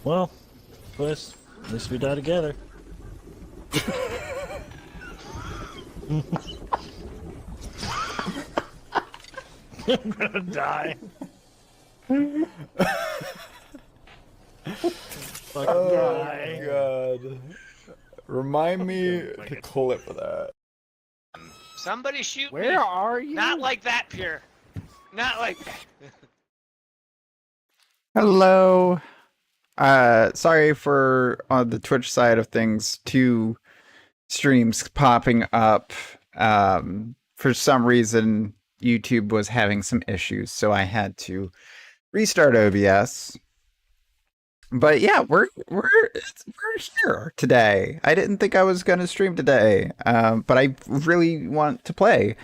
Well, Quest, at least we die together. I'm gonna die. Fucking die. God. Remind me Like to it. clip that. Somebody shoot me. Where are you? Not like that, Pierre. Not like that. Hello. Sorry for on the Twitch side of things, two streams popping up. For some reason, YouTube was having some issues, so I had to restart OBS. But yeah, we're here today. I didn't think I was gonna stream today, but I really want to play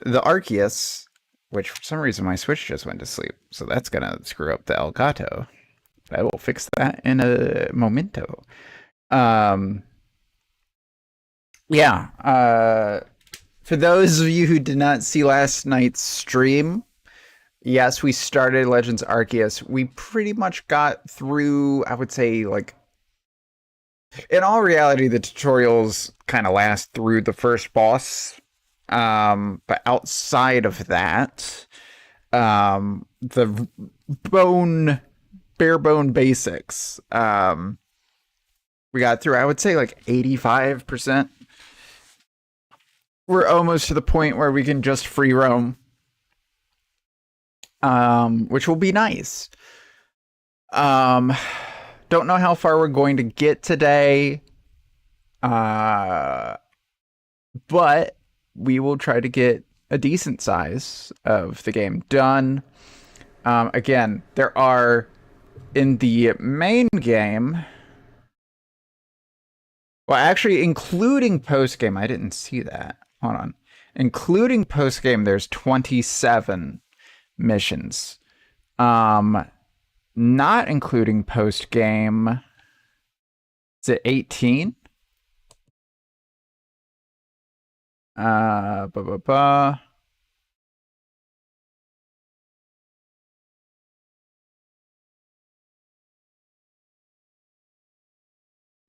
the Arceus, which for some reason my Switch just went to sleep, so that's gonna screw up the Elgato. I will fix that in a momento. Yeah. For those of you who did not see last night's stream, yes, we started Legends Arceus. We pretty much got through, I would say, like, in all reality, the tutorials kind of last through the first boss. But outside of that, the bare bone basics. We got through, I would say, like 85%. We're almost to the point where we can just free roam, which will be nice. Don't know how far we're going to get today, but we will try to get a decent size of the game done. Again, there are, in the main game, well, actually, including post-game, I didn't see that. Hold on. Including post-game, there's 27 missions. Not including post-game, is it 18? Ba ba ba.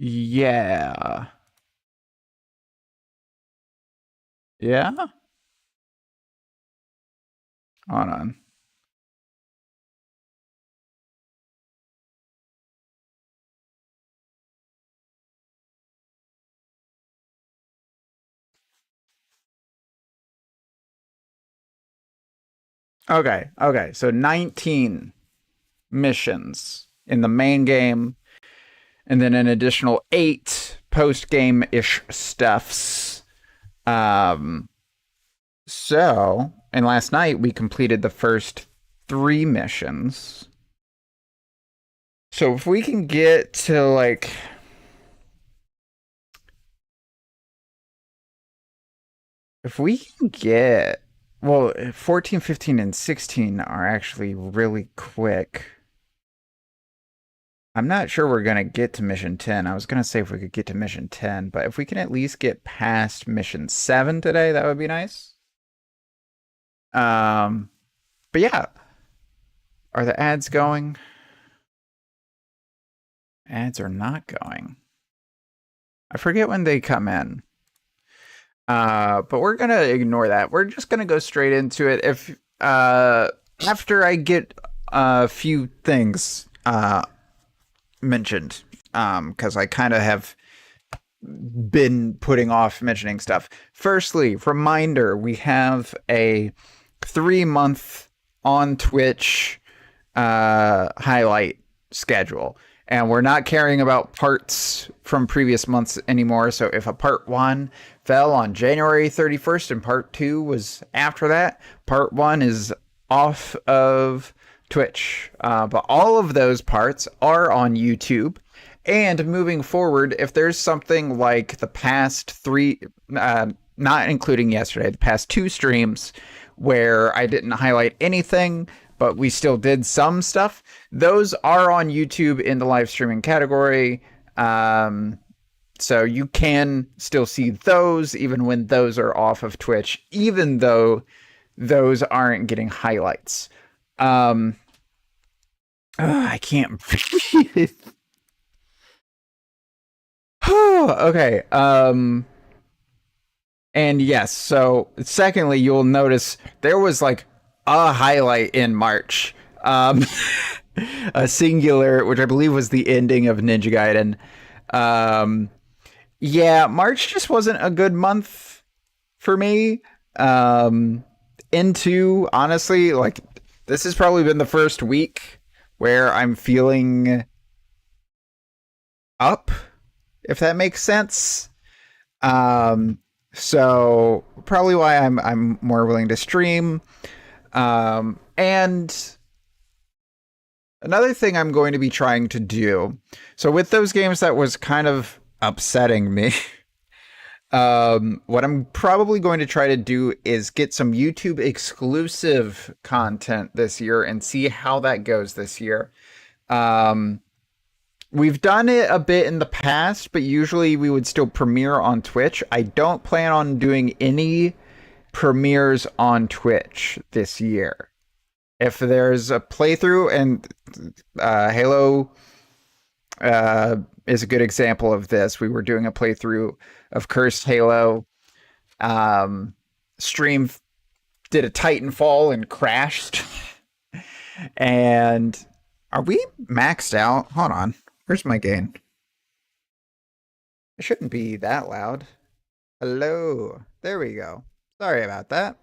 Yeah. Yeah? Hold on. Okay, so 19 missions in the main game, and then an additional 8 post-game-ish stuffs. So, and last night we completed the first 3 missions. So if we can get to, like, if we can get, well, 14, 15, and 16 are actually really quick. I'm not sure we're going to get to mission 10. I was going to say if we could get to mission 10, but if we can at least get past mission 7 today, that would be nice. But yeah. Are the ads going? Ads are not going. I forget when they come in. But we're going to ignore that. We're just going to go straight into it. If after I get a few things mentioned, because I kind of have been putting off mentioning stuff. Firstly, reminder, we have a 3-month on Twitch highlight schedule, and we're not caring about parts from previous months anymore. So if a part 1 fell on January 31st and part 2 was after that, part 1 is off of Twitch, but all of those parts are on YouTube. And moving forward, if there's something like the past 3, not including yesterday, the past 2 streams where I didn't highlight anything, but we still did some stuff, those are on YouTube in the live streaming category. So you can still see those even when those are off of Twitch, even though those aren't getting highlights. I can't breathe. Okay. And yes, so secondly, you'll notice there was like a highlight in March. A singular, which I believe was the ending of Ninja Gaiden. Yeah, March just wasn't a good month for me. Into honestly, like this has probably been the first week where I'm feeling up, if that makes sense. So probably why I'm more willing to stream. And another thing I'm going to be trying to do. So with those games that was kind of upsetting me. What I'm probably going to try to do is get some YouTube exclusive content this year and see how that goes this year. We've done it a bit in the past, but usually we would still premiere on Twitch. I don't plan on doing any premieres on Twitch this year. If there's a playthrough, and Halo is a good example of this. We were doing a playthrough of Cursed Halo. Stream did a Titanfall and crashed. And are we maxed out? Hold on. Where's my gain? It shouldn't be that loud. Hello. There we go. Sorry about that.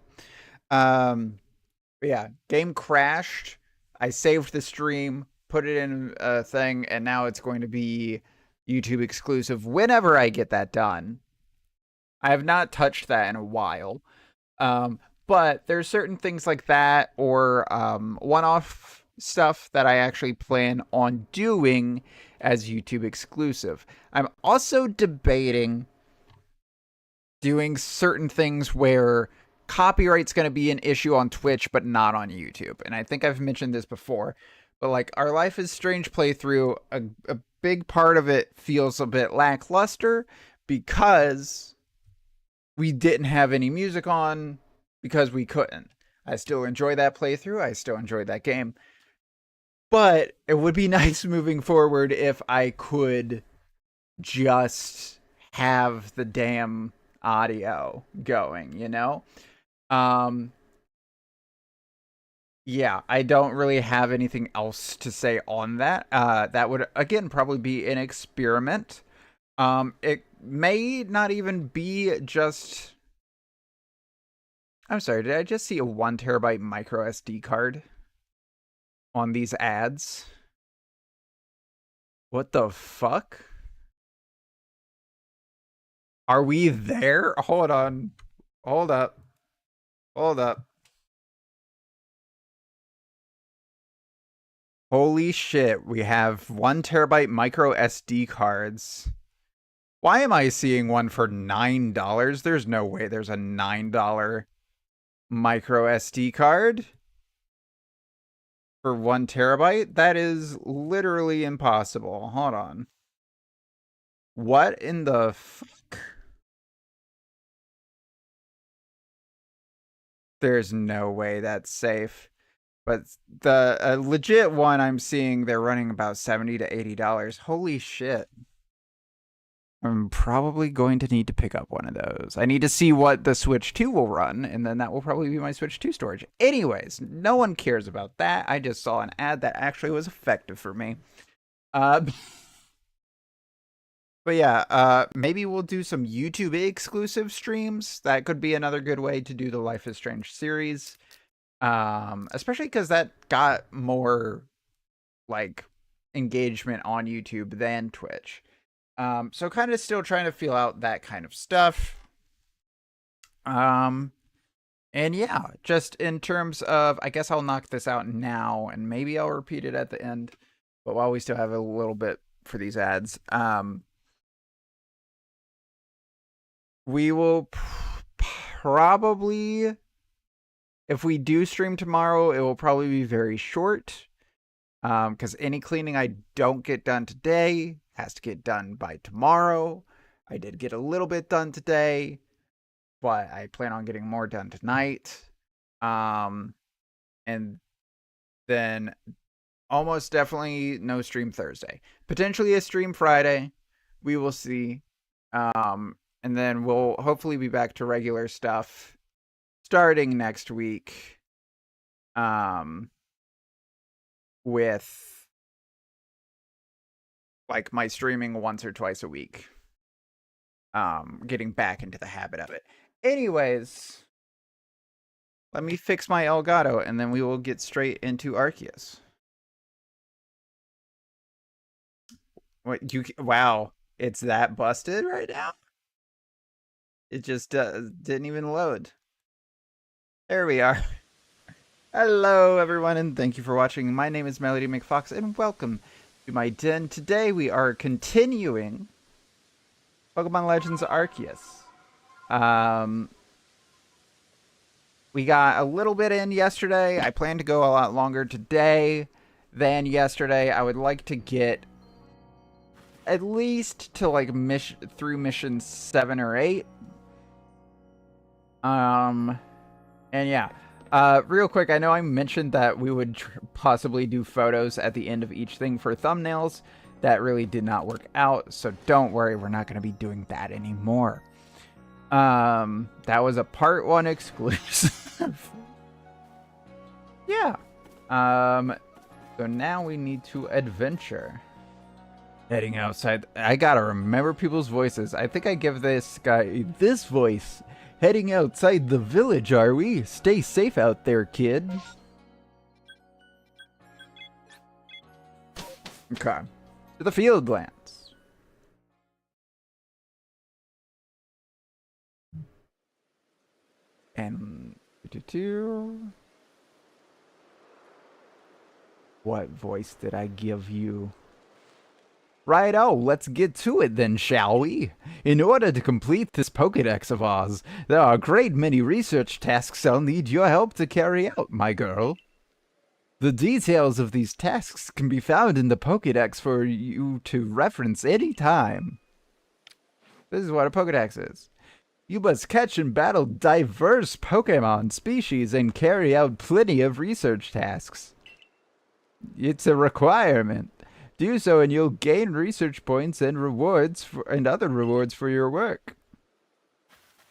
Yeah, game crashed. I saved the stream, put it in a thing, and now it's going to be YouTube exclusive whenever I get that done. I have not touched that in a while. But there's certain things like that or one-off stuff that I actually plan on doing as YouTube exclusive. I'm also debating doing certain things where copyright's going to be an issue on Twitch but not on YouTube. And I think I've mentioned this before, but like our Life is Strange playthrough, a big part of it feels a bit lackluster because we didn't have any music on because we couldn't. I still enjoy that playthrough. I still enjoy that game. But it would be nice moving forward if I could just have the damn audio going, you know? Yeah, I don't really have anything else to say on that. That would, again, probably be an experiment. It may not even be just... I'm sorry, did I just see a 1 terabyte micro SD card on these ads? What the fuck? Are we there? Hold on. Hold up. Hold up. Holy shit, we have 1 terabyte micro SD cards. Why am I seeing one for $9? There's no way there's a $9 micro SD card for 1 terabyte. That is literally impossible. Hold on. What in the fuck? There's no way that's safe. But the legit one I'm seeing, they're running about $70 to $80. Holy shit. I'm probably going to need to pick up one of those. I need to see what the Switch 2 will run, and then that will probably be my Switch 2 storage. Anyways, no one cares about that. I just saw an ad that actually was effective for me. But yeah, maybe we'll do some YouTube exclusive streams. That could be another good way to do the Life is Strange series. Especially because that got more like engagement on YouTube than Twitch. So kind of still trying to feel out that kind of stuff. And yeah, just in terms of, I guess I'll knock this out now and maybe I'll repeat it at the end. But while we still have a little bit for these ads, we will probably, if we do stream tomorrow, it will probably be very short. Because any cleaning I don't get done today has to get done by tomorrow. I did get a little bit done today, but I plan on getting more done tonight. And then almost definitely no stream Thursday. Potentially a stream Friday, We will see. And then we'll hopefully be back to regular stuff starting next week. With like my streaming once or twice a week. Getting back into the habit of it. Anyways, let me fix my Elgato and then we will get straight into Arceus. Wow, it's that busted right now? It just didn't even load. There we are. Hello everyone and thank you for watching. My name is Melody McFox and welcome to my den. Today we are continuing Pokemon Legends Arceus. We got a little bit in yesterday. I plan to go a lot longer today than yesterday. I would like to get at least to like through mission 7 or 8. And yeah. Real quick, I know I mentioned that we would possibly do photos at the end of each thing for thumbnails. That really did not work out, so don't worry, we're not going to be doing that anymore. That was a part 1 exclusive. Yeah. So now we need to adventure. Heading outside. I gotta remember people's voices. I think I give this guy this voice. Heading outside the village, are we? Stay safe out there, kid. Okay. To the Fieldlands. And... What voice did I give you? Righto, let's get to it then, shall we? In order to complete this Pokédex of ours, there are a great many research tasks I'll need your help to carry out, my girl. The details of these tasks can be found in the Pokédex for you to reference any time. This is what a Pokédex is. You must catch and battle diverse Pokémon species and carry out plenty of research tasks. It's a requirement. Do so and you'll gain research points and rewards and other rewards for your work.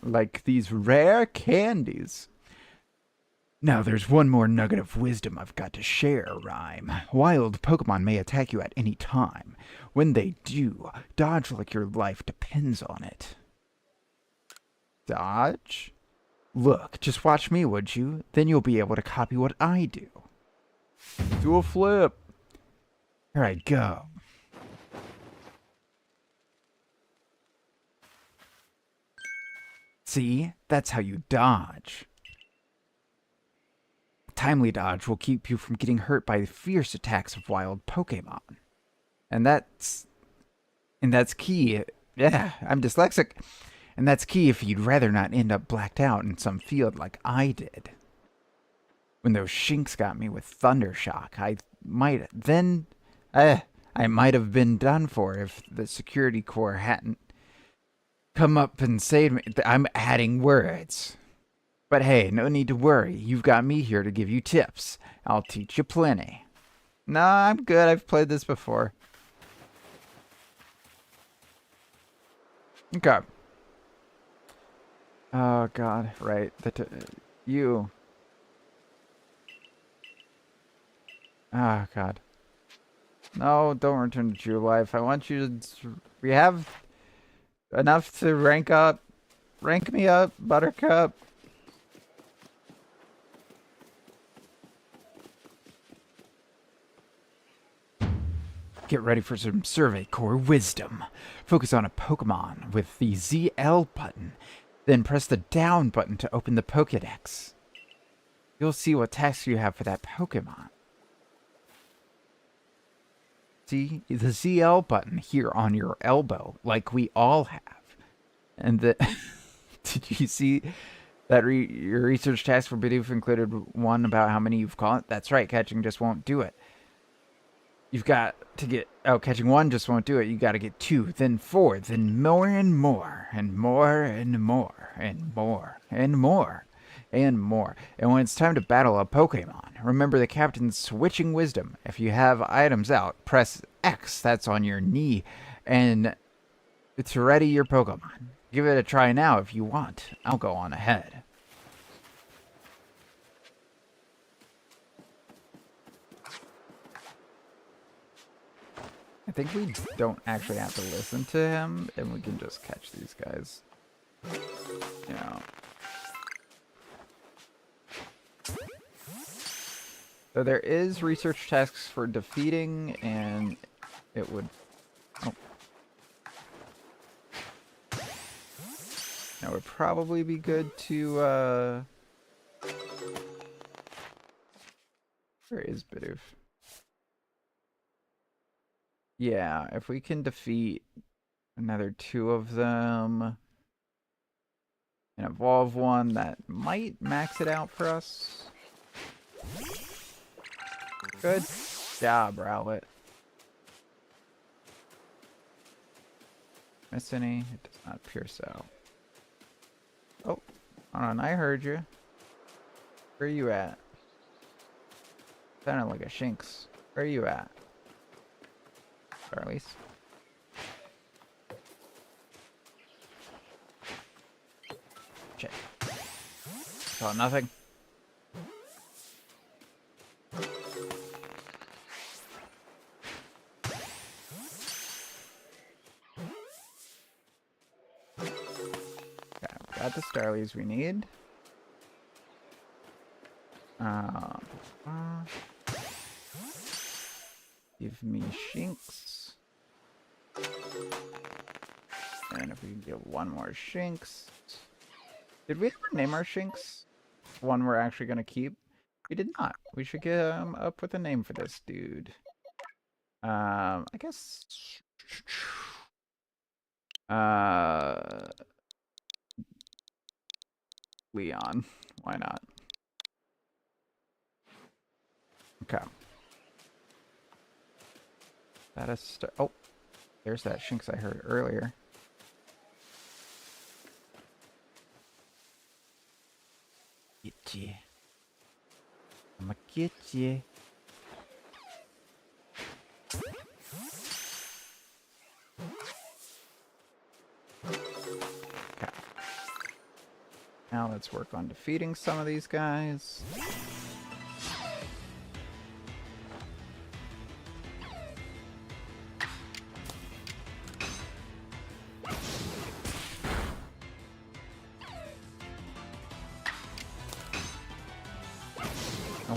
Like these rare candies. Now there's one more nugget of wisdom I've got to share, Rhyme. Wild Pokemon may attack you at any time. When they do, dodge like your life depends on it. Dodge? Look, just watch me, would you? Then you'll be able to copy what I do. Do a flip. Here I go. See? That's how you dodge. Timely dodge will keep you from getting hurt by the fierce attacks of wild Pokemon. And that's key. Yeah, I'm dyslexic. And that's key if you'd rather not end up blacked out in some field like I did. When those Shinx got me with Thundershock, I might have been done for if the security corps hadn't come up and saved me. I'm adding words. But hey, no need to worry. You've got me here to give you tips. I'll teach you plenty. No, I'm good. I've played this before. Okay. Oh, God. Right. You. Oh, God. No, don't return to true life. I want you to... We have enough to rank up. Rank me up, Buttercup. Get ready for some Survey Corps wisdom. Focus on a Pokemon with the ZL button. Then press the down button to open the Pokédex. You'll see what tasks you have for that Pokemon. See the ZL button here on your elbow, like we all have. And the did you see that your research task for Bidoof included one about how many you've caught? That's right, catching just won't do it. You've got to get... Oh, catching 1 just won't do it. You got to get 2, then 4, then more and more, and more and more, and more, and more, and more. And when it's time to battle a Pokemon, remember the captain's switching wisdom. If you have items out, press X, that's on your knee, and It's ready your Pokemon. Give it a try now if you want. I'll go on ahead. I think we don't actually have to listen to him, and we can just catch these guys. You know. So there is research tasks for defeating, and it would... Oh. That would probably be good to, Where is Bidoof? Yeah, if we can defeat another 2 of them and evolve one, that might max it out for us. Good job, Rowlet. Miss any? It does not pierce out. Oh, hold on, I heard you. Where are you at? Sounded like a Shinx. Where are you at? Charlie's. Shit. Saw nothing. Okay, got the Starlies we need. Give me Shinx. And if we can get one more Shinx. Did we ever name our Shinx? One we're actually going to keep? We did not. We should get up with a name for this dude. I guess... Leon. Why not? Okay. That is... Oh! There's that Shinx I heard earlier. Get you. I'ma get you. Okay. Now let's work on defeating some of these guys.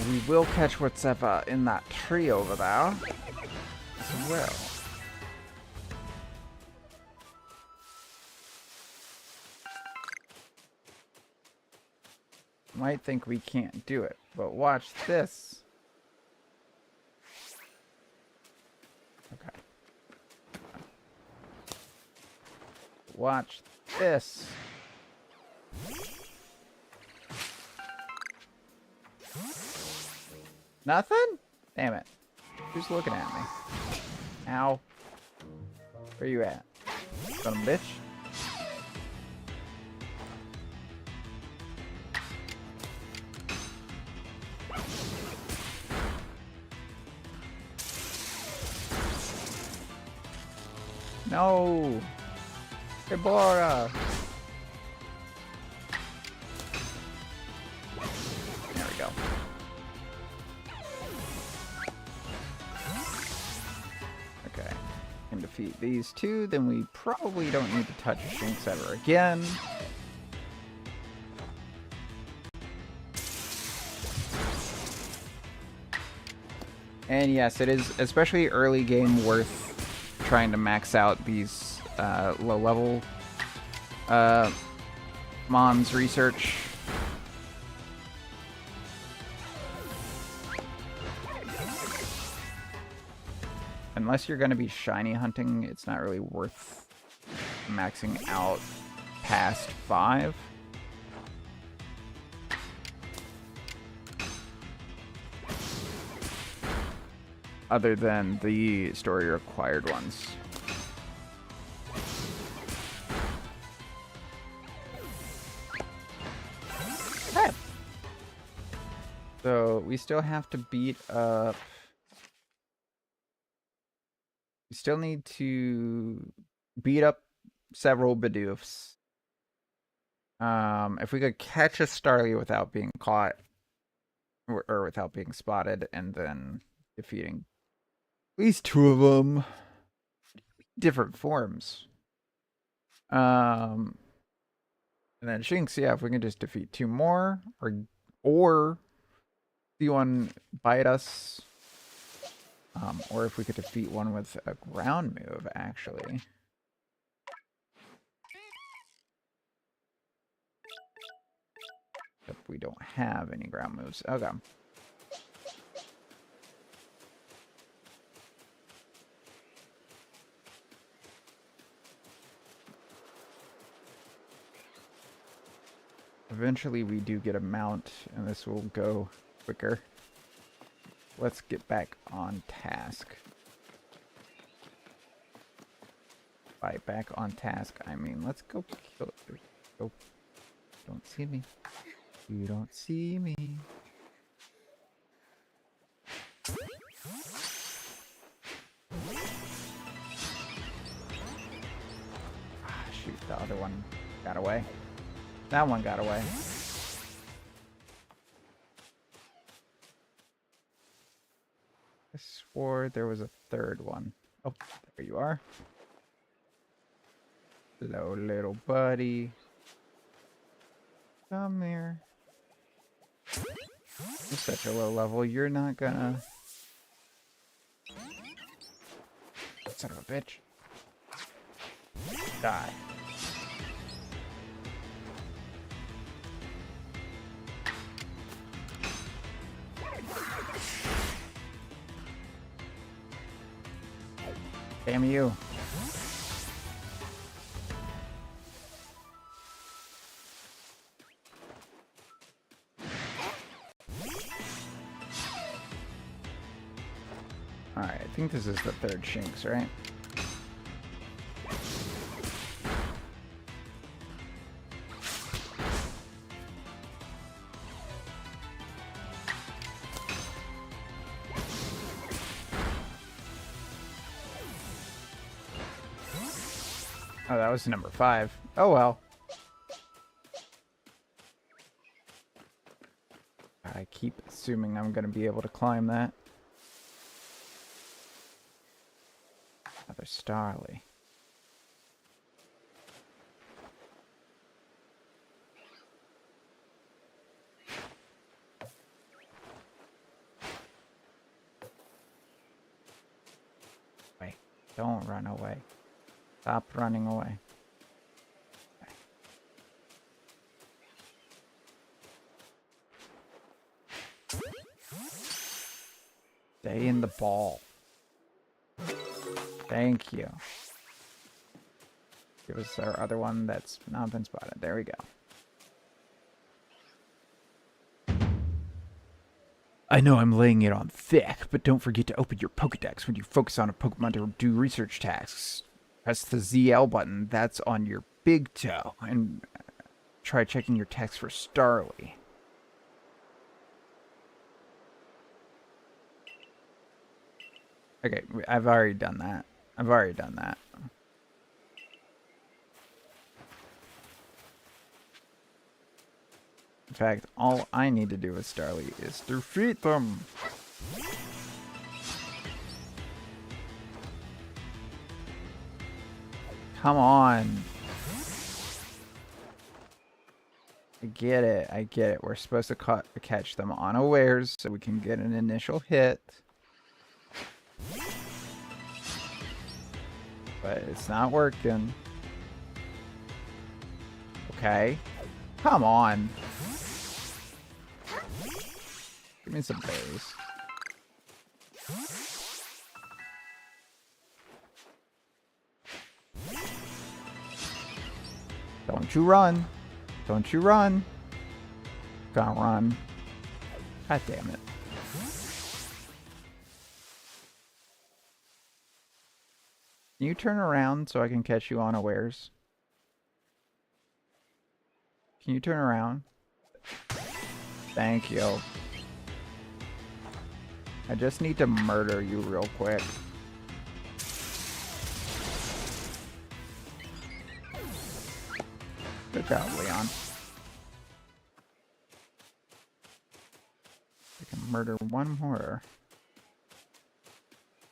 We will catch what's in that tree over there as well. Might think we can't do it, but watch this. Okay. Watch this. Nothing? Damn it. Who's looking at me? Ow. Where you at? Son of a bitch. No. Ebora. There we go. Okay. Can defeat these two, then we probably don't need to touch Shinx ever again. And yes, it is especially early game worth trying to max out these low level Mon's research. Unless you're going to be shiny hunting, it's not really worth maxing out past 5. Other than the story required ones. Okay. So we still have to beat up. We still need to beat up several Bidoofs. If we could catch a Starly without being caught, or without being spotted, and then defeating at least 2 of them, different forms. And then Shinx, yeah, if we can just defeat 2 more, or see one bite us, or if we could defeat one with a ground move, actually. Except we don't have any ground moves. Okay. Eventually we do get a mount, and this will go quicker. Let's get back on task. By back on task, I mean let's go kill it. Go. Don't see me. You don't see me. Ah, shoot, the other one got away. That one got away. I swore there was a third one. Oh, there you are. Hello, little buddy. Come here. You're such a low level, you're not gonna... Son of a bitch. Die. Damn you. Alright, I think this is the third Shinx, right? Oh, that was number 5. Oh well. I keep assuming I'm gonna be able to climb that. Another Starly. Wait, don't run away. Stop running away. Stay in the ball. Thank you. Give us our other one that's not been spotted. There we go. I know I'm laying it on thick, but don't forget to open your Pokedex when you focus on a Pokemon to do research tasks. Press the ZL button that's on your big toe and try checking your text for Starly. Okay, I've already done that. In fact, all I need to do with Starly is defeat them. Come on. I get it. We're supposed to catch them unawares so we can get an initial hit. But it's not working. Okay. Come on. Give me some berries. Don't you run. Don't you run. Gonna run. God damn it. Can you turn around so I can catch you unawares? Can you turn around? Thank you. I just need to murder you real quick. Good job, Leon. We can murder one more.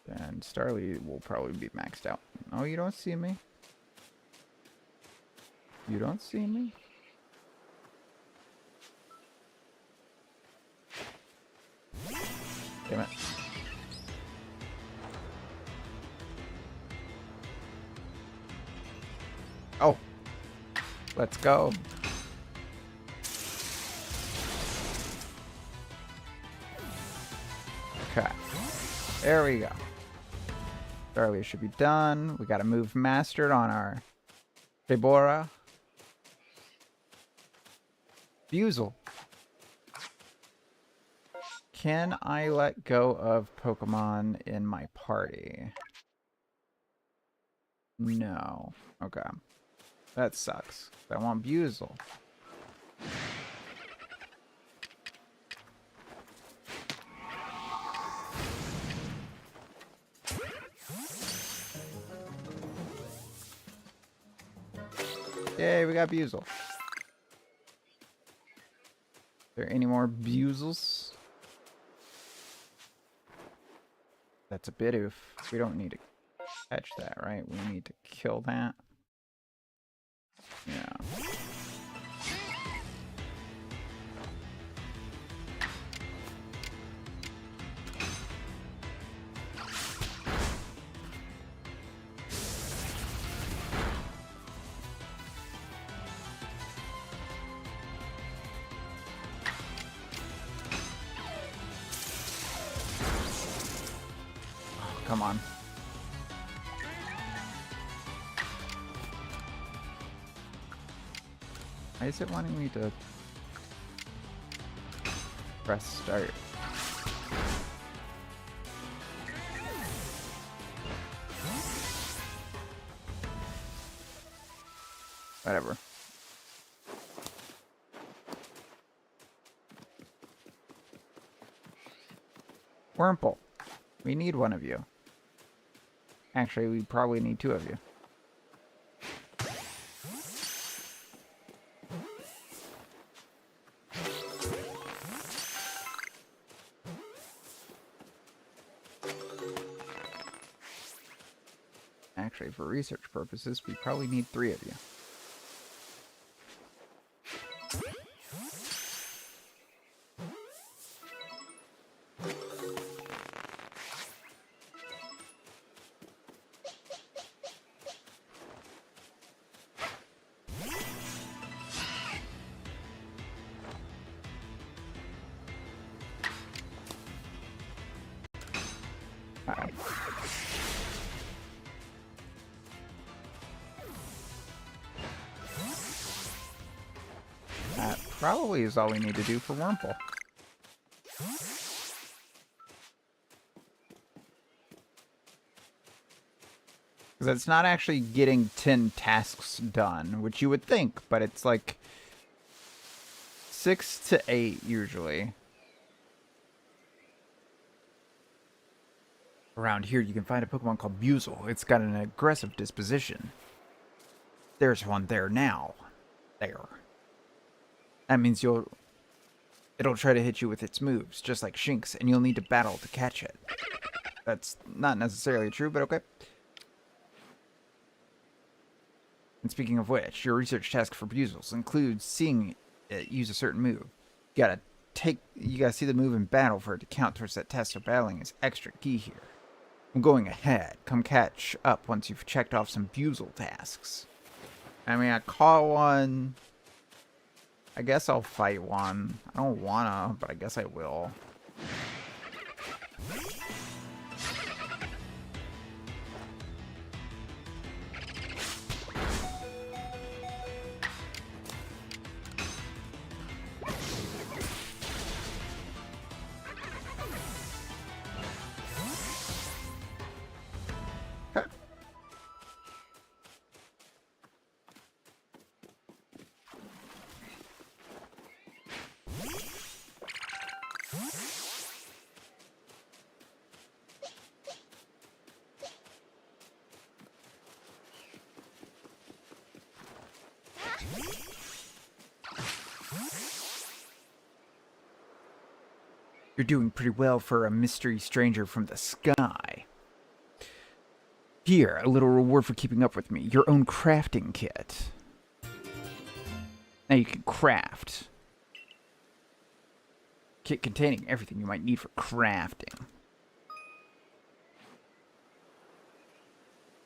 Then Starly will probably be maxed out. Oh, you don't see me? You don't see me? Damn it. Oh. Let's go. Okay. There we go. Starly should be done. We got a move mastered on our Deborah. Buzel. Can I let go of Pokemon in my party? No. Okay. That sucks. I want Buzel. Yay, we got Buzel. Is there any more Buzels? That's a bit oof. We don't need to catch that, right? We need to kill that. Yeah. Come on. Why is it wanting me to press start? Whatever. Wurmple. We need one of you. Actually, we probably need two of you. Actually, for research purposes, we probably need three of you. That probably is all we need to do for Wurmple. Because it's not actually getting 10 tasks done, which you would think, but it's like 6 to 8 usually. Around here, you can find a Pokemon called Buzel. It's got an aggressive disposition. There's one there now. There. That means it'll try to hit you with its moves, just like Shinx, and you'll need to battle to catch it. That's not necessarily true, but okay. And speaking of which, your research task for Buzels includes seeing it use a certain move. You gotta see the move in battle for it to count towards that test, so battling is extra key here. I'm going ahead. Come catch up once you've checked off some Buzel tasks. I mean, I caught one. I guess I'll fight one. I don't wanna, but I guess I will. You're doing pretty well for a mystery stranger from the sky. Here, a little reward for keeping up with me. Your own crafting kit. Now you can craft. Kit containing everything you might need for crafting.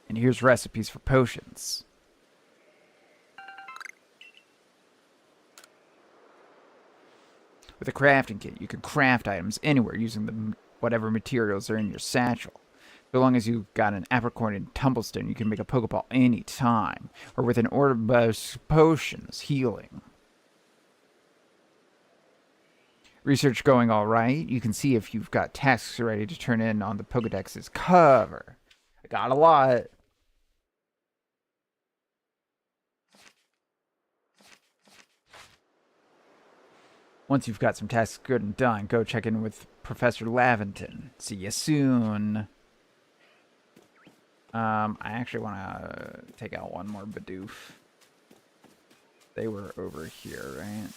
And here's recipes for potions. With a crafting kit, you can craft items anywhere using whatever materials are in your satchel. So long as you've got an apricorn and tumblestone, you can make a Pokeball anytime. Or with an orb of potions, healing. Research going all right. You can see if you've got tasks ready to turn in on the Pokedex's cover. I got a lot. Once you've got some tasks good and done, go check in with Professor Laventon. See you soon. I actually want to take out one more Bidoof. They were over here, right?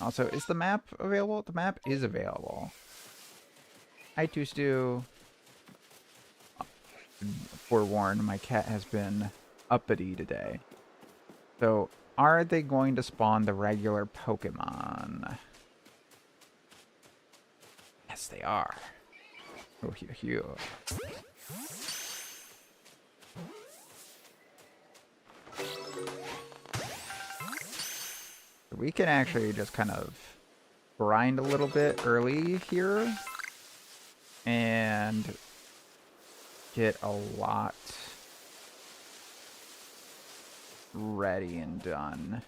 Also, is the map available? The map is available. Hi, Tustu. Forewarned, my cat has been uppity today. So, are they going to spawn the regular Pokemon? Yes, they are. Oh, here. We can actually just kind of grind a little bit early here and get a lot ready and done.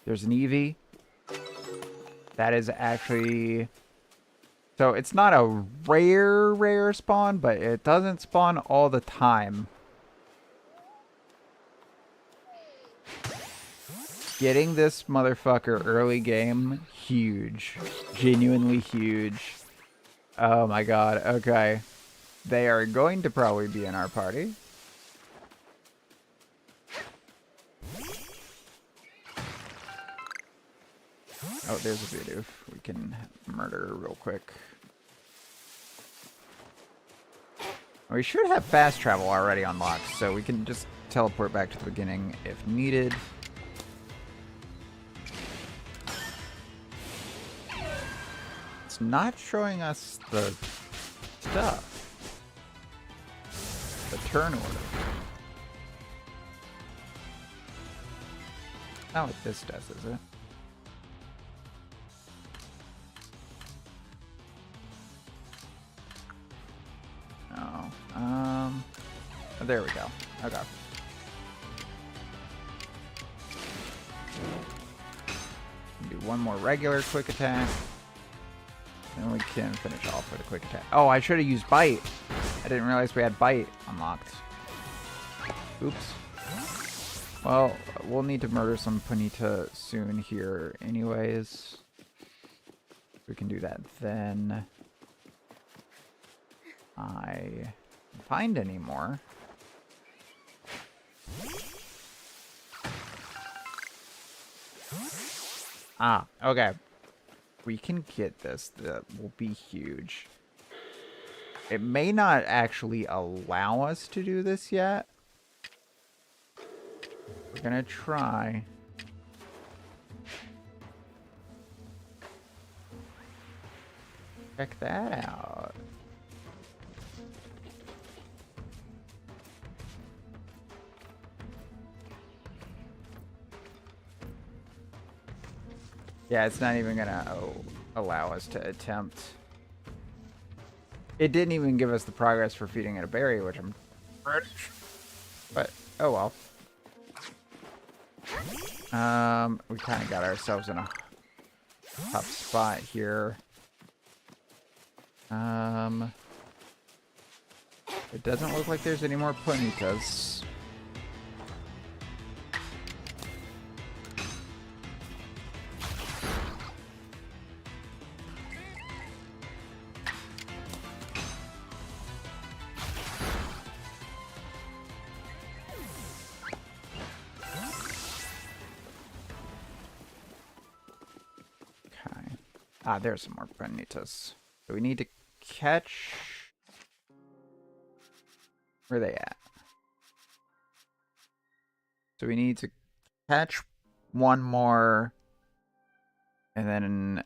There's an Eevee. That is actually... So it's not a rare spawn, but it doesn't spawn all the time. Getting this motherfucker early game, huge. Genuinely huge. Oh my god, okay. They are going to probably be in our party. Oh, there's a Bidoof. We can murder real quick. We should have fast travel already unlocked, so we can just teleport back to the beginning if needed. It's not showing us the stuff. The turn order. Not what this does, is it? Oh, there we go. Okay. Do one more regular quick attack. Then we can finish off with a quick attack. Oh, I should have used Bite. I didn't realize we had Bite unlocked. Oops. Well, we'll need to murder some Ponyta soon here anyways. We can do that then. I can't find any more. Ah, okay. We can get this. That will be huge. It may not actually allow us to do this yet. We're gonna try. Check that out. Yeah, it's not even gonna allow us to attempt. It didn't even give us the progress for feeding it a berry, which I'm... But, oh well. We kind of got ourselves in a tough spot here. It doesn't look like there's any more Ponytas. Ah, there's some more bonitas. So we need to catch... Where are they at? So we need to catch one more. And then...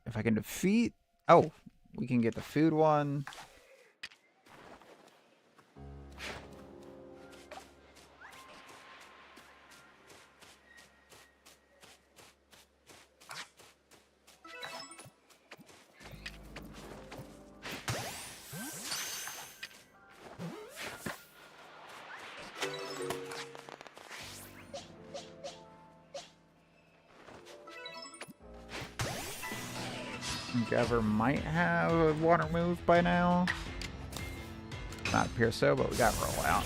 if I can defeat... Oh, we can get the food one. Endeavor might have a water move by now. Not appear so, but we got roll out.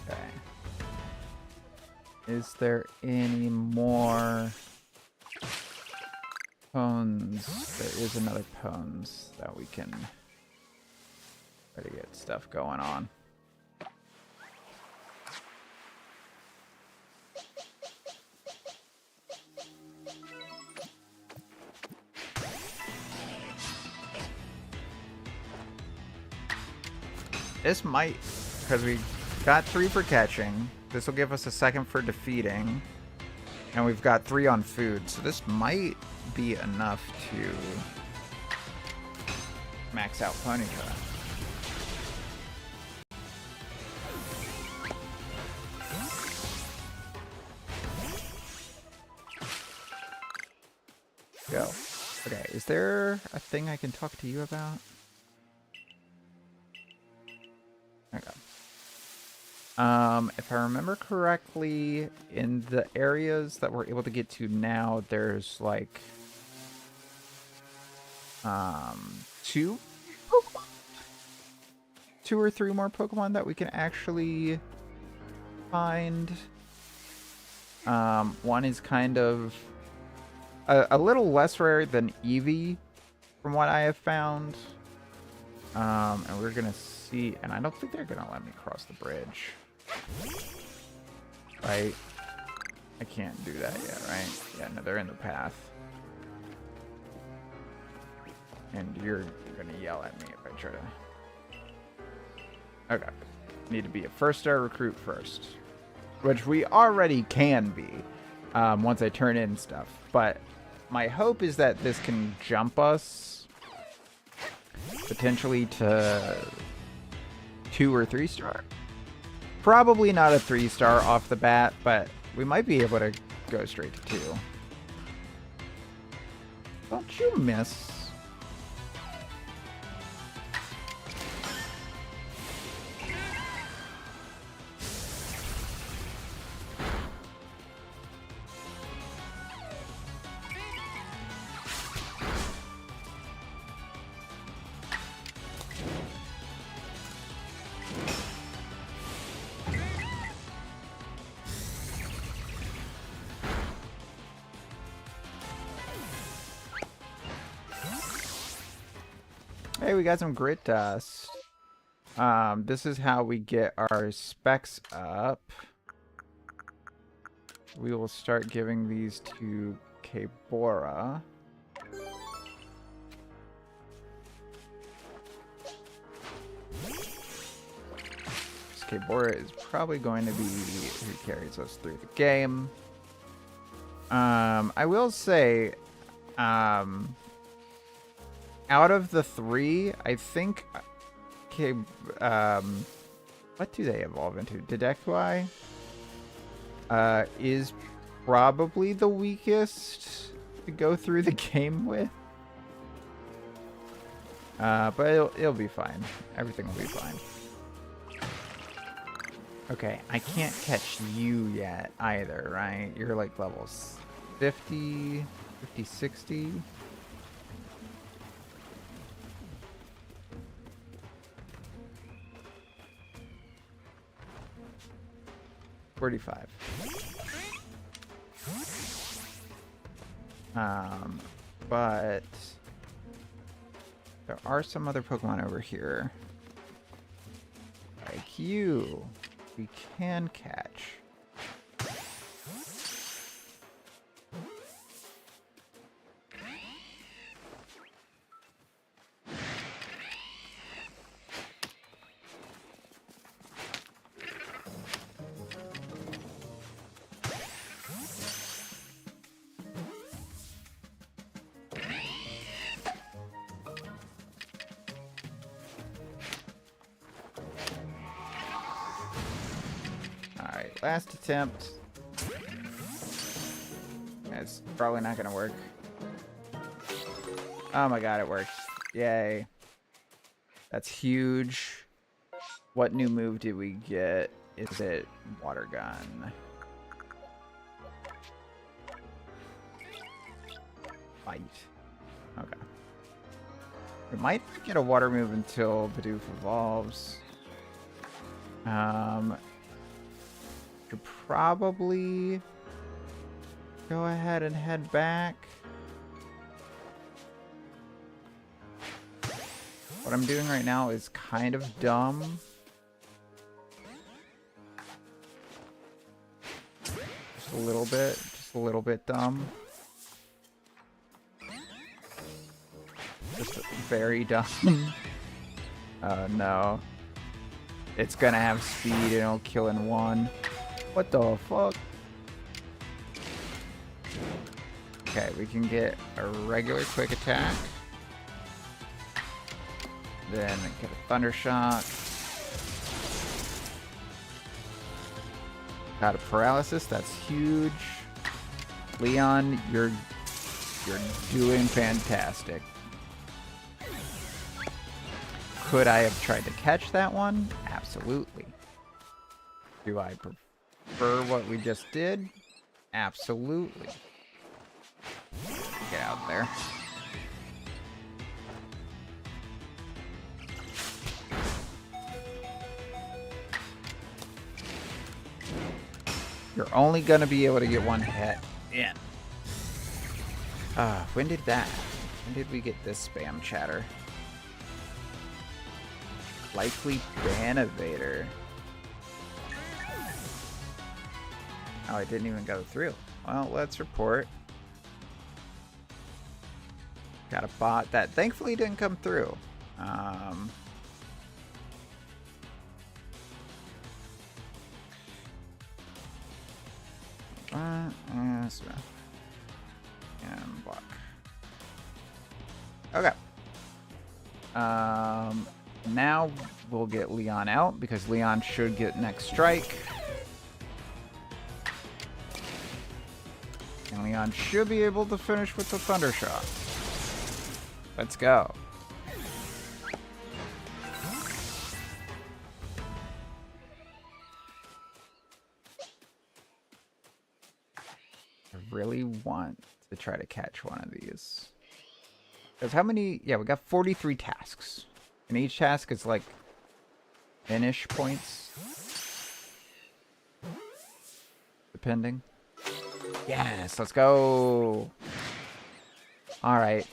Okay. Is there any more Pones? There is another Pones that we can try to get stuff going on. This might, because we got 3 for catching, this will give us a second for defeating, and we've got 3 on food, so this might be enough to max out Ponyta. Go. Okay, is there a thing I can talk to you about? Okay. If I remember correctly, in the areas that we're able to get to now, there's like 2 Pokemon? 2 or 3 more Pokemon that we can actually find. One is kind of a little less rare than Eevee, from what I have found. And we're gonna see, and I don't think they're gonna let me cross the bridge. Right? I can't do that yet, right? Yeah, no, they're in the path. And you're gonna yell at me if I try to... Okay. Need to be a first-star recruit first. Which we already can be, once I turn in stuff. But my hope is that this can jump us potentially to 2 or 3 star. Probably not a 3-star off the bat, but we might be able to go straight to 2. Don't you miss? Hey, we got some grit dust. This is how we get our specs up. We will start giving these to Kabora. Kabora is probably going to be who carries us through the game. I will say, out of the 3, I think, okay, what do they evolve into? Dedekui is probably the weakest to go through the game with. But it'll be fine. Everything will be fine. Okay, I can't catch you yet either, right? You're like levels 50, 50, 60. $45. But there are some other Pokemon over here. Like you. We can catch. Alright, last attempt. It's probably not gonna work. Oh my god, it works. Yay. That's huge. What new move did we get? Is it water gun? Fight. Okay. We might not get a water move until Bidoof evolves. Should probably go ahead and head back. What I'm doing right now is kind of dumb. Just a little bit dumb. Just very dumb. Oh no. It's gonna have speed and it'll kill in one. What the fuck? Okay, we can get a regular quick attack. Then get a thunder shock. Got a paralysis, that's huge. Leon, you're doing fantastic. Could I have tried to catch that one? Absolutely. Do I prefer what we just did? Absolutely. Get out there. You're only gonna be able to get one hit in. When did that? When did we get this spam chatter? Likely ban evader. Oh, it didn't even go through. Well, let's report. Got a bot that thankfully didn't come through. And block. Okay. Now we'll get Leon out because Leon should get next strike. And Leon should be able to finish with the Thunder Shock. Let's go. I really want to try to catch one of these. Because how many? Yeah, we got 43 tasks. And each task is like finish points. Depending. Yes, let's go. Alright.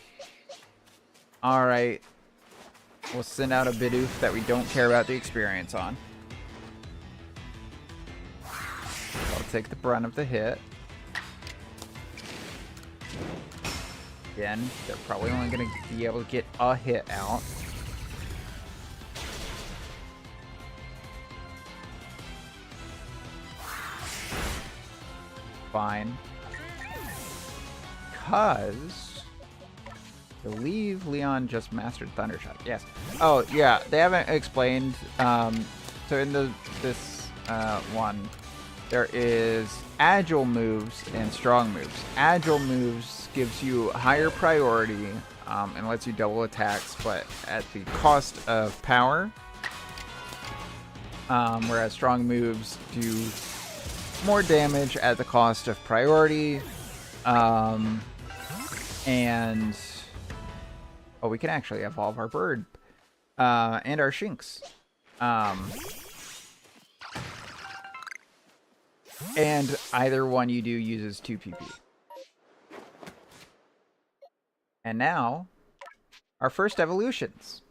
Alright. We'll send out a Bidoof that we don't care about the experience on. I'll take the brunt of the hit. Again, they're probably only going to be able to get a hit out. Fine. Because I believe Leon just mastered Thunder Shock. Yes. Oh, yeah. They haven't explained. So in this one, there is agile moves and strong moves. Agile moves gives you higher priority and lets you double attacks, but at the cost of power. Whereas strong moves do more damage at the cost of priority. And oh, we can actually evolve our bird and our Shinx. And either one you do uses 2 PP. And now, our first evolutions.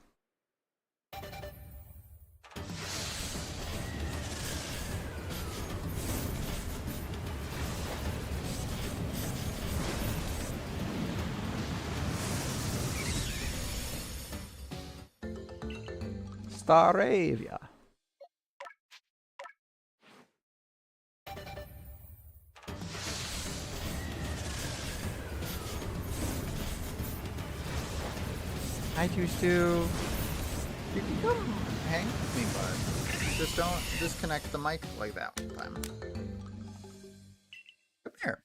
Staravia. Hi, Stu. You can come hang with me, bud. Just don't disconnect the mic like that one time. Come here.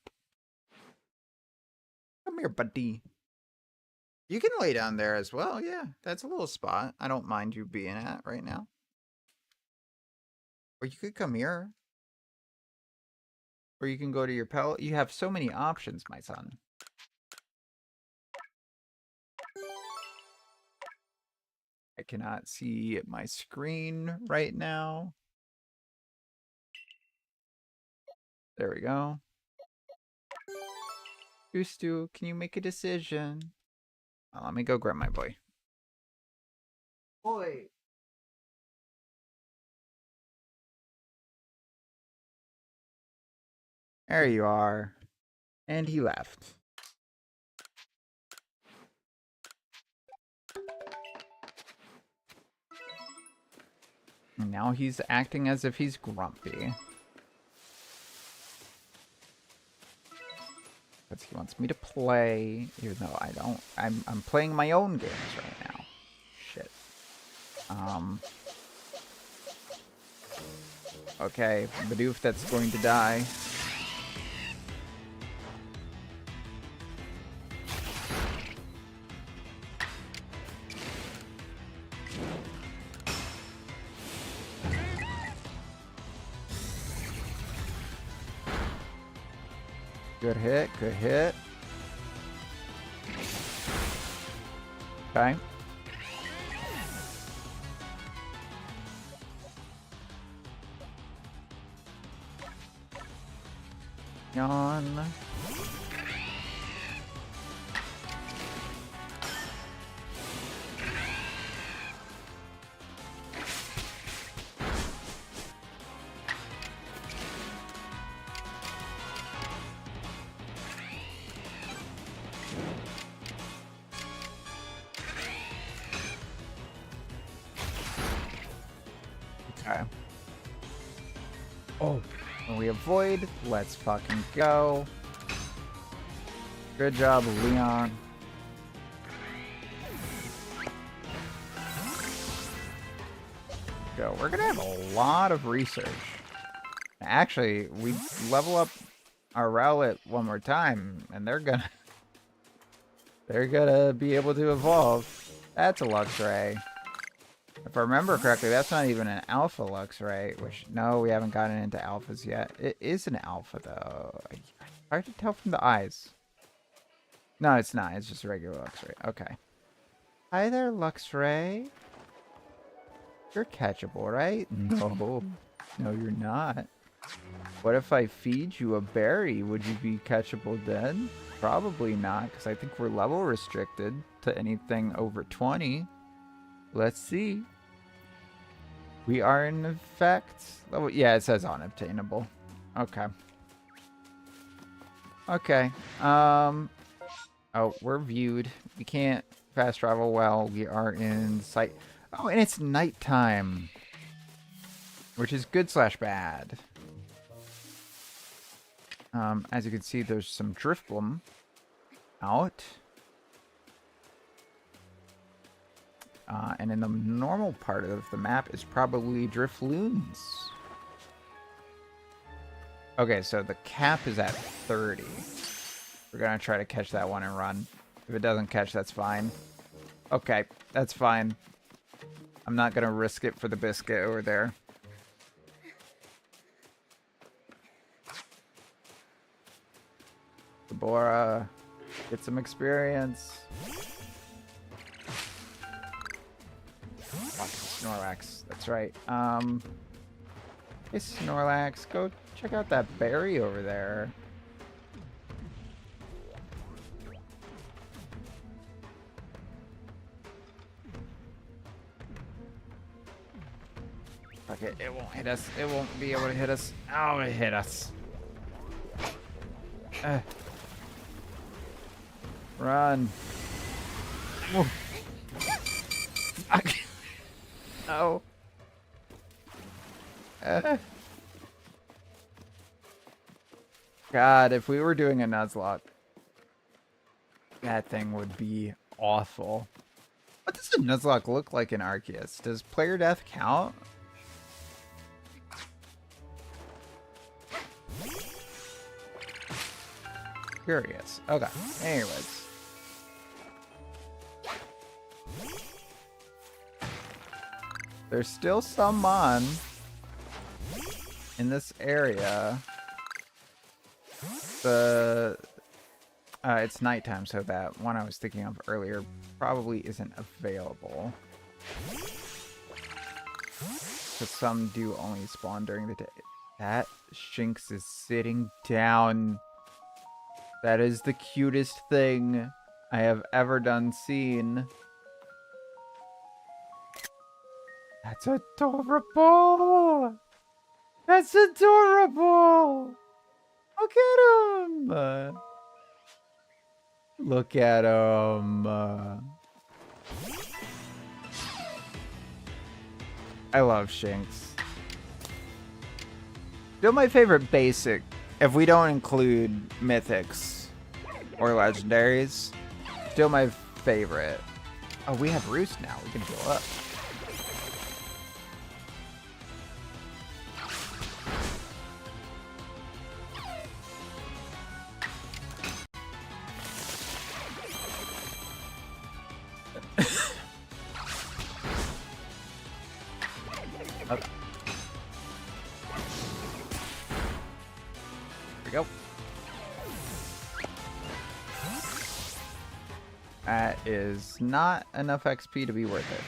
Come here, buddy. You can lay down there as well, yeah. That's a little spot I don't mind you being at right now. Or you could come here. Or you can go to your pellet. You have so many options, my son. I cannot see my screen right now. There we go. Stu, can you make a decision? Oh, let me go grab my boy. Boy. There you are. And he left. And now he's acting as if he's grumpy. Because he wants me to play, even though I don't. I'm playing my own games right now. Shit. Okay, Bidoof that's going to die. Good hit, good hit. Okay. Yawn. Okay. Oh, when we avoid, let's fucking go. Good job, Leon. Go. We're gonna have a lot of research. Actually, we level up our Rowlet one more time, and they're gonna be able to evolve. That's a Luxray. If I remember correctly, that's not even an Alpha Luxray, which, no, we haven't gotten into Alphas yet. It is an Alpha, though. Hard to tell from the eyes. No, it's not. It's just a regular Luxray. Okay. Hi there, Luxray. You're catchable, right? No. No, you're not. What if I feed you a berry? Would you be catchable then? Probably not, because I think we're level restricted to anything over 20. Let's see. We are in effect. Oh, yeah, it says unobtainable. Okay. Okay. Oh, we're viewed. We can't fast travel well. We are in sight. Oh, and it's nighttime, which is good / bad. As you can see, there's some Drifblim out. And in the normal part of the map is probably Drifloons. Okay, so the cap is at 30. We're gonna try to catch that one and run. If it doesn't catch, that's fine. Okay, that's fine. I'm not gonna risk it for the biscuit over there. Deborah, get some experience. Snorlax, that's right. Hey Snorlax, go check out that berry over there. Fuck it. It won't hit us. It won't be able to hit us. Oh, it hit us. Run. Oh. God, if we were doing a Nuzlocke, that thing would be awful. What does a Nuzlocke look like in Arceus? Does player death count? Curious. Okay. Anyways. There's still some Mon in this area. It's nighttime, so that one I was thinking of earlier probably isn't available. Because some do only spawn during the day. That Shinx is sitting down. That is the cutest thing I have ever seen. That's adorable! That's adorable! Look at him! Look at him. I love Shinx. Still my favorite basic, if we don't include mythics or legendaries. Still my favorite. Oh, we have Roost now. We can heal up. Up. There we go. That is not enough XP to be worth it.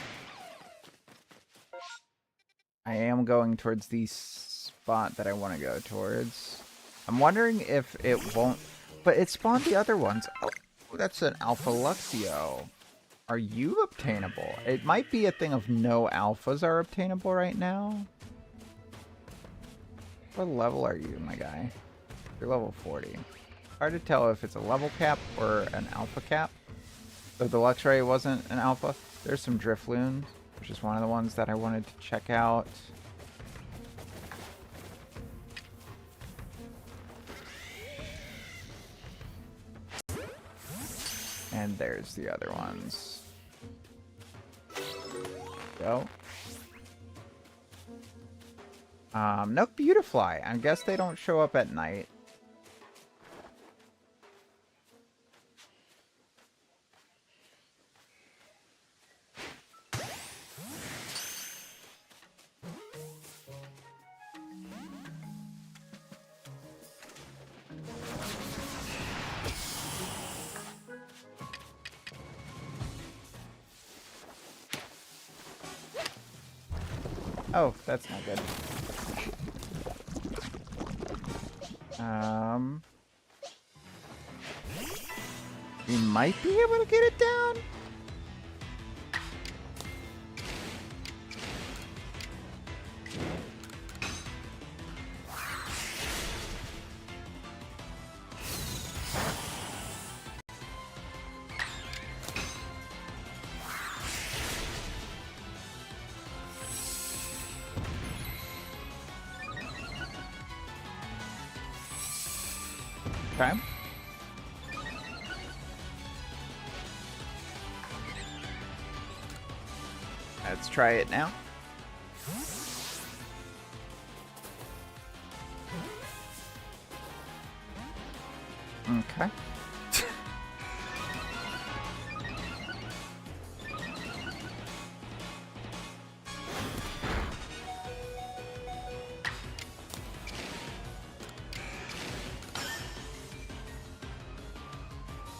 I am going towards the spot that I want to go towards. I'm wondering if it won't... But it spawned the other ones. Oh, that's an Alpha Luxio. Are you obtainable? It might be a thing of no alphas are obtainable right now. What level are you, my guy? You're level 40. Hard to tell if it's a level cap or an alpha cap. Though the Luxray wasn't an alpha. There's some Drifloons, which is one of the ones that I wanted to check out. And there's the other ones. Go. No Beautifly. I guess they don't show up at night. Oh, that's not good. We might be able to get it down. Okay. Let's try it now. Okay.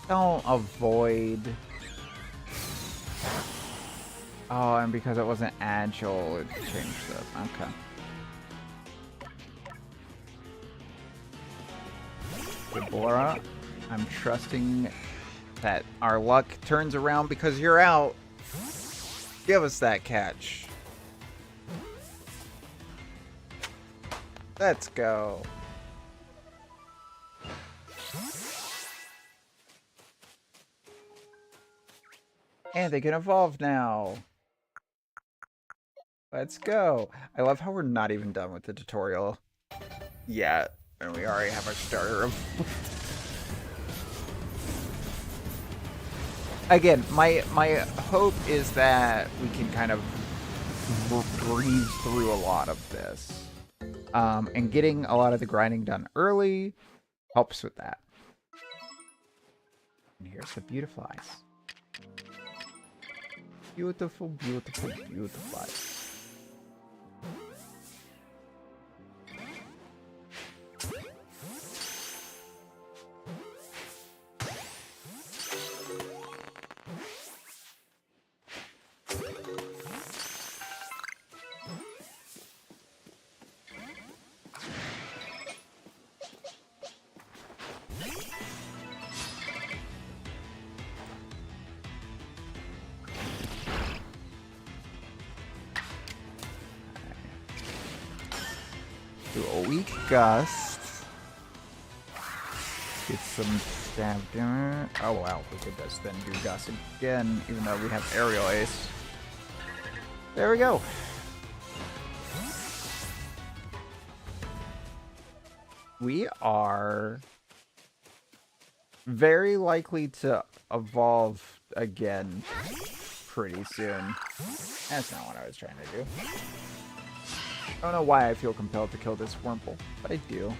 Don't avoid. Oh, and because it wasn't agile, it changed that. Okay. Deborah, I'm trusting that our luck turns around because you're out. Give us that catch. Let's go. And they can evolve now. Let's go. I love how we're not even done with the tutorial yet, and we already have our starter of... Again, my hope is that we can kind of breeze through a lot of this. And getting a lot of the grinding done early helps with that. And here's the beautiful eyes. Beautiful, beautiful, beautiful eyes. Do a weak gust. Get some stab damage. Oh wow, we could just then do gust again, even though we have aerial ace. There we go. We are very likely to evolve again pretty soon. That's not what I was trying to do. I don't know why I feel compelled to kill this Wurmple, but I do.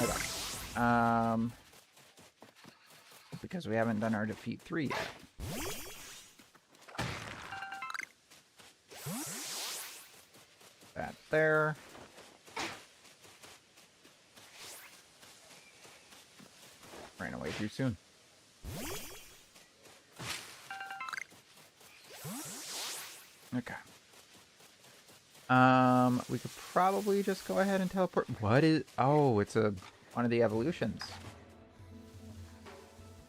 Okay. Because we haven't done our defeat 3 yet. That there. Ran away too soon. Okay. We could probably just go ahead and teleport. What is... Oh, it's one of the evolutions.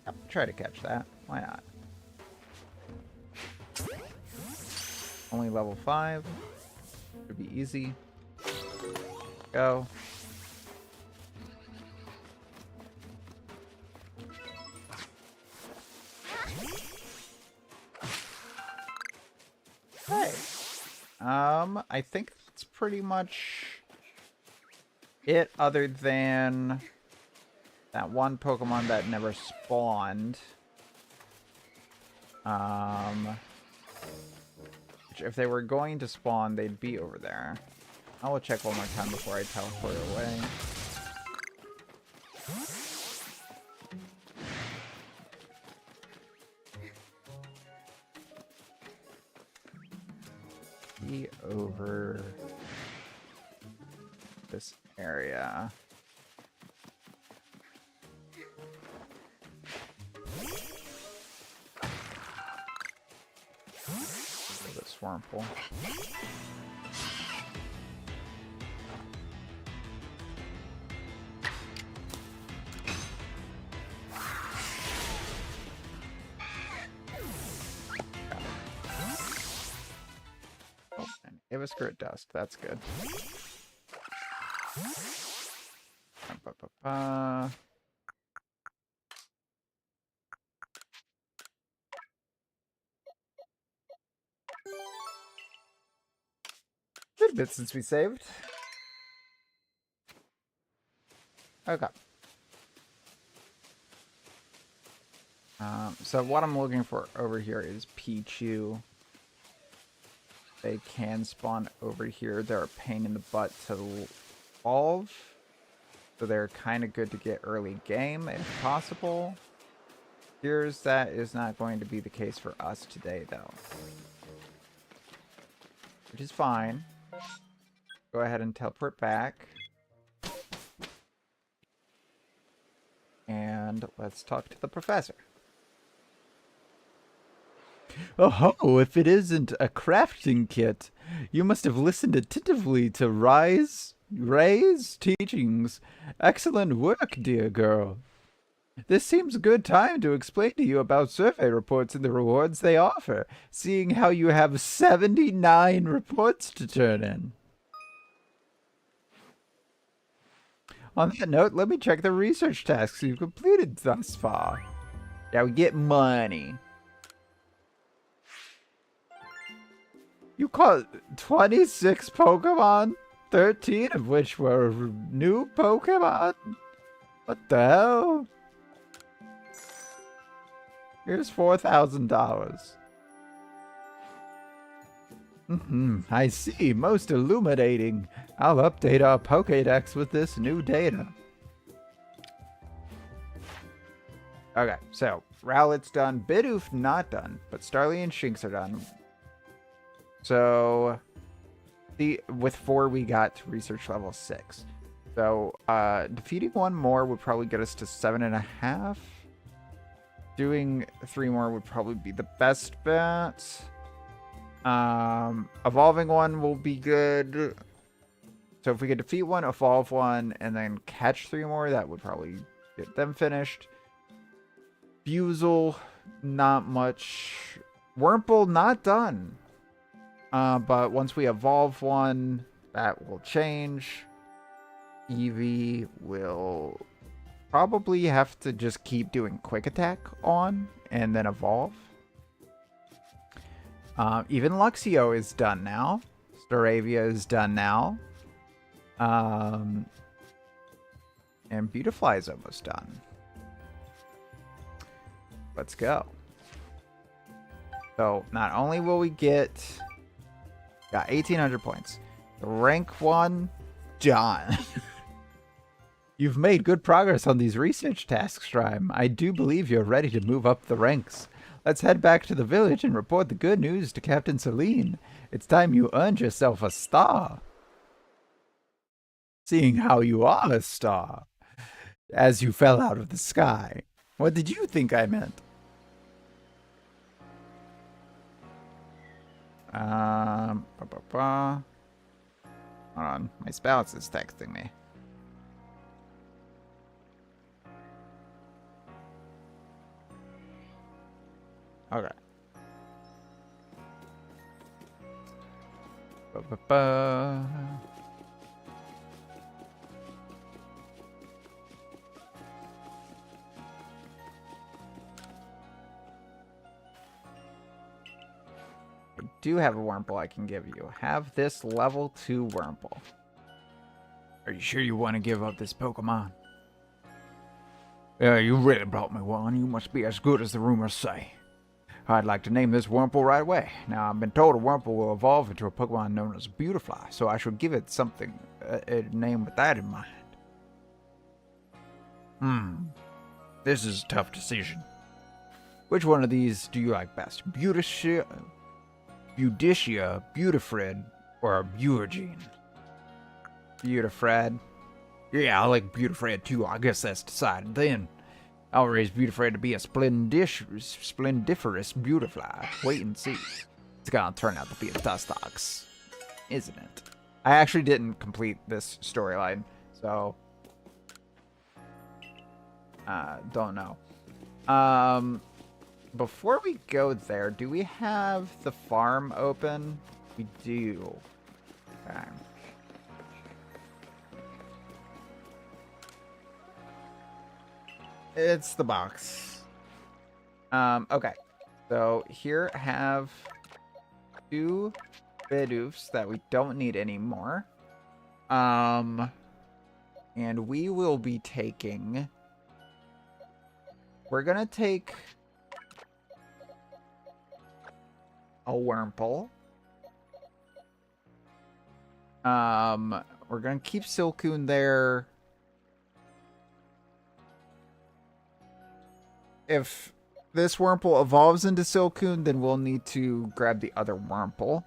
I'll try to catch that. Why not? Only level 5. Should be easy. Go. Hey. I think that's pretty much it, other than that one Pokemon that never spawned. Which if they were going to spawn, they'd be over there. I will check one more time before I teleport away. Be over this area. This Wurmple. Oh, and it was Grit Dust. That's good. Good bit since we saved. Okay. So what I'm looking for over here is Pichu. They can spawn over here. They're a pain in the butt to evolve. So they're kind of good to get early game if possible. Here's that is not going to be the case for us today though. Which is fine. Go ahead and teleport back. And let's talk to the professor. Oh, if it isn't a crafting kit, you must have listened attentively to Ray's teachings. Excellent work, dear girl. This seems a good time to explain to you about survey reports and the rewards they offer, seeing how you have 79 reports to turn in. On that note, let me check the research tasks you've completed thus far. Yeah, we get money. You caught 26 Pokemon, 13 of which were new Pokemon? What the hell? Here's $4,000. I see. Most illuminating. I'll update our Pokédex with this new data. Okay, so Rowlet's done. Bidoof not done, but Starly and Shinx are done. So, with 4 we got to research level 6. So, defeating 1 more would probably get us to 7.5. Doing 3 more would probably be the best bet. Evolving 1 will be good. So if we could defeat 1, evolve 1, and then catch 3 more, that would probably get them finished. Buizel, not much. Wurmple, not done. But once we evolve 1, that will change. Eevee will probably have to just keep doing quick attack on and then evolve. Even Luxio is done now. Staravia is done now. And Beautifly is almost done. Let's go. So not only will we got 1,800 points. Rank 1, John. You've made good progress on these research tasks, Shrime. I do believe you're ready to move up the ranks. Let's head back to the village and report the good news to Captain Celine. It's time you earned yourself a star. Seeing how you are a star, as you fell out of the sky. What did you think I meant? Hold on, my spouse is texting me. Okay. I do have a Wurmple I can give you. Have this level 2 Wurmple. Are you sure you want to give up this Pokemon? Yeah, you really brought me one. You must be as good as the rumors say. I'd like to name this Wurmple right away. Now, I've been told a Wurmple will evolve into a Pokemon known as Beautifly, so I should give it something, a name with that in mind. This is a tough decision. Which one of these do you like best? Beauticia, Beautifred, or Beauregine? Beautifred. Yeah, I like Beautifred too. I guess that's decided then. I'll raise Beautifred to be a splendiferous Beautifly. Wait and see. It's gonna turn out to be a Dustox, isn't it? I actually didn't complete this storyline, so don't know. Before we go there, do we have the farm open? We do. Okay. It's the box. Okay. So here have 2 Bidoofs that we don't need anymore. And we will be taking... We're gonna take a Wurmple. We're gonna keep Silcoon there. If this Wurmple evolves into Silcoon, then we'll need to grab the other Wurmple.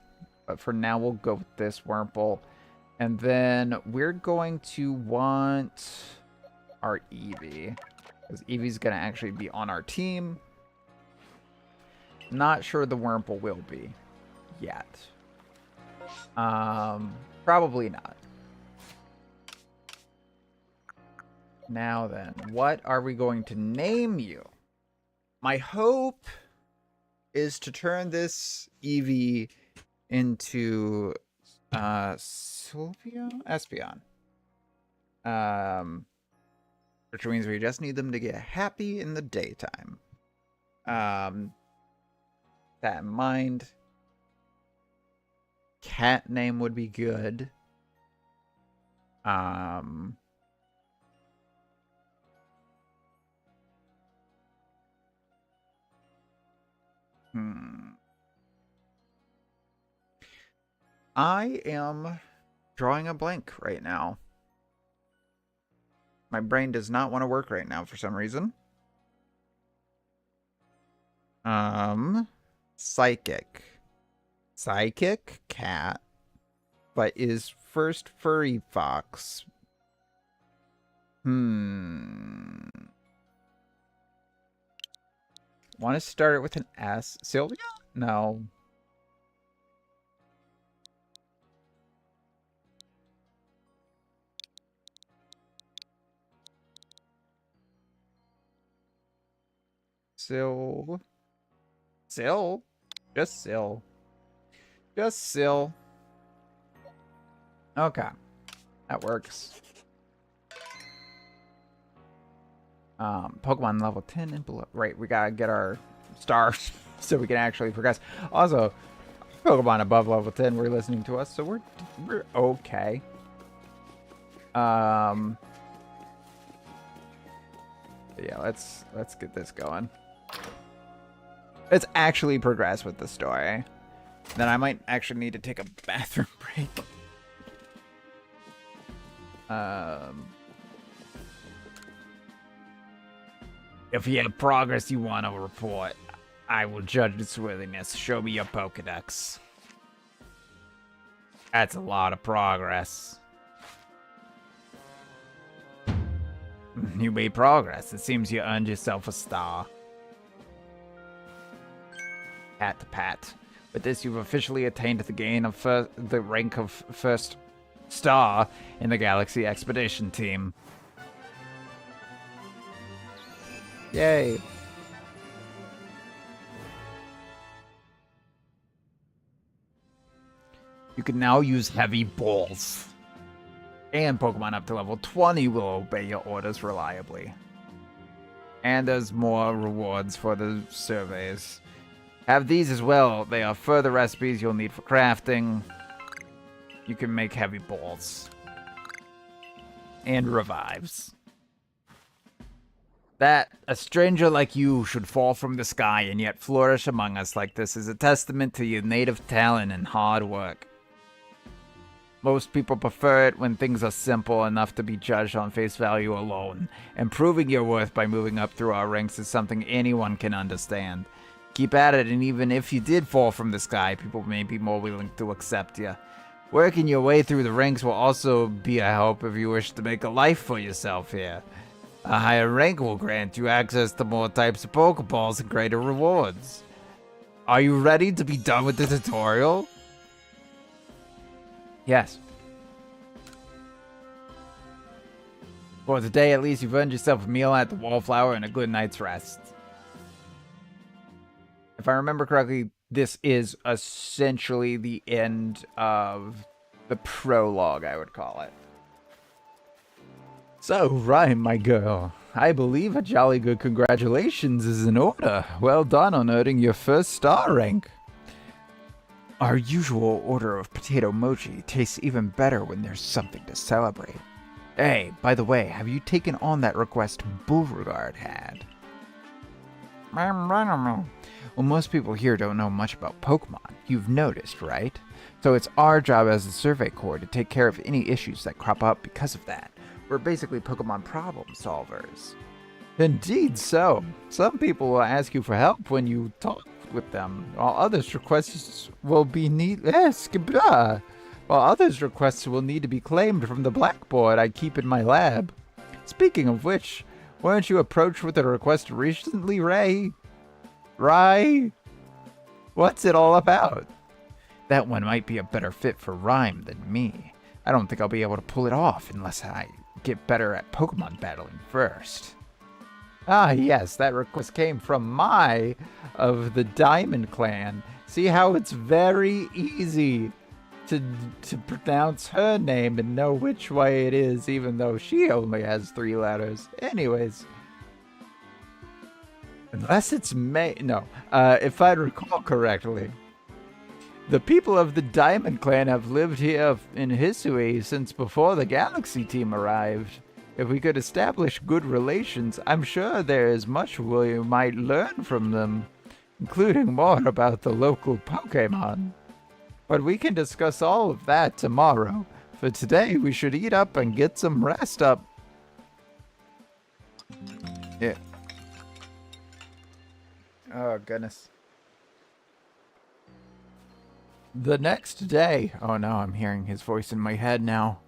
But for now, we'll go with this Wurmple. And then we're going to want our Eevee. Because Eevee's going to actually be on our team. Not sure the Wurmple will be yet. Probably not. Now then, what are we going to name you? My hope is to turn this Eevee into Sylvia? Espeon. Which means we just need them to get happy in the daytime. That in mind. Cat name would be good. I am drawing a blank right now. My brain does not want to work right now for some reason. Psychic. Psychic cat, but is first furry fox. Want to start it with an S? Sylvia? No. Syl. Just Syl. Just Syl. Okay. That works. Pokemon level 10 and below. Right, we gotta get our stars so we can actually progress. Also, Pokemon above level 10 were listening to us, so we're okay. Yeah, let's get this going. Let's actually progress with the story. Then I might actually need to take a bathroom break. If you have progress you want to report, I will judge its worthiness. Show me your Pokedex. That's a lot of progress. You made progress. It seems you earned yourself a star. Pat to pat. With this, you've officially attained the gain of the rank of first star in the Galaxy Expedition Team. Yay. You can now use heavy balls. And Pokemon up to level 20 will obey your orders reliably. And there's more rewards for the surveys. Have these as well. They are further recipes you'll need for crafting. You can make heavy balls. And revives. That a stranger like you should fall from the sky and yet flourish among us like this is a testament to your native talent and hard work. Most people prefer it when things are simple enough to be judged on face value alone, and proving your worth by moving up through our ranks is something anyone can understand. Keep at it, and even if you did fall from the sky, people may be more willing to accept you. Working your way through the ranks will also be a help if you wish to make a life for yourself here. A higher rank will grant you access to more types of Pokeballs and greater rewards. Are you ready to be done with the tutorial? Yes. For today, at least you've earned yourself a meal at the Wallflower and a good night's rest. If I remember correctly, this is essentially the end of the prologue, I would call it. So, Rhyme, my girl, I believe a jolly good congratulations is in order. Well done on earning your first star rank. Our usual order of potato mochi tastes even better when there's something to celebrate. Hey, by the way, have you taken on that request Beauregard had? Well, most people here don't know much about Pokemon. You've noticed, right? So it's our job as the Survey Corps to take care of any issues that crop up because of that. We're basically Pokemon problem solvers. Indeed so. Some people will ask you for help when you talk with them, while others' requests will need to be claimed from the blackboard I keep in my lab. Speaking of which, weren't you approached with a request recently, Ray? Rai? What's it all about? That one might be a better fit for Rhyme than me. I don't think I'll be able to pull it off unless I get better at Pokemon battling first. Ah, yes, that request came from Mai of the Diamond Clan. See how it's very easy to pronounce her name and know which way it is, even though she only has 3 letters. Anyways. Unless it's May. No. If I recall correctly, the people of the Diamond Clan have lived here in Hisui since before the Galaxy team arrived. If we could establish good relations, I'm sure there is much we might learn from them, including more about the local Pokemon. But we can discuss all of that tomorrow. For today, we should eat up and get some rest up. Yeah. Oh, goodness. The next day. Oh, no, I'm hearing his voice in my head now.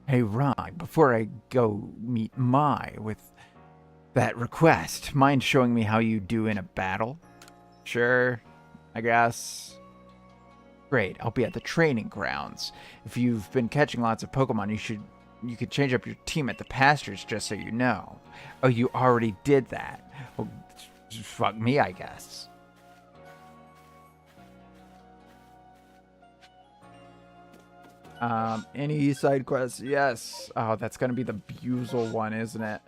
Hey, Ron, before I go meet Mai with that request, mind showing me how you do in a battle? Sure, I guess. Great, I'll be at the training grounds. If you've been catching lots of Pokemon, you could change up your team at the pastures, just so you know. Oh, you already did that. Well, fuck me, I guess. Any side quests? Yes. Oh, that's gonna be the Buzel one, isn't it?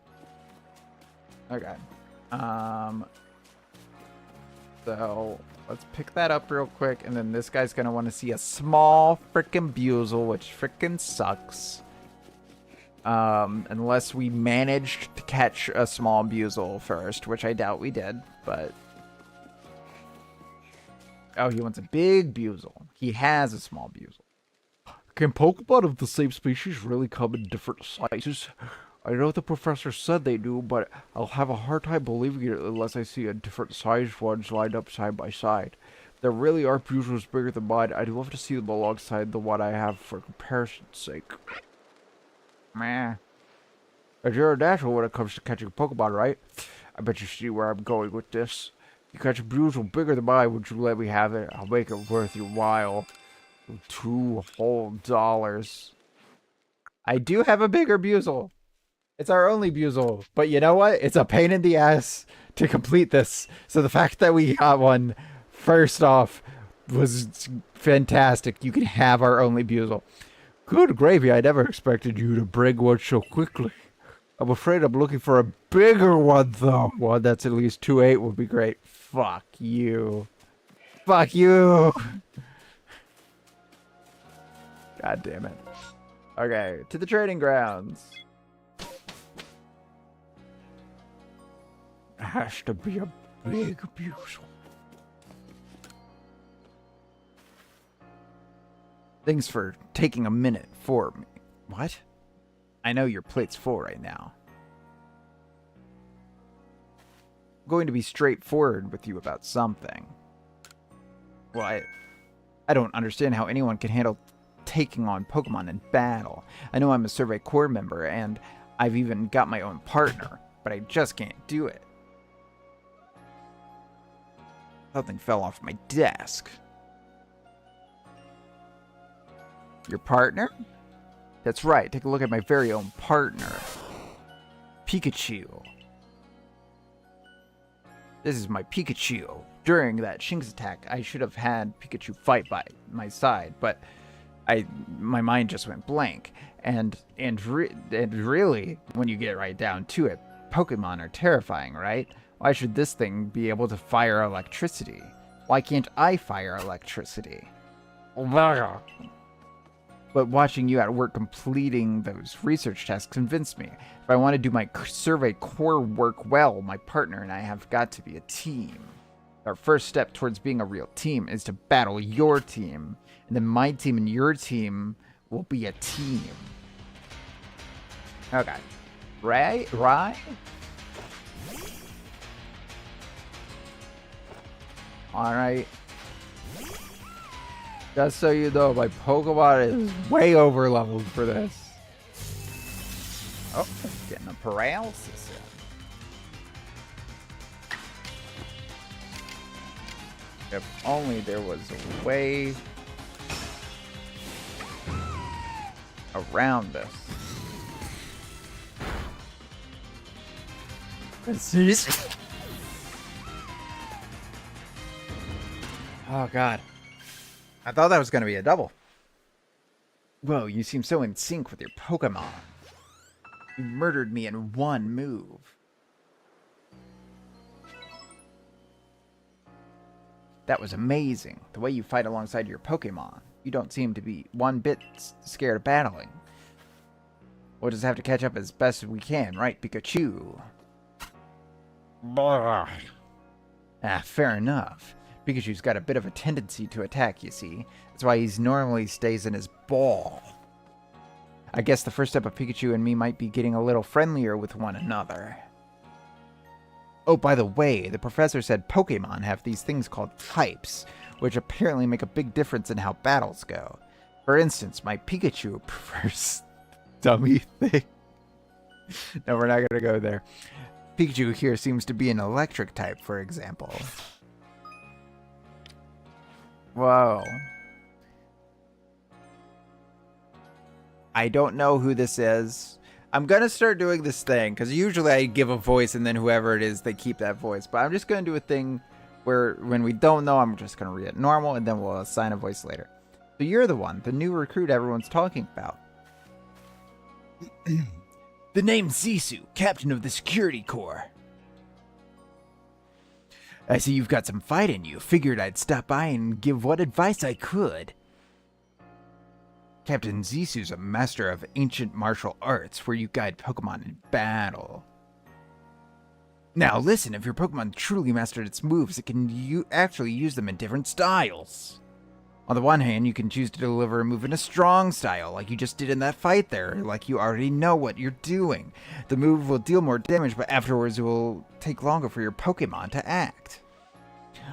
Okay. So let's pick that up real quick, and then this guy's gonna want to see a small frickin' Buzel, which frickin' sucks. Unless we managed to catch a small Buzel first, which I doubt we did, but... Oh, he wants a big Buzel. He has a small Buzel. Can Pokemon of the same species really come in different sizes? I know the professor said they do, but I'll have a hard time believing it unless I see a different sized ones lined up side by side. There really are Buzels bigger than mine. I'd love to see them alongside the one I have for comparison's sake. Meh. And you're a natural when it comes to catching Pokemon, right? I bet you see where I'm going with this. You catch a Buzel bigger than mine, would you let me have it? I'll make it worth your while. $2 whole. I do have a bigger Buzel. It's our only Buzel. But you know what? It's a pain in the ass to complete this. So the fact that we got one first off was fantastic. You can have our only Buzel. Good gravy. I never expected you to bring one so quickly. I'm afraid I'm looking for a bigger one, though. One that's at least 2.8 would be great. Fuck you. Fuck you. God damn it. Okay, to the training grounds. It has to be a big Buzel. Thanks for taking a minute for me. What? I know your plate's full right now. I'm going to be straightforward with you about something. Well, I don't understand how anyone can handle taking on Pokemon in battle. I know I'm a Survey Corps member, and I've even got my own partner, but I just can't do it. Something fell off my desk. Your partner? That's right, take a look at my very own partner. Pikachu. This is my Pikachu. During that Shinx attack, I should have had Pikachu fight by my side, but my mind just went blank. And really, when you get right down to it, Pokemon are terrifying, right? Why should this thing be able to fire electricity? Why can't I fire electricity? But watching you at work completing those research tasks convinced me. If I want to do my Survey Corps work well, my partner and I have got to be a team. Our first step towards being a real team is to battle your team. And then my team and your team will be a team. Okay. Right? Alright. Just so you know, my Pokemon is way over leveled for this. Oh, getting a paralysis in. If only there was a way around this. Oh god. I thought that was going to be a double. Whoa, you seem so in sync with your Pokemon. You murdered me in one move. That was amazing. The way you fight alongside your Pokemon. You don't seem to be one bit scared of battling. We'll just have to catch up as best as we can, right, Pikachu? Blah. Ah, fair enough. Pikachu's got a bit of a tendency to attack, you see. That's why he normally stays in his ball. I guess the first step of Pikachu and me might be getting a little friendlier with one another. Oh, by the way, the professor said Pokemon have these things called types, which apparently make a big difference in how battles go. For instance, my Pikachu prefers dummy thing. No, we're not going to go there. Pikachu here seems to be an electric type, for example. Whoa. I don't know who this is. I'm going to start doing this thing, because usually I give a voice and then whoever it is, they keep that voice. But I'm just going to do a thing where when we don't know, I'm just going to read it normal and then we'll assign a voice later. So you're the one, the new recruit everyone's talking about. The name's Zisu, captain of the security corps. I see you've got some fight in you. Figured I'd stop by and give what advice I could. Captain Zisu's a master of ancient martial arts where you guide Pokemon in battle. Now listen, if your Pokemon truly mastered its moves, it can actually use them in different styles. On the one hand, you can choose to deliver a move in a strong style, like you just did in that fight there, like you already know what you're doing. The move will deal more damage, but afterwards it will take longer for your Pokemon to act.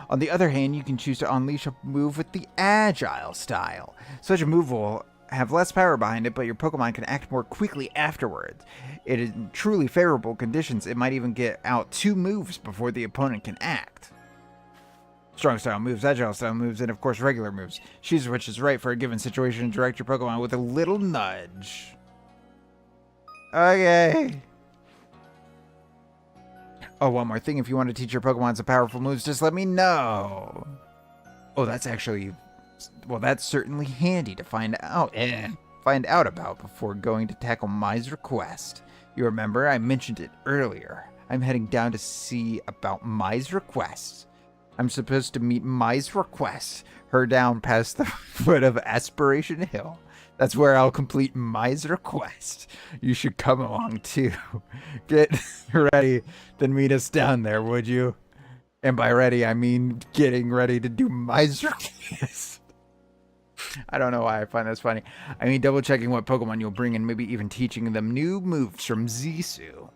On the other hand, you can choose to unleash a move with the agile style. Such a move will have less power behind it, but your Pokemon can act more quickly afterwards. In truly favorable conditions, it might even get out 2 moves before the opponent can act. Strong style moves, agile style moves, and of course regular moves. Choose which is right for a given situation and direct your Pokemon with a little nudge. Okay. Oh, one more thing. If you want to teach your Pokemon some powerful moves, just let me know. Oh, that's actually... Well, that's certainly handy to find out about before going to tackle Mai's request. You remember, I mentioned it earlier. I'm heading down to see about Mai's request. I'm supposed to meet Mai's request. Her down past the foot of Aspiration Hill. That's where I'll complete Mai's request. You should come along too. Get ready to meet us down there, would you? And by ready, I mean getting ready to do Mai's request. I don't know why I find this funny. I mean double checking what Pokemon you'll bring and maybe even teaching them new moves from Zisu.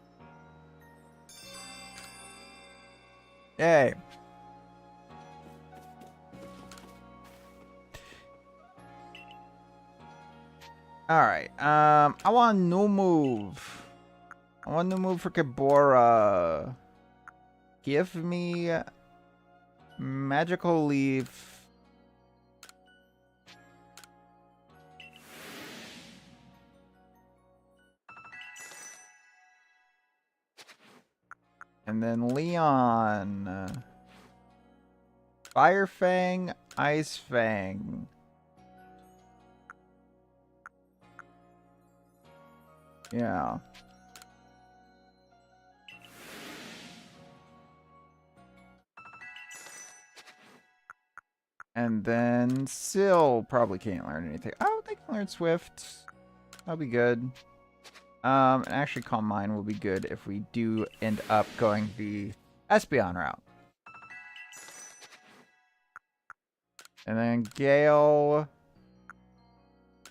Yay. Alright, I want a new move. I want a new move for Kibora. Give me Magical Leaf. And then Leon. Fire Fang, Ice Fang. Yeah. And then Syl probably can't learn anything. Oh, they can learn Swift. That'll be good. And actually Calm Mind will be good if we do end up going the Espeon route. And then Gale.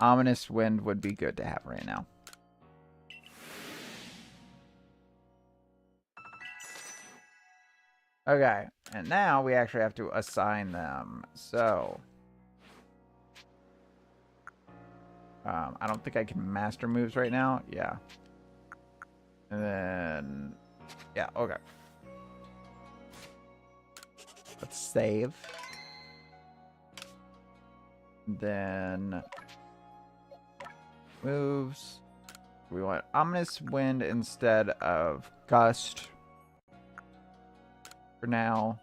Ominous Wind would be good to have right now. Okay, and now we actually have to assign them. So, I don't think I can master moves right now. Yeah. And then, yeah, okay. Let's save. Then, moves. We want Ominous Wind instead of Gust for now.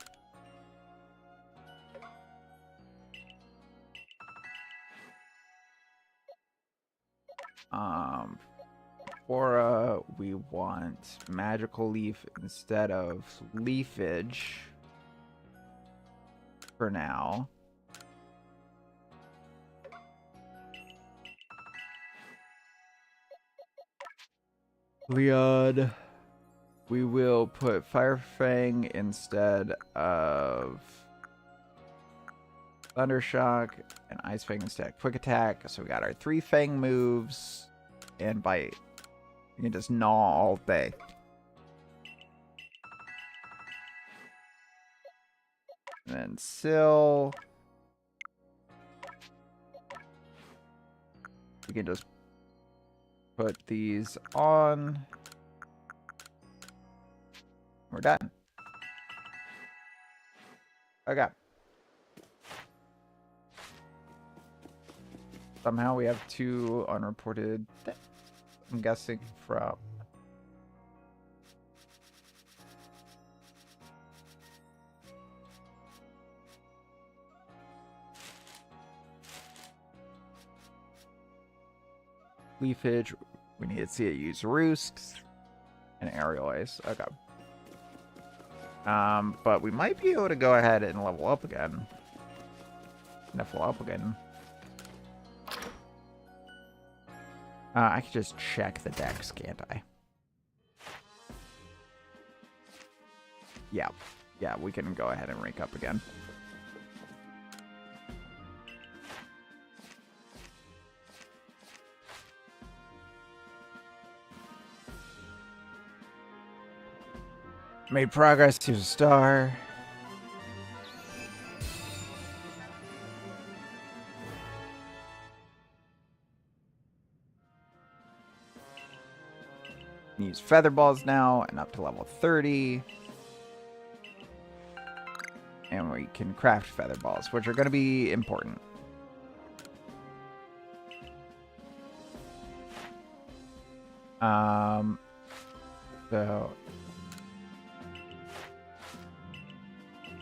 Aura, we want Magical Leaf instead of Leafage for now. Leon, we will put Fire Fang instead of Thundershock and Ice Fang instead of Quick Attack. So we got our 3 Fang moves and Bite. You can just gnaw all day. And then Sill. We can just put these on. We're done. Okay. Somehow we have 2 unreported. I'm guessing from Leafage. We need to see it use Roost and Aerial Ice. Okay. But we might be able to go ahead and level up again. Level up again. I could just check the decks, can't I? Yeah. Yeah, we can go ahead and rank up again. Made progress to a star. Use feather balls now and up to level 30. And we can craft feather balls, which are going to be important. So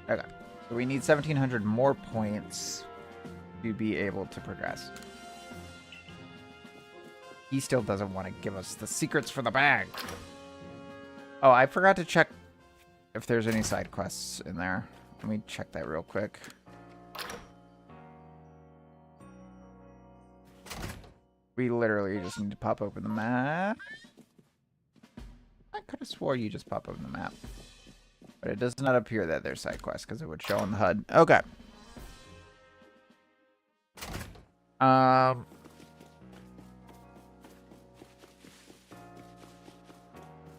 okay. So we need 1,700 more points to be able to progress. He still doesn't want to give us the secrets for the bag. Oh, I forgot to check if there's any side quests in there. Let me check that real quick. We literally just need to pop open the map. I could have swore you just pop open the map. But it does not appear that there's side quests because it would show on the HUD. Okay.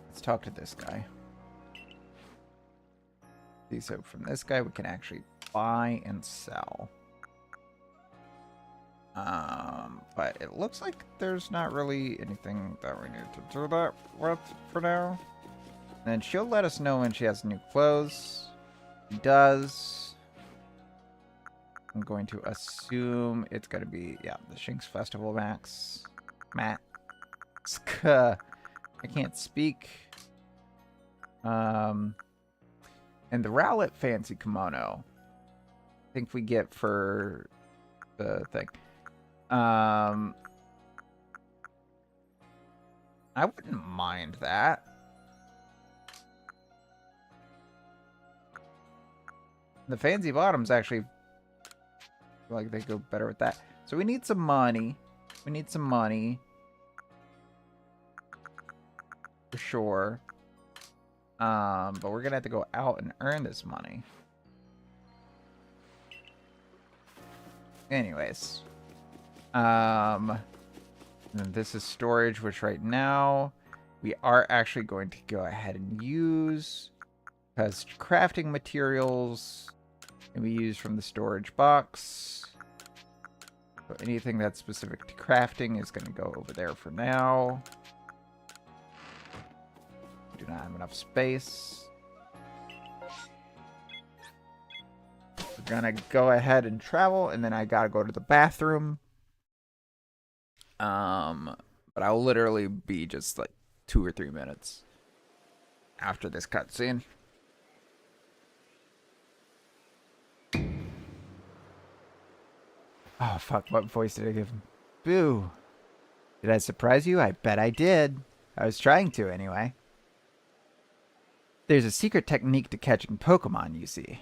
Let's talk to this guy. See, so from this guy, we can actually buy and sell. But it looks like there's not really anything that we need to do that with for now. And she'll let us know when she has new clothes. She does. I'm going to assume it's going to be, yeah, the Shinx Festival Max. Matt. I can't speak. And the Rowlet Fancy Kimono. I think we get for the thing. I wouldn't mind that. The Fancy Bottoms actually feel like they go better with that. So we need some money. We need some money. For sure. But we're gonna have to go out and earn this money. Anyways. And this is storage, which right now we are actually going to go ahead and use, because crafting materials can be used from the storage box. So anything that's specific to crafting is going to go over there for now. We do not have enough space. We're going to go ahead and travel, and then I got to go to the bathroom. But I'll literally be just like 2 or 3 minutes after this cutscene. Oh, fuck. What voice did I give him? Boo. Did I surprise you? I bet I did. I was trying to, anyway. There's a secret technique to catching Pokemon, you see.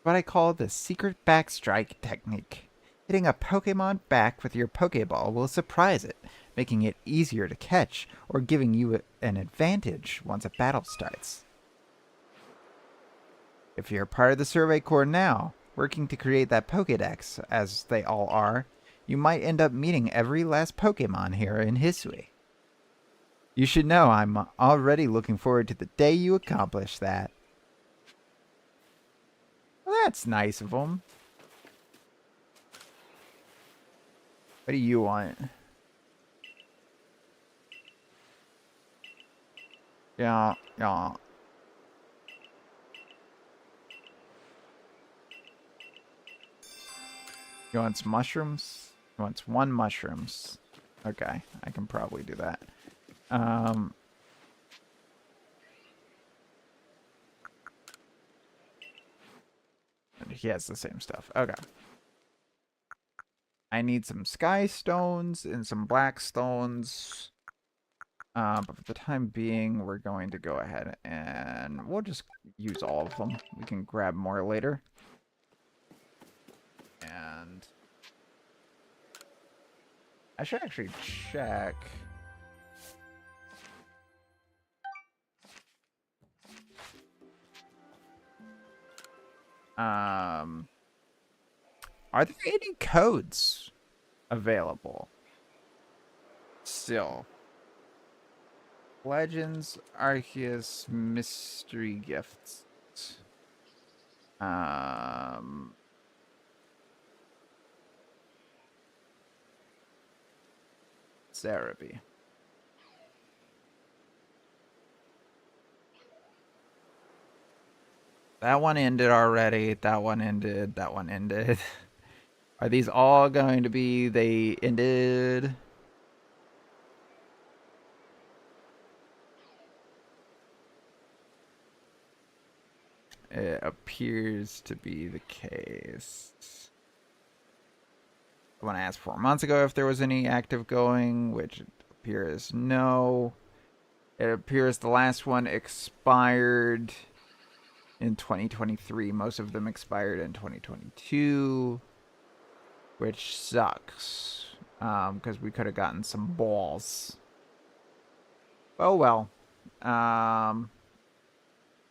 What I call the secret backstrike technique. Hitting a Pokemon back with your Pokeball will surprise it, making it easier to catch or giving you an advantage once a battle starts. If you're part of the Survey Corps now, working to create that Pokédex, as they all are, you might end up meeting every last Pokemon here in Hisui. You should know I'm already looking forward to the day you accomplish that. Well, that's nice of them. What do you want? Yeah. You want some mushrooms? He wants 1 mushrooms. Okay, I can probably do that. And he has the same stuff. Okay. I need some sky stones and some black stones. But for the time being, we're going to go ahead and we'll just use all of them. We can grab more later. And I should actually check. Are there any codes available? Still. Legends, Arceus, mystery gifts. Therapy. That one ended already. That one ended. That one ended. Are these all going to be they ended? It appears to be the case. When I asked 4 months ago if there was any active going, which appears no. It appears the last one expired in 2023. Most of them expired in 2022, which sucks because we could have gotten some balls. Oh well.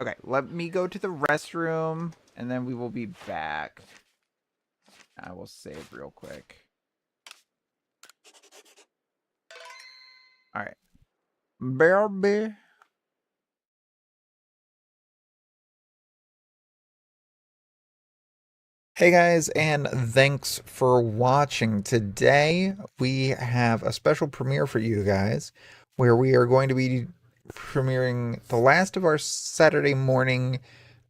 Okay, let me go to the restroom and then we will be back. I will save real quick. All right. Baby. Hey guys, and thanks for watching. Today we have a special premiere for you guys where we are going to be premiering the last of our Saturday morning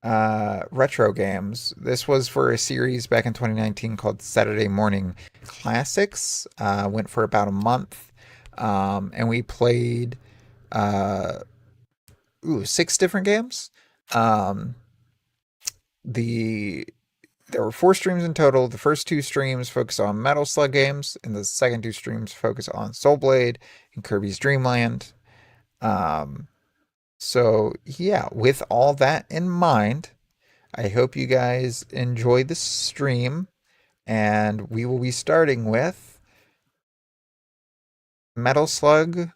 retro games. This was for a series back in 2019 called Saturday Morning Classics. Went for about a month, and we played 6 different games. There were 4 streams in total. The first 2 streams focus on Metal Slug games, and the second 2 streams focus on Soul Blade and Kirby's Dream Land. So yeah, with all that in mind, I hope you guys enjoy the stream, and we will be starting with Metal Slug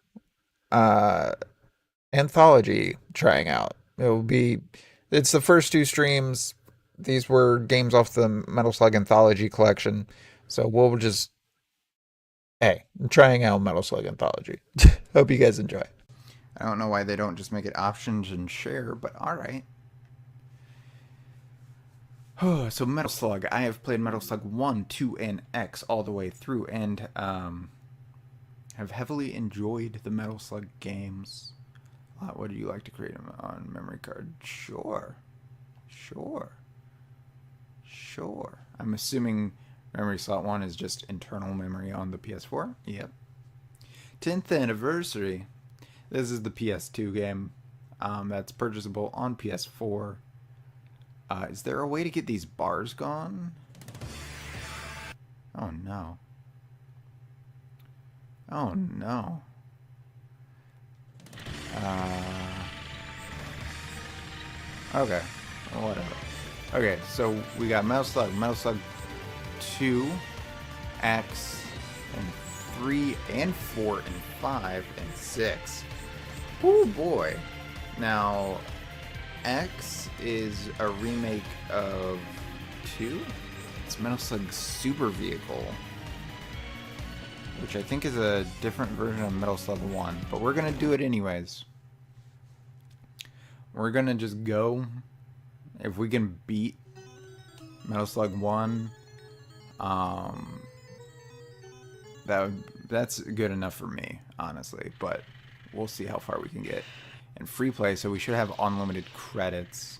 Anthology trying out. It's the first 2 streams. These were games off the Metal Slug Anthology collection. So we'll just, hey, I'm trying out Metal Slug Anthology. Hope you guys enjoy. I don't know why they don't just make it options and share, but alright. So Metal Slug. I have played Metal Slug 1, 2, and X all the way through, and have heavily enjoyed the Metal Slug games. What do you like to create on memory card? Sure. I'm assuming Memory slot 1 is just internal memory on the PS4. Yep. 10th anniversary. This is the PS2 game that's purchasable on PS4. Is there a way to get these bars gone? Oh no. Oh no. Okay. Whatever. Okay, so we got Metal Slug 2, X, and 3, and 4, and 5, and 6. Oh boy. Now, X is a remake of 2. It's Metal Slug Super Vehicle, which I think is a different version of Metal Slug 1, but we're gonna do it anyways. We're gonna just go. If we can beat Metal Slug 1, that's good enough for me, honestly, but we'll see how far we can get. And free play, so we should have unlimited credits.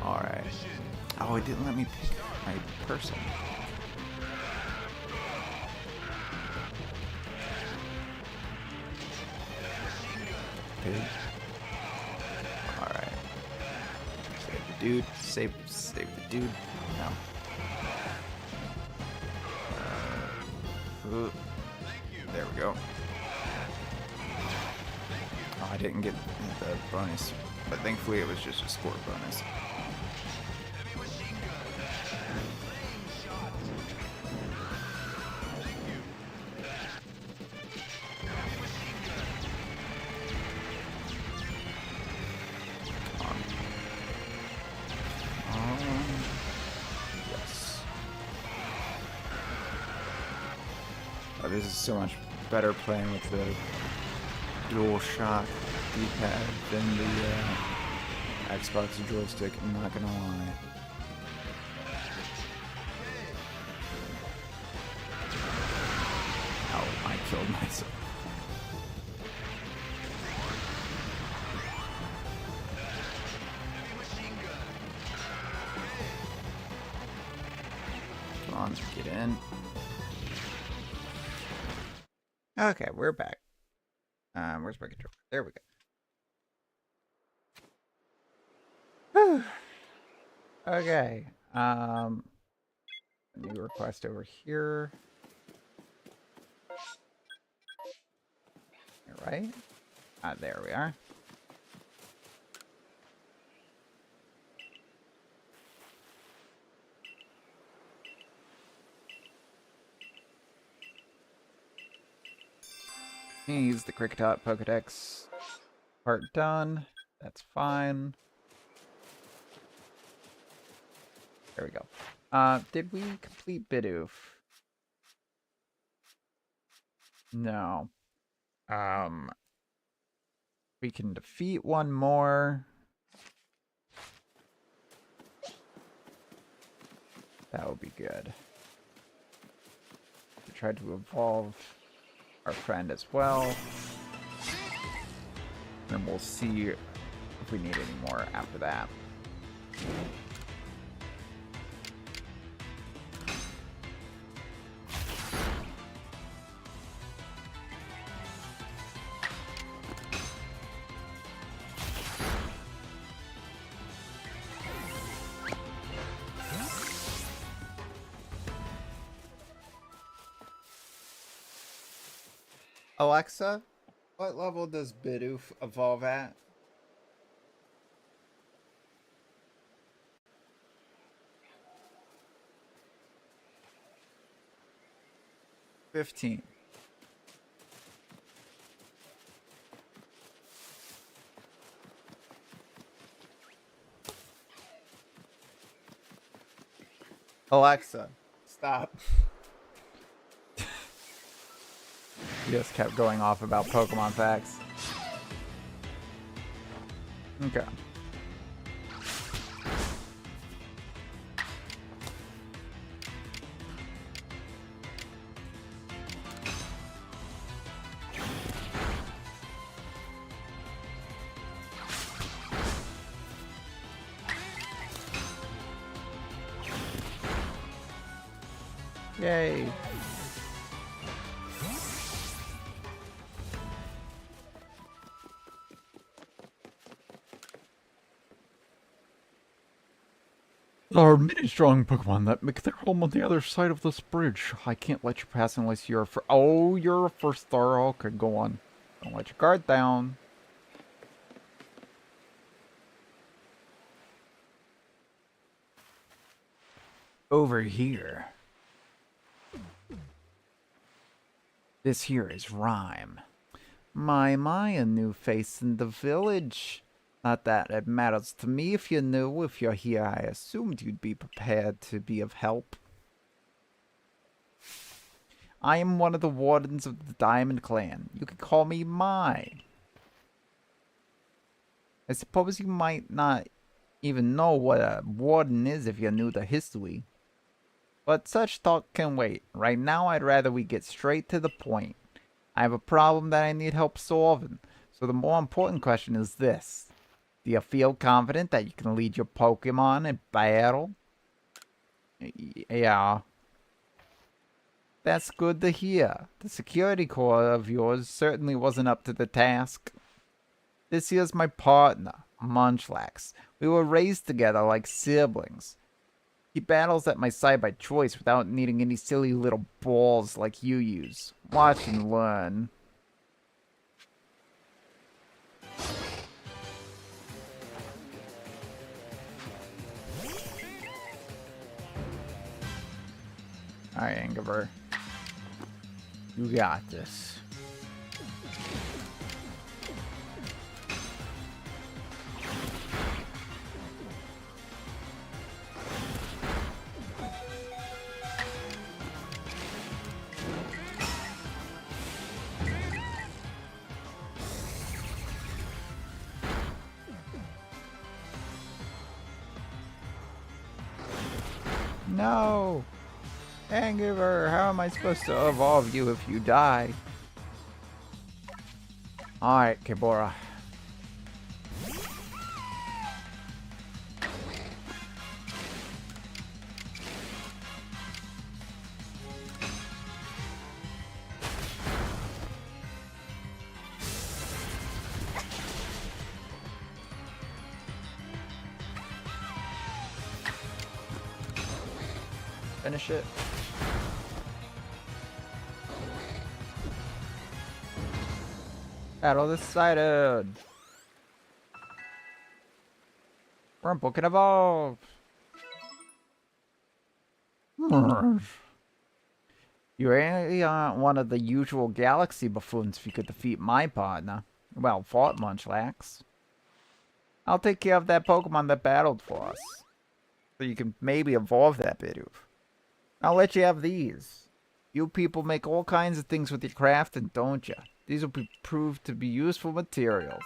Alright. Oh, it didn't let me pick my person. Pig. Alright. Save the dude. Save the dude. No. There we go. Oh, I didn't get the bonus, but thankfully it was just a score bonus. Yes. Oh, this is so much better playing with the DualShock D-pad than the Xbox joystick, I'm not gonna lie. Ow, I killed myself. Come on, get in. Okay, we're back. Where's my controller? There we go. Okay. New request over here. Right? There we are. Use the Cricketop Pokedex part done. That's fine. There we go. Did we complete Bidoof? No. We can defeat one more. That would be good. We tried to evolve our friend as well. And we'll see if we need any more after that. Alexa, what level does Bidoof evolve at? $15. Alexa, stop. He just kept going off about Pokemon facts. Okay. Yay. There are many strong Pokemon that make their home on the other side of this bridge. I can't let you pass unless you're you're a first star. Okay, go on. Don't let your guard down. Over here. This here is Rhyme. My, a new face in the village. Not that it matters to me if you're new. If you're here, I assumed you'd be prepared to be of help. I am one of the wardens of the Diamond Clan. You can call me Mai. I suppose you might not even know what a warden is if you're new to history. But such talk can wait. Right now, I'd rather we get straight to the point. I have a problem that I need help solving. So the more important question is this. Do you feel confident that you can lead your Pokemon in battle? Yeah. That's good to hear. The security corps of yours certainly wasn't up to the task. This here's my partner, Munchlax. We were raised together like siblings. He battles at my side by choice without needing any silly little balls like you use. Watch and learn. Alright, Angiver. You got this. No! Angiver, how am I supposed to evolve you if you die? Alright, Kibora. Finish it. Battle decided. Rumple can evolve. You really aren't one of the usual galaxy buffoons if you could defeat my partner. Well fought, Munchlax. I'll take care of that Pokemon that battled for us. So you can maybe evolve that Bidoof. I'll let you have these. You people make all kinds of things with your crafting, don't you? These will prove to be useful materials.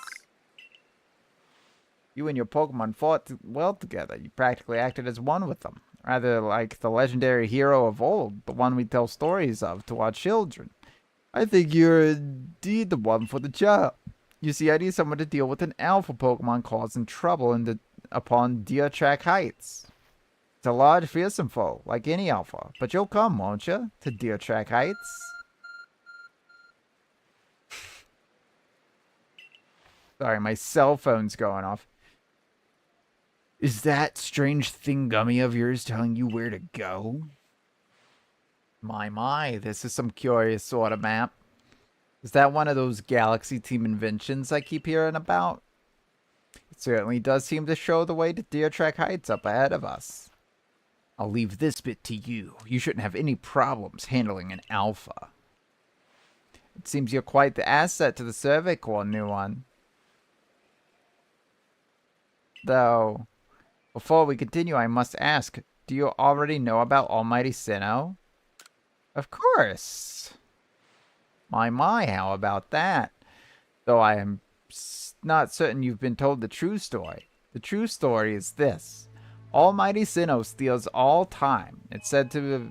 You and your Pokemon fought well together. You practically acted as one with them. Rather like the legendary hero of old, the one we tell stories of to our children. I think you're indeed the one for the job. You see, I need someone to deal with an alpha Pokemon causing trouble upon Deer Track Heights. It's a large, fearsome foe, like any alpha. But you'll come, won't you, to Deer Track Heights? Sorry, my cell phone's going off. Is that strange thingummy of yours telling you where to go? My, this is some curious sort of map. Is that one of those Galaxy Team inventions I keep hearing about? It certainly does seem to show the way to Deer Track Heights up ahead of us. I'll leave this bit to you. You shouldn't have any problems handling an alpha. It seems you're quite the asset to the Survey Corps, new one. Though, before we continue, I must ask, do you already know about Almighty Sinnoh? Of course. My, how about that? Though I am not certain you've been told the true story. The true story is this. Almighty Sinnoh steals all time. It's said to have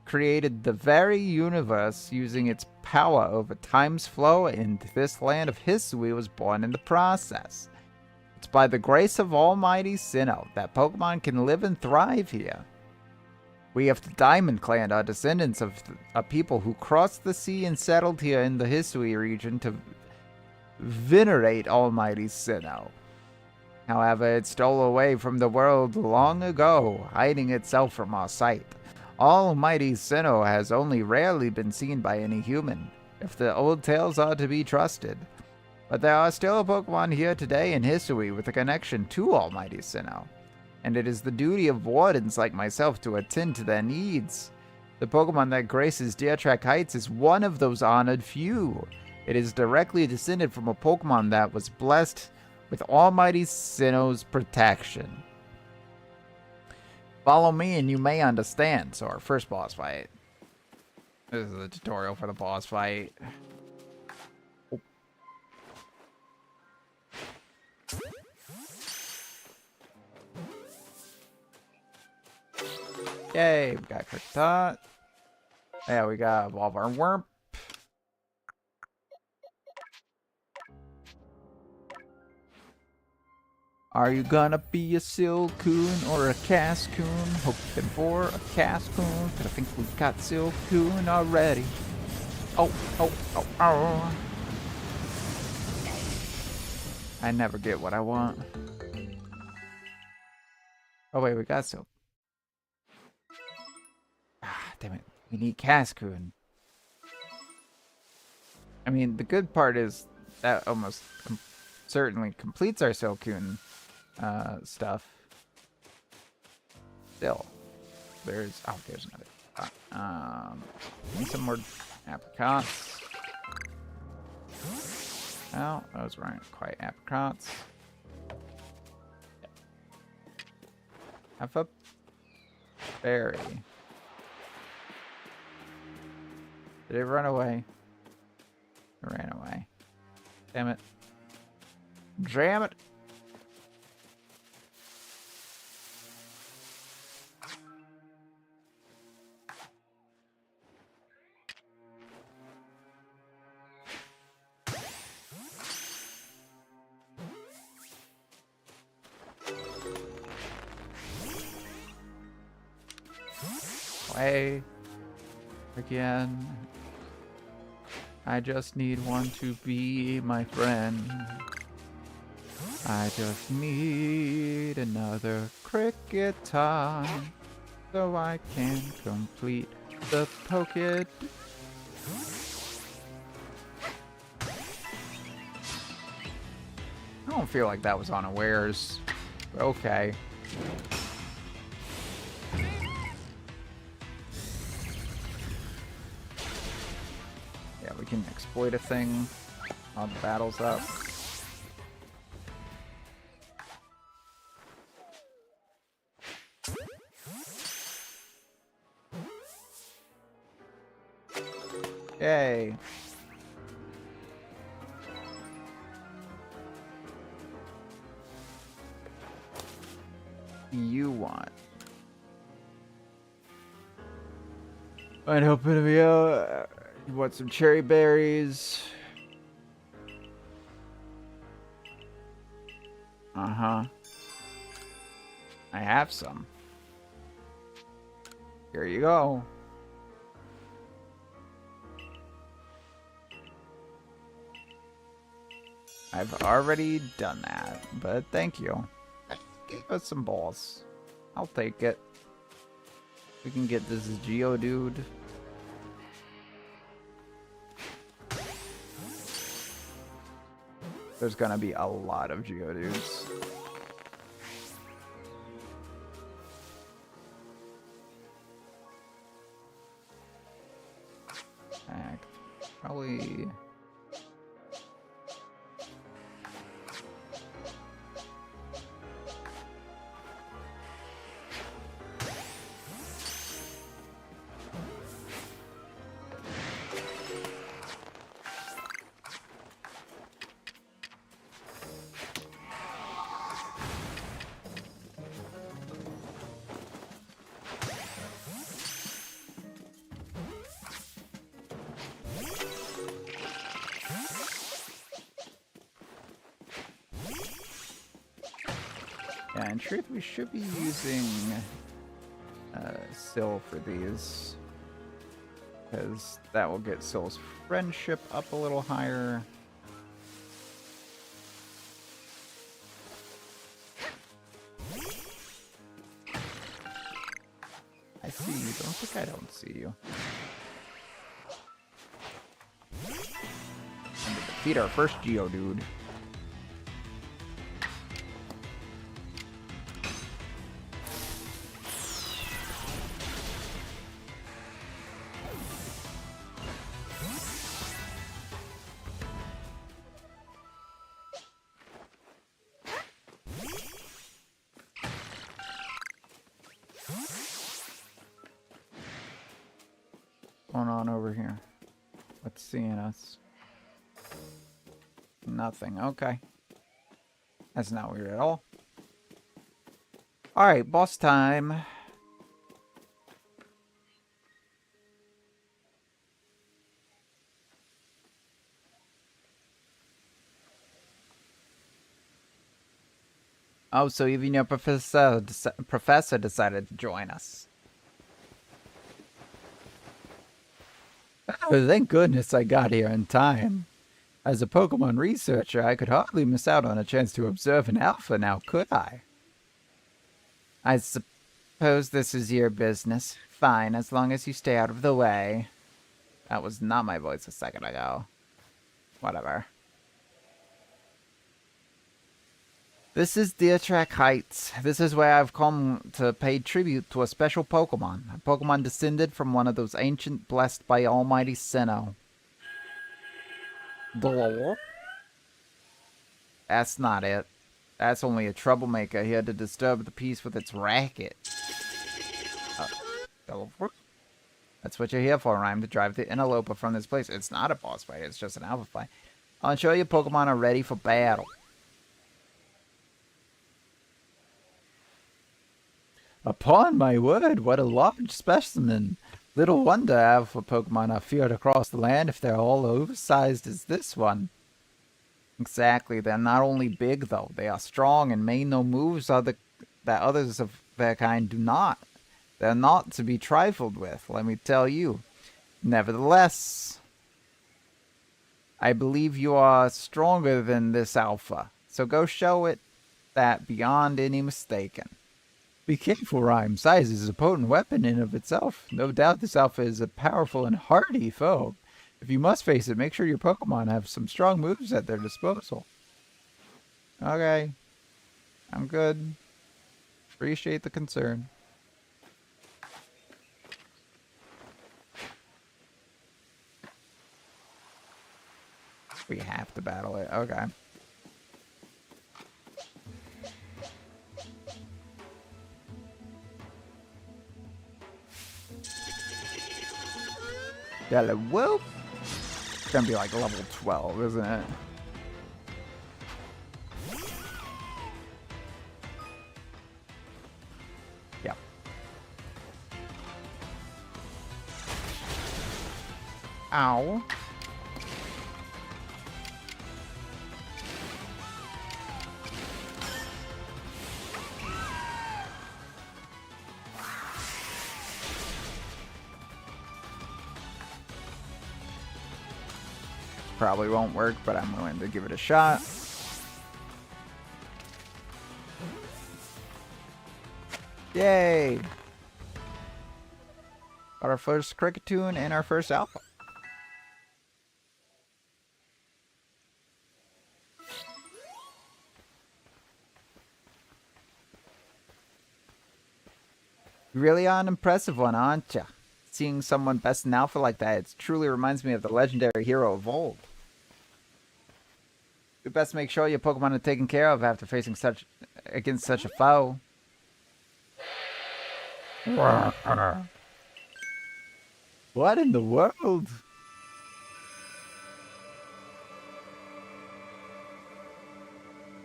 created the very universe using its power over time's flow, and this land of history was born in the process. It's by the grace of Almighty Sinnoh that Pokemon can live and thrive here. We of the Diamond Clan are descendants of a people who crossed the sea and settled here in the Hisui region to venerate Almighty Sinnoh. However, it stole away from the world long ago, hiding itself from our sight. Almighty Sinnoh has only rarely been seen by any human, if the old tales are to be trusted. But there are still Pokemon here today in Hisui with a connection to Almighty Sinnoh, and it is the duty of wardens like myself to attend to their needs. The Pokemon that graces Deer Track Heights is one of those honored few. It is directly descended from a Pokemon that was blessed with Almighty Sinnoh's protection. Follow me and you may understand. So our first boss fight. This is the tutorial for the boss fight. Oh. Yay, we got Quick Dot. Yeah, we got Evolve our Wurmp. Are you gonna be a Silcoon or a Cascoon? Hoping for a Cascoon, but I think we got Silcoon already. Oh, oh, oh, oh. I never get what I want. Oh wait, we got Silcoon. Ah, damn it. We need Cascoon. I mean, the good part is that almost certainly completes our Silcoon stuff. Still, there's another. Need some more apricots. Oh, those weren't quite apricots. Have a berry. Did it run away? It ran away. Damn it. Damn it. Play again. I just need one to be my friend. I just need another cricket time so I can complete the Poked. I don't feel like that was unawares. Okay. Yeah, we can exploit a thing while the battle's up. Yay. You want? I'd hoping to be out. You want some cherry berries? Uh-huh. I have some. Here you go. I've already done that, but thank you. Give us some balls. I'll take it. We can get this Geodude. There's gonna be a lot of Geodudes. Probably... Yeah, in truth, we should be using Syl for these. Because that will get Syl's friendship up a little higher. I see you. Don't think I don't see you. And to defeat our first Geodude. What's going on over here? What's seeing us? Nothing. Okay. That's not weird at all. Alright, boss time. Oh, so even your professor decided to join us. Oh, thank goodness I got here in time. As a Pokemon researcher, I could hardly miss out on a chance to observe an alpha now, could I? I suppose this is your business. Fine, as long as you stay out of the way. That was not my voice a second ago. Whatever. This is Deertrack Heights. This is where I've come to pay tribute to a special Pokemon. A Pokemon descended from one of those ancient blessed by Almighty Sinnoh. That's not it. That's only a troublemaker here to disturb the peace with its racket. That's what you're here for, Rhyme, to drive the interloper from this place. It's not a boss fight, it's just an alpha fight. I'll ensure your Pokemon are ready for battle. Upon my word, what a large specimen. Little wonder alpha Pokemon are feared across the land if they're all oversized as this one. Exactly, they're not only big though, they are strong and may know moves that others of their kind do not. They're not to be trifled with, let me tell you. Nevertheless, I believe you are stronger than this alpha, so go show it that beyond any mistaken. Be careful, Rhyme. Size is a potent weapon in of itself. No doubt this alpha is a powerful and hardy foe. If you must face it, make sure your Pokemon have some strong moves at their disposal. Okay. I'm good. Appreciate the concern. We have to battle it. Okay. Yellow Whoop. It's gonna be like level 12, isn't it? Yep. Ow. Probably won't work, but I'm willing to give it a shot. Yay! Got our first Cricketune and our first Alpha. You really are an impressive one, aren't you? Seeing someone best in Alpha like that, it truly reminds me of the legendary hero of old. You best make sure your Pokemon are taken care of after facing against such a foe. What in the world?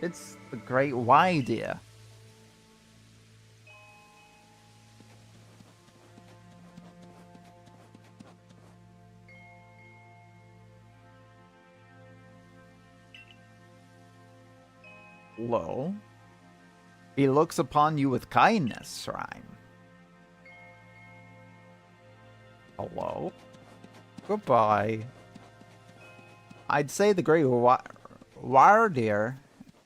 It's the Great Y, dear. Lo. He looks upon you with kindness, Rhyme. Hello? Goodbye. I'd say the great wire deer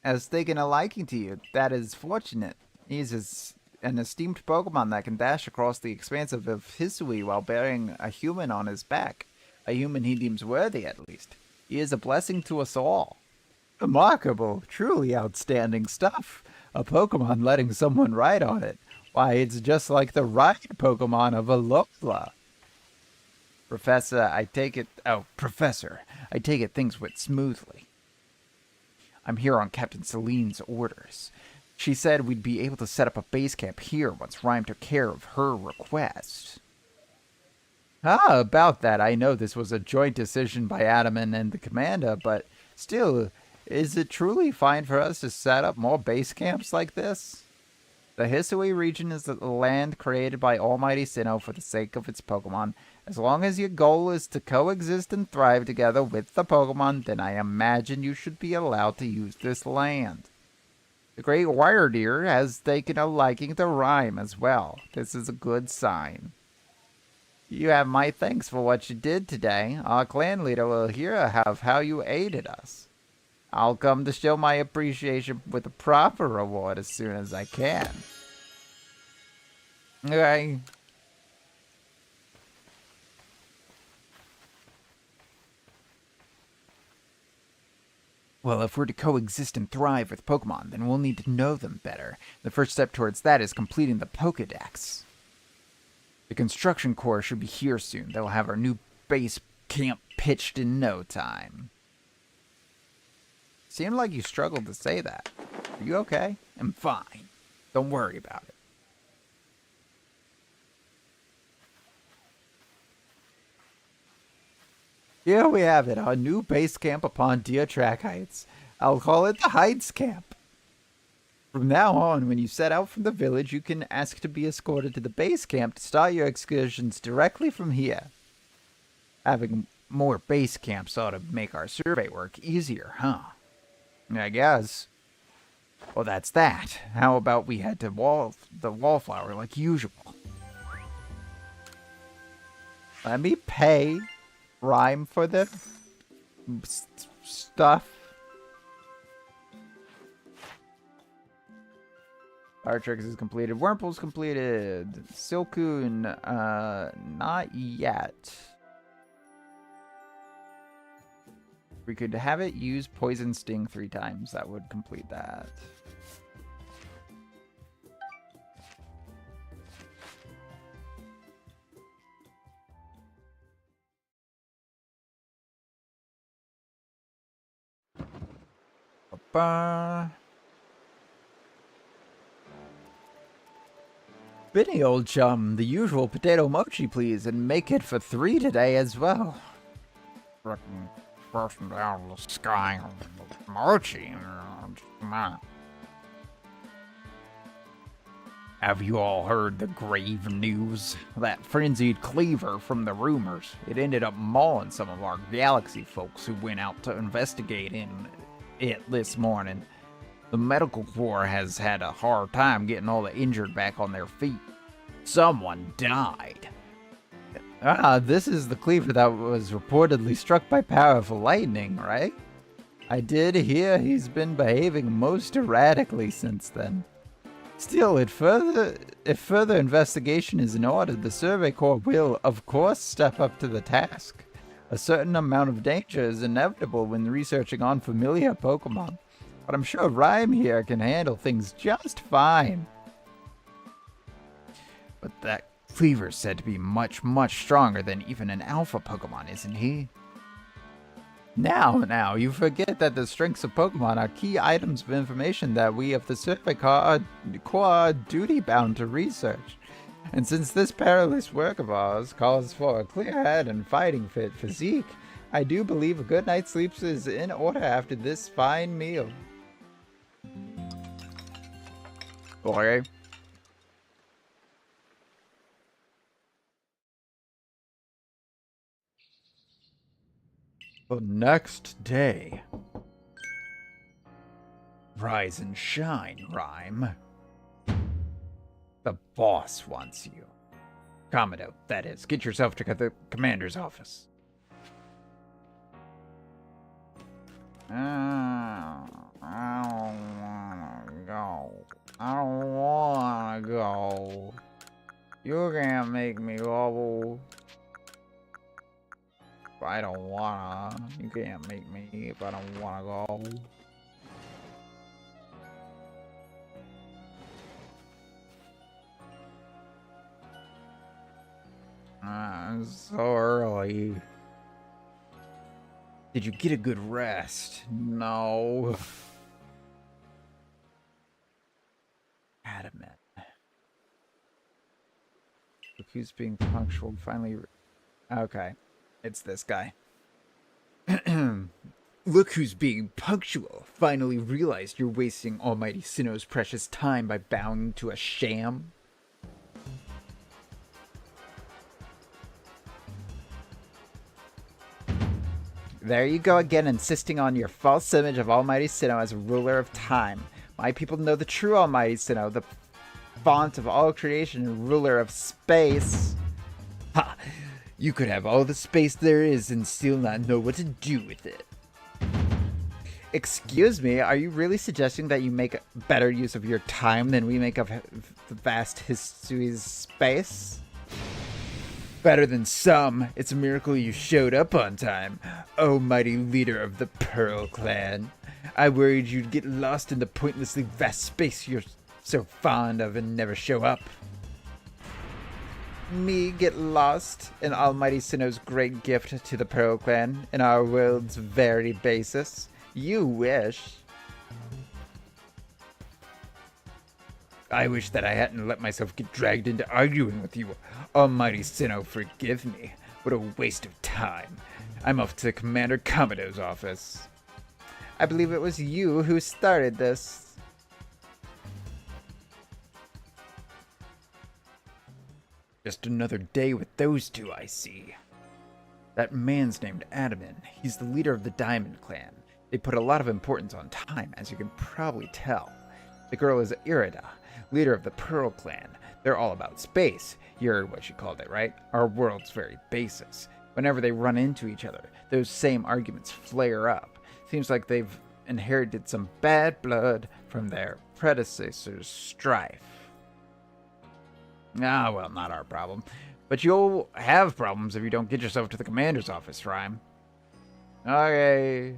has taken a liking to you. That is fortunate. He's an esteemed Pokemon that can dash across the expanse of Hisui while bearing a human on his back. A human he deems worthy, at least. He is a blessing to us all. Remarkable, truly outstanding stuff. A Pokemon letting someone ride on it. Why, it's just like the ride Pokemon of Alola. Professor, I take it things went smoothly. I'm here on Captain Celine's orders. She said we'd be able to set up a base camp here once Rhyme took care of her request. About that, I know this was a joint decision by Adaman and the commander, but still, is it truly fine for us to set up more base camps like this? The Hisui region is the land created by Almighty Sinnoh for the sake of its Pokemon. As long as your goal is to coexist and thrive together with the Pokemon, then I imagine you should be allowed to use this land. The great wire deer has taken a liking to Rhyme as well. This is a good sign. You have my thanks for what you did today. Our clan leader will hear of how you aided us. I'll come to show my appreciation with a proper reward as soon as I can. Okay. Well, if we're to coexist and thrive with Pokemon, then we'll need to know them better. The first step towards that is completing the Pokédex. The construction corps should be here soon. They'll have our new base camp pitched in no time. Seemed like you struggled to say that. Are you okay? I'm fine. Don't worry about it. Here we have it, our new base camp upon Deer Track Heights. I'll call it the Heights Camp. From now on, when you set out from the village, you can ask to be escorted to the base camp to start your excursions directly from here. Having more base camps ought to make our survey work easier, huh? I guess. Well, that's that. How about we head to the Wallflower like usual? Let me pay Rhyme for the stuff. Arceus is completed. Wurmple's completed. Silcoon, not yet. We could have it use Poison Sting 3 times. That would complete that. Benny, old chum, the usual potato mochi, please, and make it for 3 today as well. Frickin' bursting down the sky. Mochi. Have you all heard the grave news? That frenzied cleaver from the rumors. It ended up mauling some of our galaxy folks who went out to investigate in it this morning. The medical corps has had a hard time getting all the injured back on their feet. Someone died. This is the cleaver that was reportedly struck by powerful lightning, right? I did hear he's been behaving most erratically since then. Still, if further investigation is in order, the Survey Corps will, of course, step up to the task. A certain amount of danger is inevitable when researching unfamiliar Pokemon, but I'm sure Rhyme here can handle things just fine. But that cleaver's said to be much, much stronger than even an alpha Pokemon, isn't he? Now, you forget that the strengths of Pokemon are key items of information that we of the Survey Corps are duty-bound to research. And since this perilous work of ours calls for a clear head and fighting fit physique, I do believe a good night's sleep is in order after this fine meal. Okay. The next day. Rise and shine, Rhyme. The boss wants you. Commando, that is. Get yourself to the commander's office. I don't wanna go. I don't wanna go. You can't make me go. If I don't wanna. You can't make me if I don't wanna go. It's so early. Did you get a good rest? No. Adamant. Look who's being punctual. Finally. Okay. It's this guy. Look who's being punctual. Finally realized you're wasting Almighty Sinnoh's precious time by bowing to a sham. There you go again, insisting on your false image of Almighty Sinnoh as ruler of time. My people know the true Almighty Sinnoh, the font of all creation and ruler of space. Ha! You could have all the space there is and still not know what to do with it. Excuse me, are you really suggesting that you make better use of your time than we make of the vast history's space? Better than some. It's a miracle you showed up on time, oh mighty leader of the Pearl Clan. I worried you'd get lost in the pointlessly vast space you're so fond of and never show up. Me get lost in Almighty Sinnoh's great gift to the Pearl Clan in our world's very basis? You wish. I wish that I hadn't let myself get dragged into arguing with you. Almighty Sinnoh, forgive me. What a waste of time. I'm off to Commander Commodo's office. I believe it was you who started this. Just another day with those two, I see. That man's named Adamin. He's the leader of the Diamond Clan. They put a lot of importance on time, as you can probably tell. The girl is Irida, leader of the Pearl Clan. They're all about space. You heard what she called it, right? Our world's very basis. Whenever they run into each other, those same arguments flare up. Seems like they've inherited some bad blood from their predecessors' strife. Ah, well, not our problem. But you'll have problems if you don't get yourself to the commander's office, Rhyme. Okay.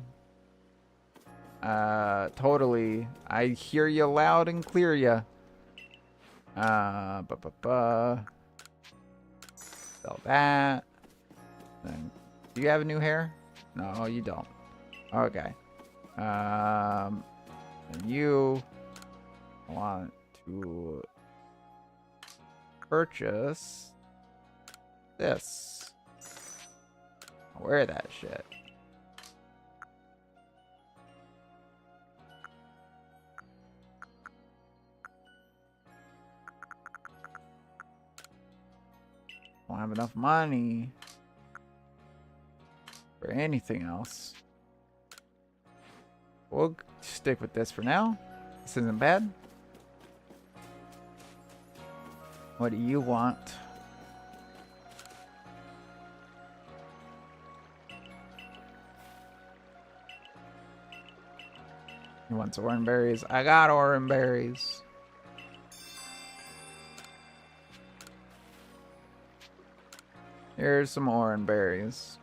Totally. I hear you loud and clear ya. Sell that. Then, do you have new hair? No, you don't. Okay. And you want to purchase this. Wear that shit. Don't have enough money for anything else. We'll stick with this for now. This isn't bad. What do you want? He wants orange berries. I got orange berries. Here's some orange berries.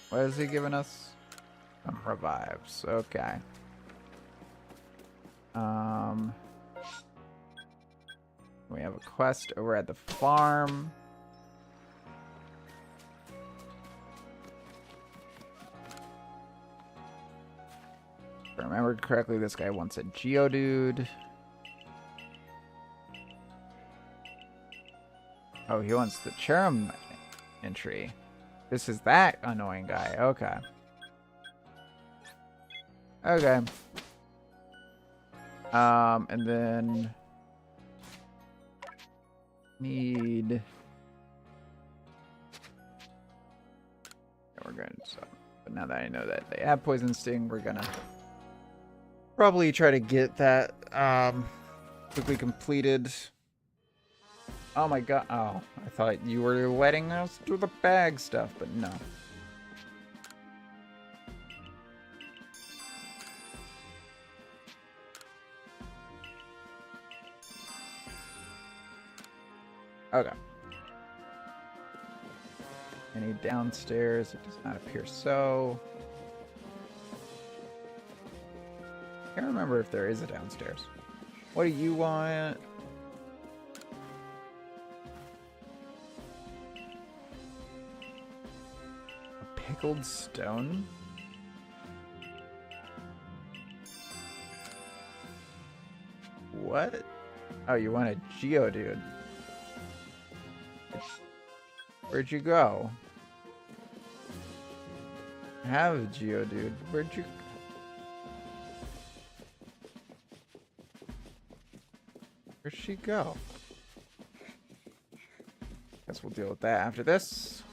What is he giving us? Some revives. Okay. We have a quest over at the farm. If I remember correctly, this guy wants a Geodude. Oh, he wants the Cherum entry. This is that annoying guy. Okay. Okay. And then need. We're going to. But now that I know that they have Poison Sting, we're gonna probably try to get that quickly completed. Oh my god. Oh, I thought you were letting us do the bag stuff, but no. Okay. Any downstairs? It does not appear so. Can't remember if there is a downstairs. What do you want? A pickled stone? What? Oh, you want a Geodude. Where'd you go? I have a Geodude. Where'd you... Where'd she go? Guess we'll deal with that after this.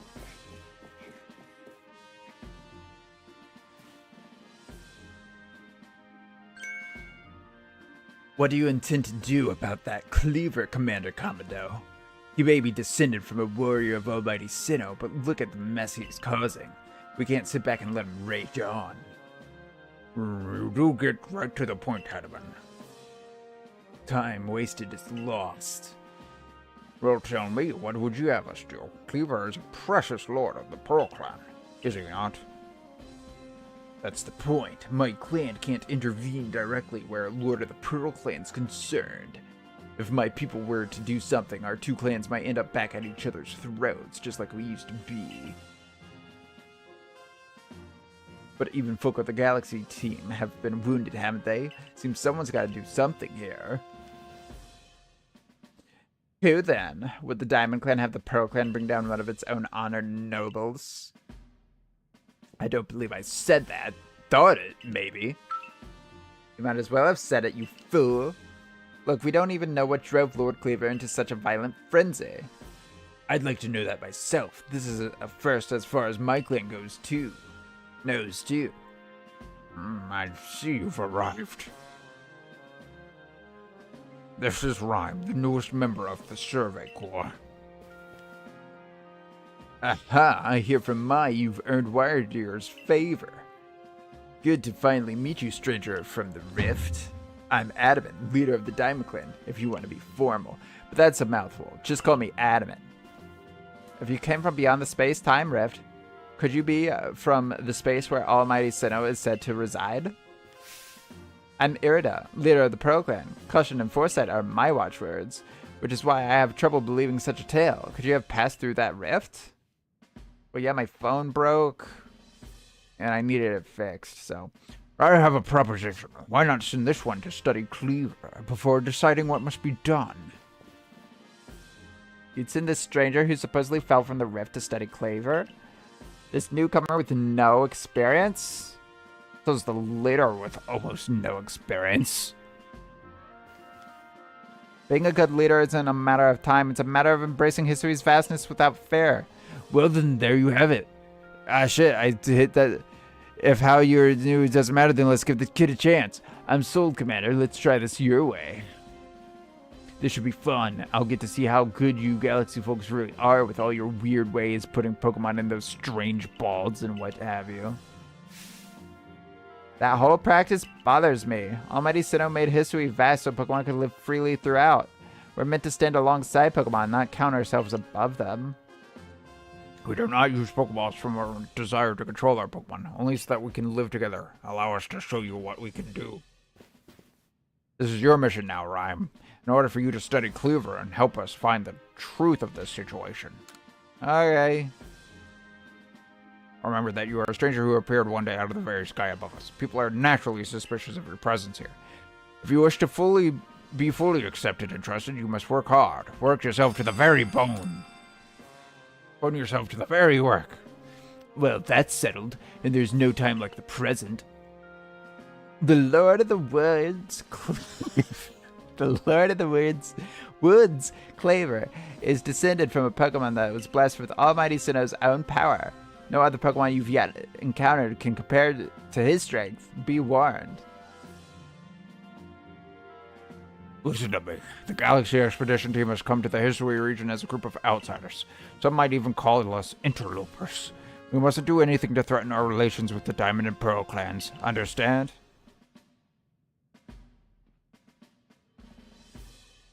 What do you intend to do about that cleaver, Commander Commando? He may be descended from a warrior of Almighty Sinnoh, but look at the mess he's causing. We can't sit back and let him rage on. You do get right to the point, Hadaman. Time wasted is lost. Well, tell me, what would you have us do? Cleaver is a precious lord of the Pearl Clan, is he not? That's the point. My clan can't intervene directly where a lord of the Pearl Clan's concerned. If my people were to do something, our two clans might end up back at each other's throats, just like we used to be. But even folk of the Galaxy team have been wounded, haven't they? Seems someone's got to do something here. Who then? Would the Diamond Clan have the Pearl Clan bring down one of its own honored nobles? I don't believe I said that. Thought it, maybe. You might as well have said it, you fool. Look, we don't even know what drove Lord Cleaver into such a violent frenzy. I'd like to know that myself. This is a first as far as my clan goes, too. Knows, too. I see you've arrived. This is Rhyme, the newest member of the Survey Corps. Aha, I hear from Mai you've earned Wiredeer's favor. Good to finally meet you, stranger from the Rift. I'm Adamant, leader of the Diamond Clan, if you want to be formal. But that's a mouthful. Just call me Adamant. If you came from beyond the space-time rift, could you be from the space where Almighty Sinnoh is said to reside? I'm Irida, leader of the Pearl Clan. Caution and foresight are my watchwords, which is why I have trouble believing such a tale. Could you have passed through that rift? Well, yeah, my phone broke, and I needed it fixed, so... I have a proposition. Why not send this one to study Cleaver before deciding what must be done? You'd send this stranger who supposedly fell from the rift to study Cleaver? This newcomer with no experience? So's the leader with almost no experience. Being a good leader isn't a matter of time, it's a matter of embracing history's vastness without fear. Well then, there you have it. Ah shit, I hit that... If how you're new doesn't matter, then let's give the kid a chance. I'm sold, Commander. Let's try this your way. This should be fun. I'll get to see how good you Galaxy folks really are with all your weird ways putting Pokemon in those strange balls and what have you. That whole practice bothers me. Almighty Sinnoh made history vast so Pokemon could live freely throughout. We're meant to stand alongside Pokemon, not count ourselves above them. We do not use Pokeballs from our desire to control our Pokemon, only so that we can live together. Allow us to show you what we can do. This is your mission now, Rhyme, in order for you to study Cleaver and help us find the truth of this situation. Okay. Remember that you are a stranger who appeared one day out of the very sky above us. People are naturally suspicious of your presence here. If you wish to be fully accepted and trusted, you must work hard. Work yourself to the very bone. Bone yourself to the very work. Well, that's settled, and there's no time like the present. The Lord of the Woods, Woods, Cleaver, is descended from a Pokemon that was blessed with Almighty Sinnoh's own power. No other Pokemon you've yet encountered can compare to his strength. Be warned. Listen to me. The Galaxy Expedition team has come to the Hisui region as a group of outsiders. Some might even call us interlopers. We mustn't do anything to threaten our relations with the Diamond and Pearl clans. Understand?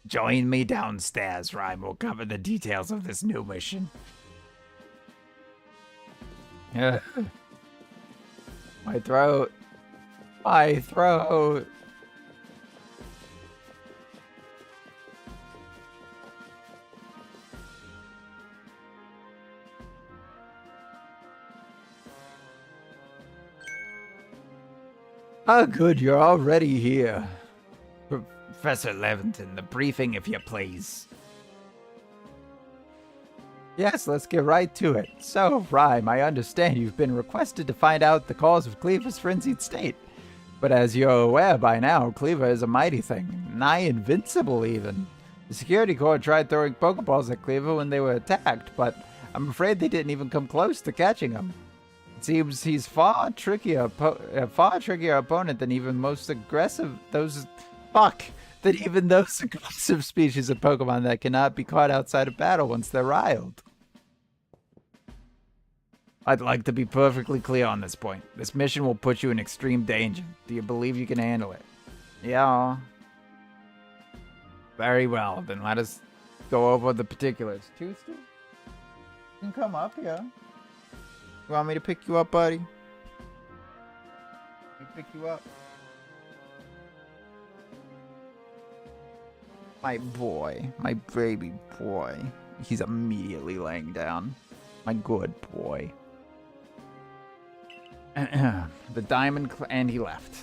Join me downstairs, Rhyme. We'll cover the details of this new mission. My throat. My throat. Oh, good, you're already here. Professor Leventon, the briefing, if you please. Yes, let's get right to it. So, Rhyme, I understand you've been requested to find out the cause of Cleaver's frenzied state. But as you're aware by now, Cleaver is a mighty thing, nigh invincible even. The security corps tried throwing Pokeballs at Cleaver when they were attacked, but I'm afraid they didn't even come close to catching him. It seems he's a far trickier opponent than even most aggressive aggressive species of Pokemon that cannot be caught outside of battle once they're riled. I'd like to be perfectly clear on this point. This mission will put you in extreme danger. Do you believe you can handle it? Yeah. Very well, then let us go over the particulars. Tuesday? You can come up here. You want me to pick you up, buddy? Let me pick you up. My boy. My baby boy. He's immediately laying down. My good boy. The Diamond and he left.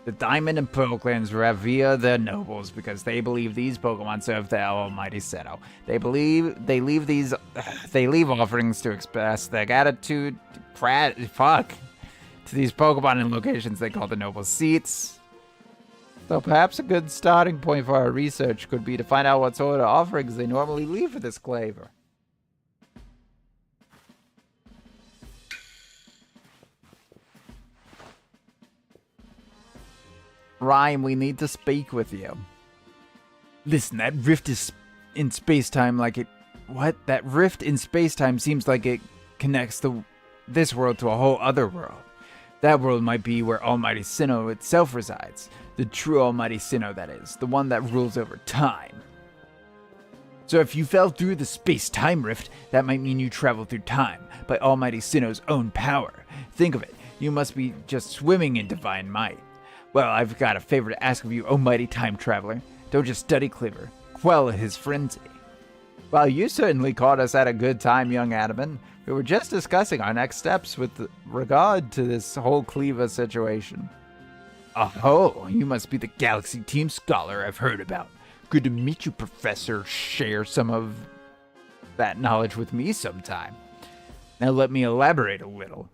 The Diamond and Pearl clans revere their nobles because they believe these Pokemon serve their almighty Sinnoh. They leave offerings to express their gratitude to these Pokemon in locations they call the noble seats. So perhaps a good starting point for our research could be to find out what sort of offerings they normally leave for this Claver. Rhyme, we need to speak with you. Listen, that rift is in space-time like it... What? That rift in space-time seems like it connects this world to a whole other world. That world might be where Almighty Sinnoh itself resides. The true Almighty Sinnoh, that is. The one that rules over time. So if you fell through the space-time rift, that might mean you traveled through time by Almighty Sinnoh's own power. Think of it. You must be just swimming in divine might. Well, I've got a favor to ask of you, O mighty time traveler. Don't just study Cleaver. Quell his frenzy. Well, you certainly caught us at a good time, young Adaman. We were just discussing our next steps with regard to this whole Cleaver situation. Oh, you must be the Galaxy Team scholar I've heard about. Good to meet you, Professor. Share some of that knowledge with me sometime. Now let me elaborate a little.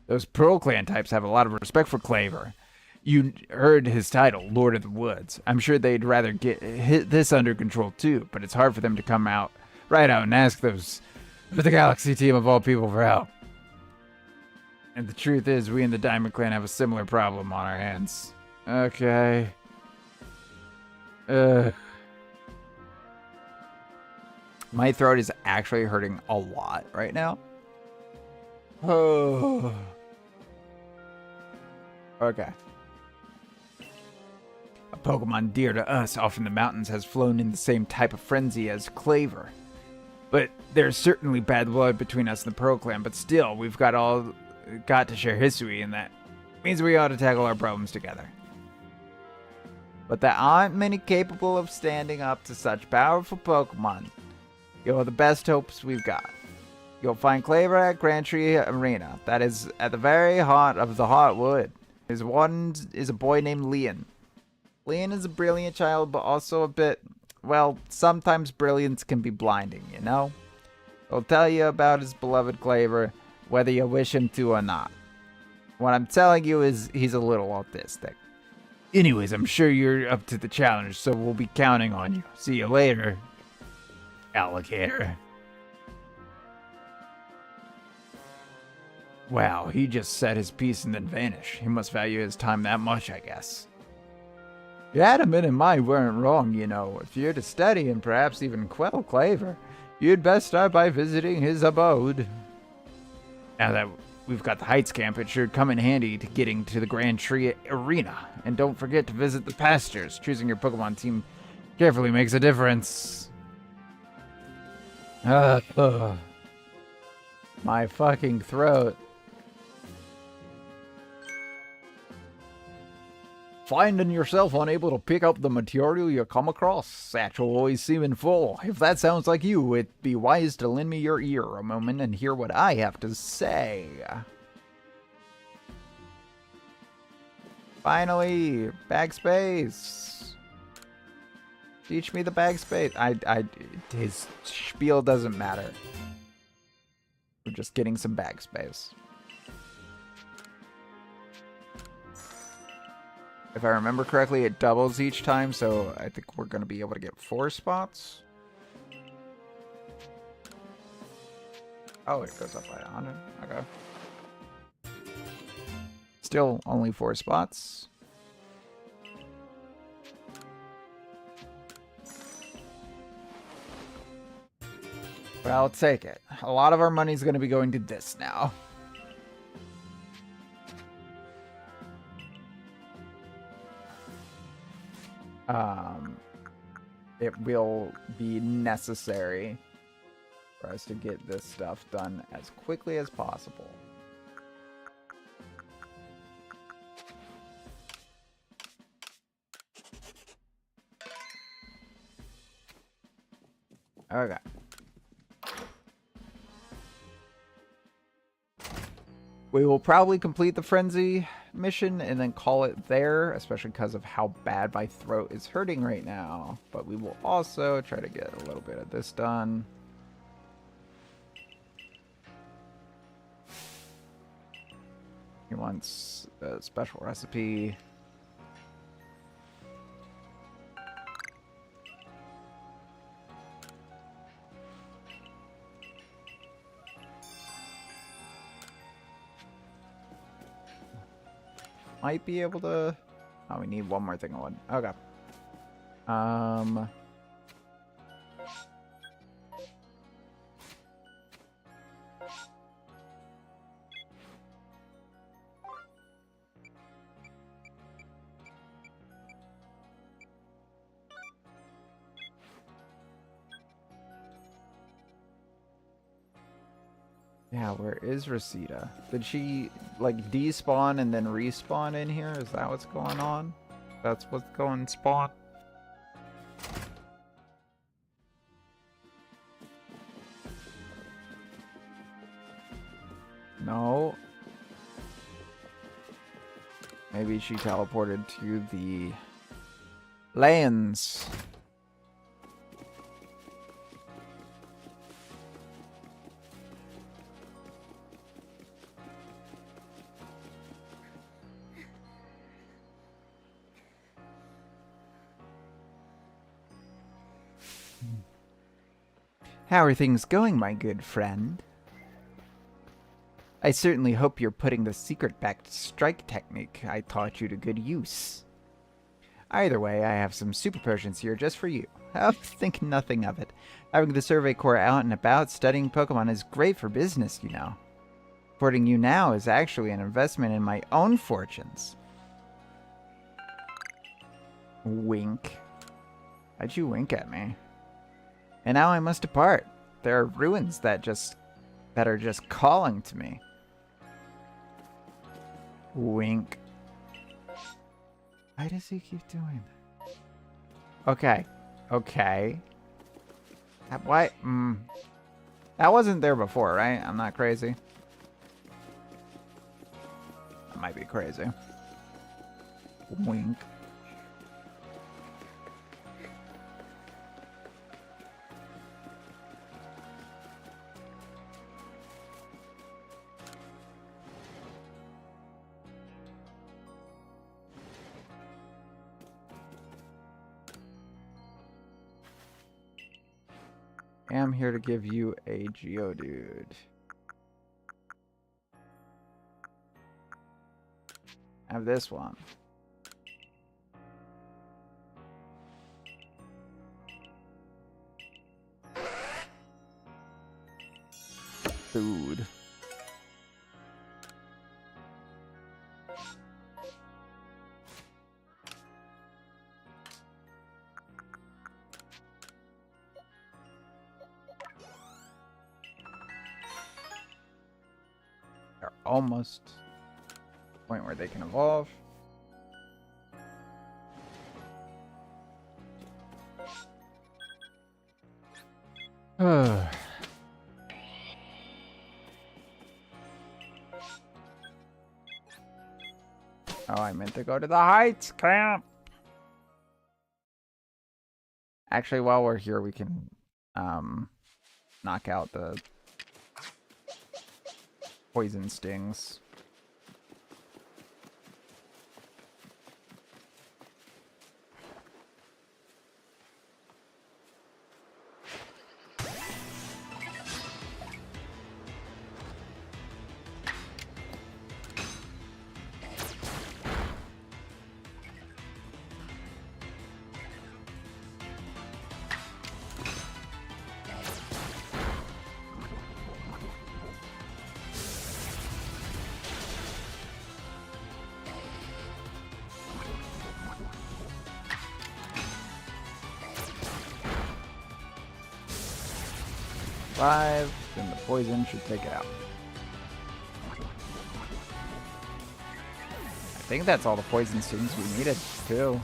Those Pearl Clan types have a lot of respect for Cleaver. You heard his title, Lord of the Woods. I'm sure they'd rather get this under control too, but it's hard for them to come out and ask those for the Galaxy Team of all people for help. And the truth is, we in the Diamond Clan have a similar problem on our hands. Okay. My throat is actually hurting a lot right now. Oh. Okay. A Pokemon dear to us off in the mountains has flown in the same type of frenzy as Cleaver. But there's certainly bad blood between us and the Pearl Clan, but still, we've got to share history, and that means we ought to tackle our problems together. But there aren't many capable of standing up to such powerful Pokemon. You're the best hopes we've got. You'll find Cleaver at Grand Tree Arena. That is at the very heart of the Heartwood. His one is a boy named Leon. Leon is a brilliant child, but also a bit, well, sometimes brilliance can be blinding, you know? He'll tell you about his beloved Cleaver, whether you wish him to or not. What I'm telling you is he's a little autistic. Anyways, I'm sure you're up to the challenge, so we'll be counting on you. See you later, alligator. Wow, he just said his piece and then vanished. He must value his time that much, I guess. Adamant and mine weren't wrong, you know. If you're to study and perhaps even quell Claver, you'd best start by visiting his abode. Now that we've got the Heights camp, it should come in handy to getting to the Grand Tree Arena. And don't forget to visit the pastures. Choosing your Pokemon team carefully makes a difference. My fucking throat. Finding yourself unable to pick up the material you come across, satchel always seeming full. If that sounds like you, it'd be wise to lend me your ear a moment and hear what I have to say. Finally, bag space. Teach me the bag space. His spiel doesn't matter. We're just getting some bag space. If I remember correctly, it doubles each time, so I think we're going to be able to get 4 spots. Oh, it goes up by 100. Okay. Still only 4 spots. But I'll take it. A lot of our money's going to be going to this now. It will be necessary for us to get this stuff done as quickly as possible. Okay. We will probably complete the frenzy mission and then call it there, especially because of how bad my throat is hurting right now. But we will also try to get a little bit of this done. He wants a special recipe. Might be able to... Oh, we need one more thing on. Okay. Yeah, where is Resita? Did she, like, despawn and then respawn in here? Is that what's going on? That's what's going spawn? No. Maybe she teleported to the lands. How are things going, my good friend? I certainly hope you're putting the secret-backed strike technique I taught you to good use. Either way, I have some super potions here just for you. Oh, think nothing of it. Having the Survey Corps out and about studying Pokemon is great for business, you know. Supporting you now is actually an investment in my own fortunes. Wink. Why'd you wink at me? And now I must depart. There are ruins that are just calling to me. Wink. Why does he keep doing that? Okay. Okay. Why? That wasn't there before, right? I'm not crazy. I might be crazy. Wink. I'm here to give you a Geodude. I have this one. food. They're almost to the point where they can evolve. Oh, I meant to go to the Heights camp. Actually, while we're here, we can knock out the poison stings. Five, then the poison should take it out. I think that's all the poison stings we needed, too.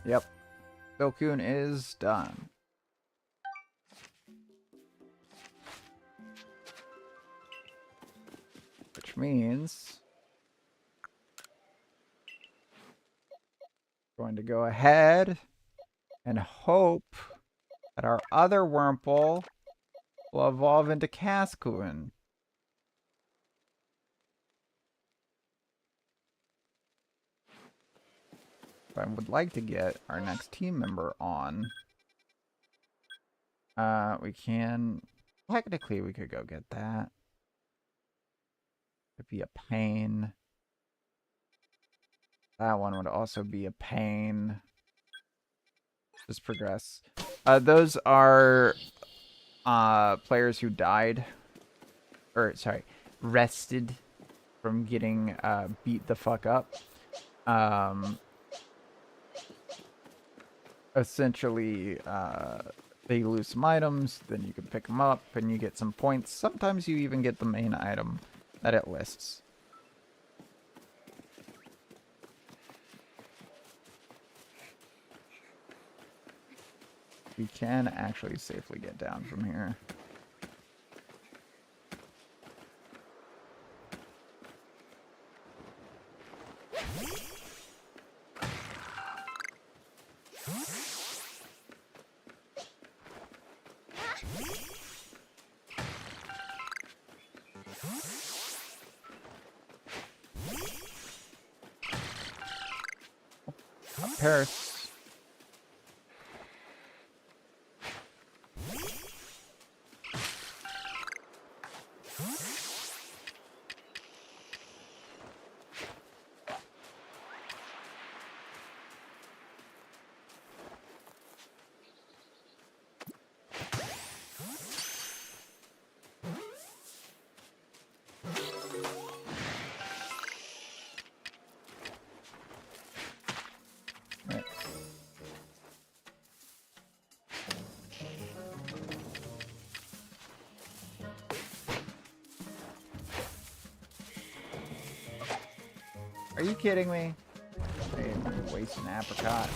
Yep. Silcoon is done. Which means we're going to go ahead and hope that our other Wurmple will evolve into Cascoon. I would like to get our next team member on. We can... Technically, we could go get that. It'd be a pain. That one would also be a pain. Just progress. Those are players who died. Or, sorry, rested from getting beat the fuck up. Essentially, they lose some items, then you can pick them up and you get some points. Sometimes you even get the main item that it lists. We can actually safely get down from here. Paris. Right. Are you kidding me? Hey, I'm wasting apricot.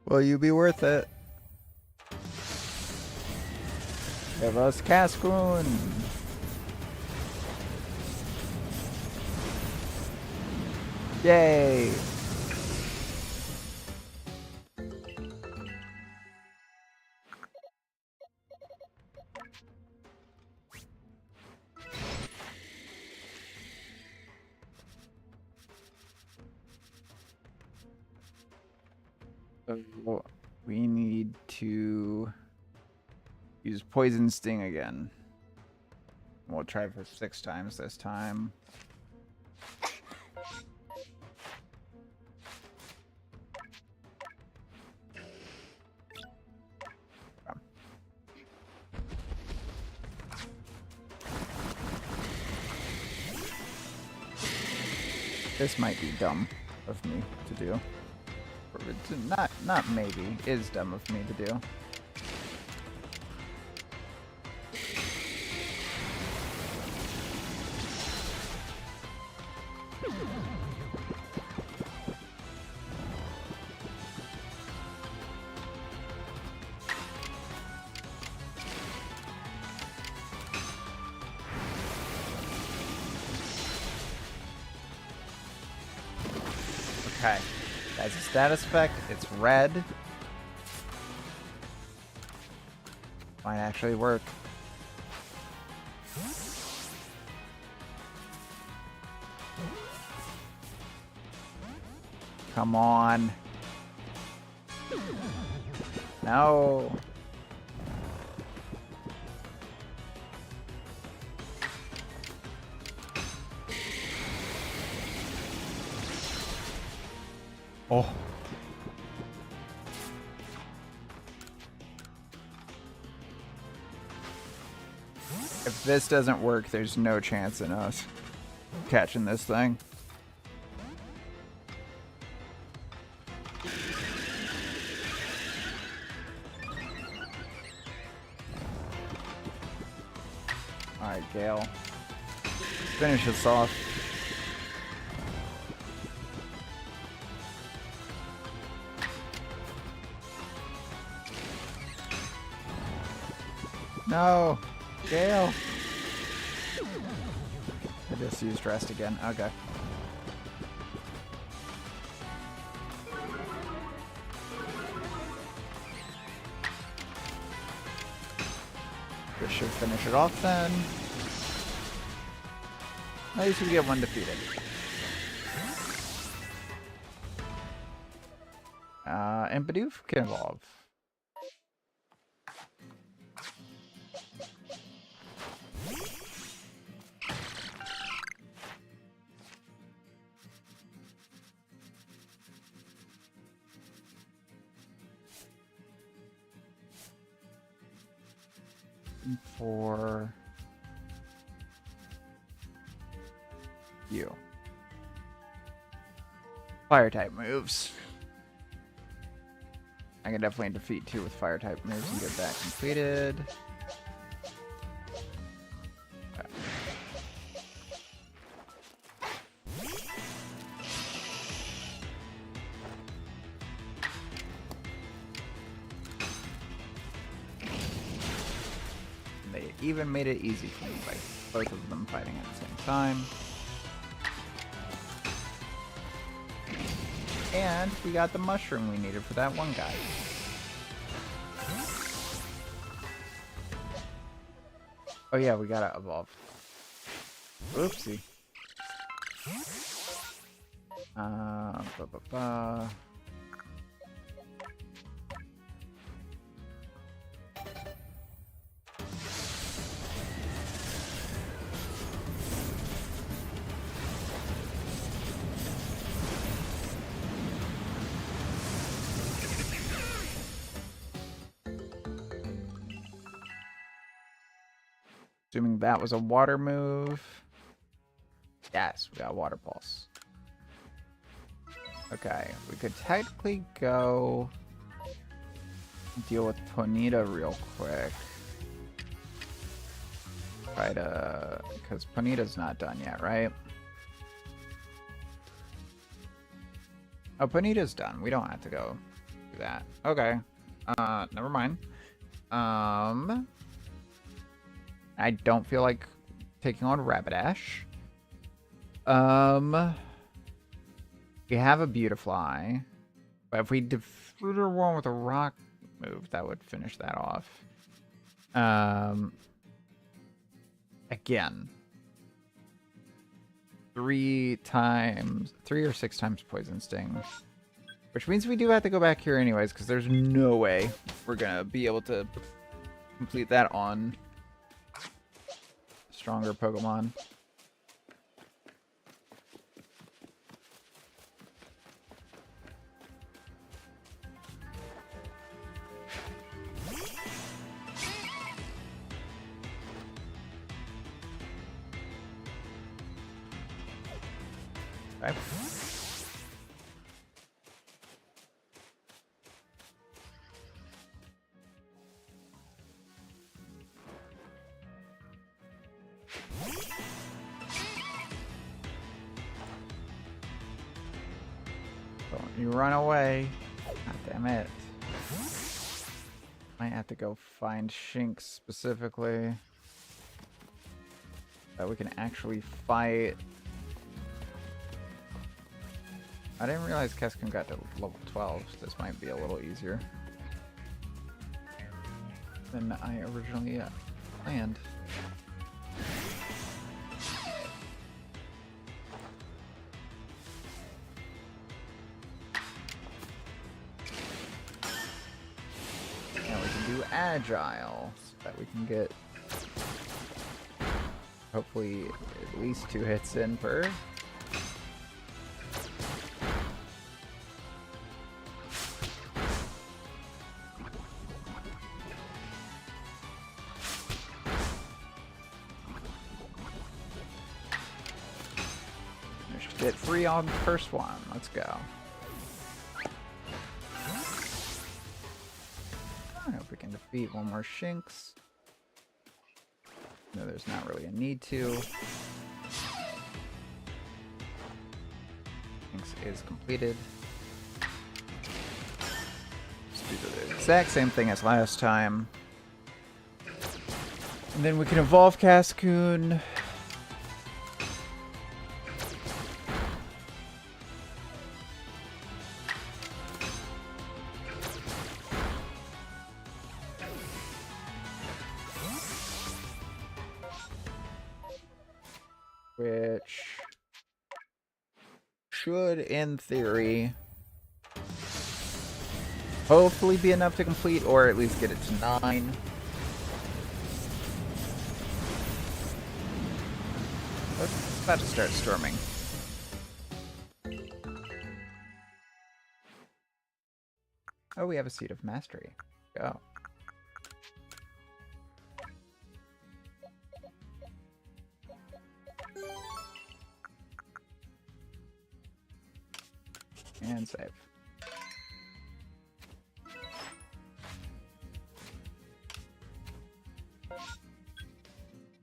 Will you be worth it? Give us Cascoon. Yay! So we need to use Poison Sting again. We'll try for 6 times this time. This might be dumb of me to do. Or it's not maybe, is dumb of me to do. Okay. As a status effect, it's red. Might actually work. Come on. No. Oh. If this doesn't work, there's no chance in us catching this thing. Alright, Gale. Finish us off. No! Gale! I just used rest again. Okay. This should finish it off then. At least we get one defeated. And Bidoof can evolve. For you. Fire type moves. I can definitely defeat 2 with fire type moves and get that completed. Okay. They even made it easy for me by both of them fighting at the same time. And we got the mushroom we needed for that one guy. Oh yeah, we gotta evolve. Oopsie. Ba ba ba. Assuming that was a water move. Yes, we got water pulse. Okay, we could technically go deal with Ponyta real quick. Try to, because Ponyta's not done yet, right? Oh, Ponyta's done. We don't have to go do that. Okay. Never mind. I don't feel like taking on Rapidash. We have a Beautifly. But if we defeated one with a rock move, that would finish that off. Again. 3 or 6 times Poison Sting. Which means we do have to go back here anyways, because there's no way we're gonna be able to complete that on stronger Pokemon. Okay. Don't you run away. God damn it. Might have to go find Shinx specifically. That we can actually fight. I didn't realize Keskun got to level 12, so this might be a little easier than I originally planned. And we can do Agile, so that we can get hopefully at least 2 hits in per. Get 3 on the first one. Let's go. I hope we can defeat one more Shinx. No, there's not really a need to. Shinx is completed. Just do the exact same thing as last time. And then we can evolve Cascoon. Which should, in theory, hopefully be enough to complete, or at least get it to 9. It's about to start storming. Oh, we have a Seed of Mastery. Go. And save.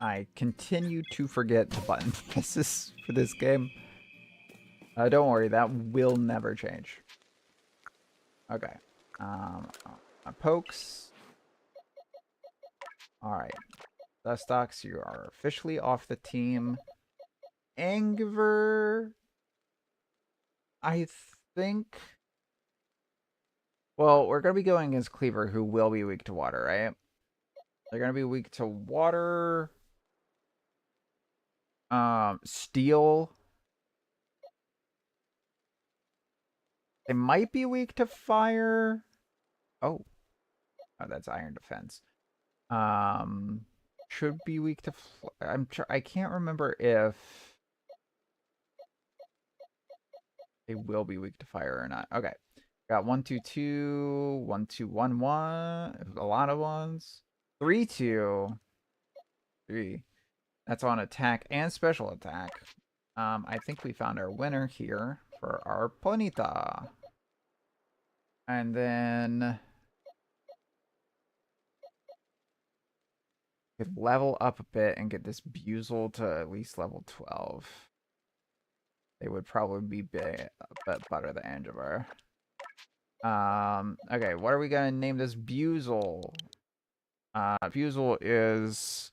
I continue to forget the button presses for this game. Don't worry, that will never change. Okay. Pokes. Alright. Dustox, you are officially off the team. Angiver, I think... Well, we're going to be going against Cleaver, who will be weak to water, right? They're going to be weak to water. Steel. They might be weak to fire. Oh, that's Iron Defense. Should be weak to... I can't remember if they will be weak to fire or not. Okay. Got 1, 2, 2, 1, 2, 1, 1. A lot of ones. 3, 2, 3. That's on attack and special attack. I think we found our winner here for our Ponyta. And then could level up a bit and get this Buizel to at least level 12. They would probably be a bit better than Angiver. Okay, what are we gonna name this Buzel? Buzel is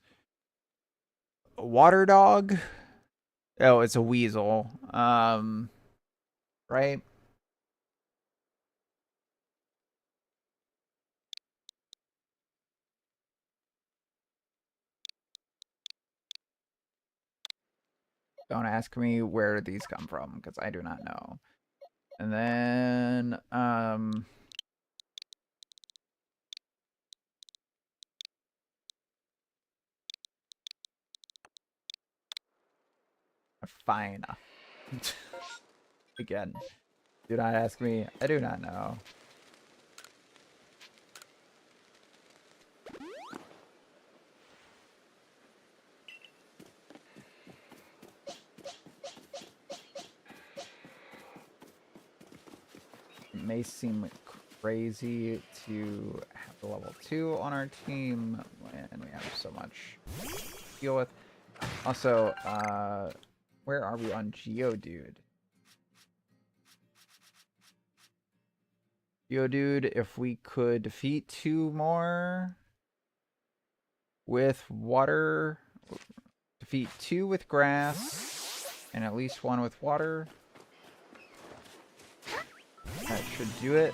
a water dog. Oh, it's a weasel. Right? Don't ask me where these come from, because I do not know. And then, fine. Again, do not ask me. I do not know. It may seem crazy to have the level 2 on our team when we have so much to deal with. Also, where are we on Geodude? Geodude, if we could defeat 2 more with water, defeat 2 with grass, and at least 1 with water, that should do it.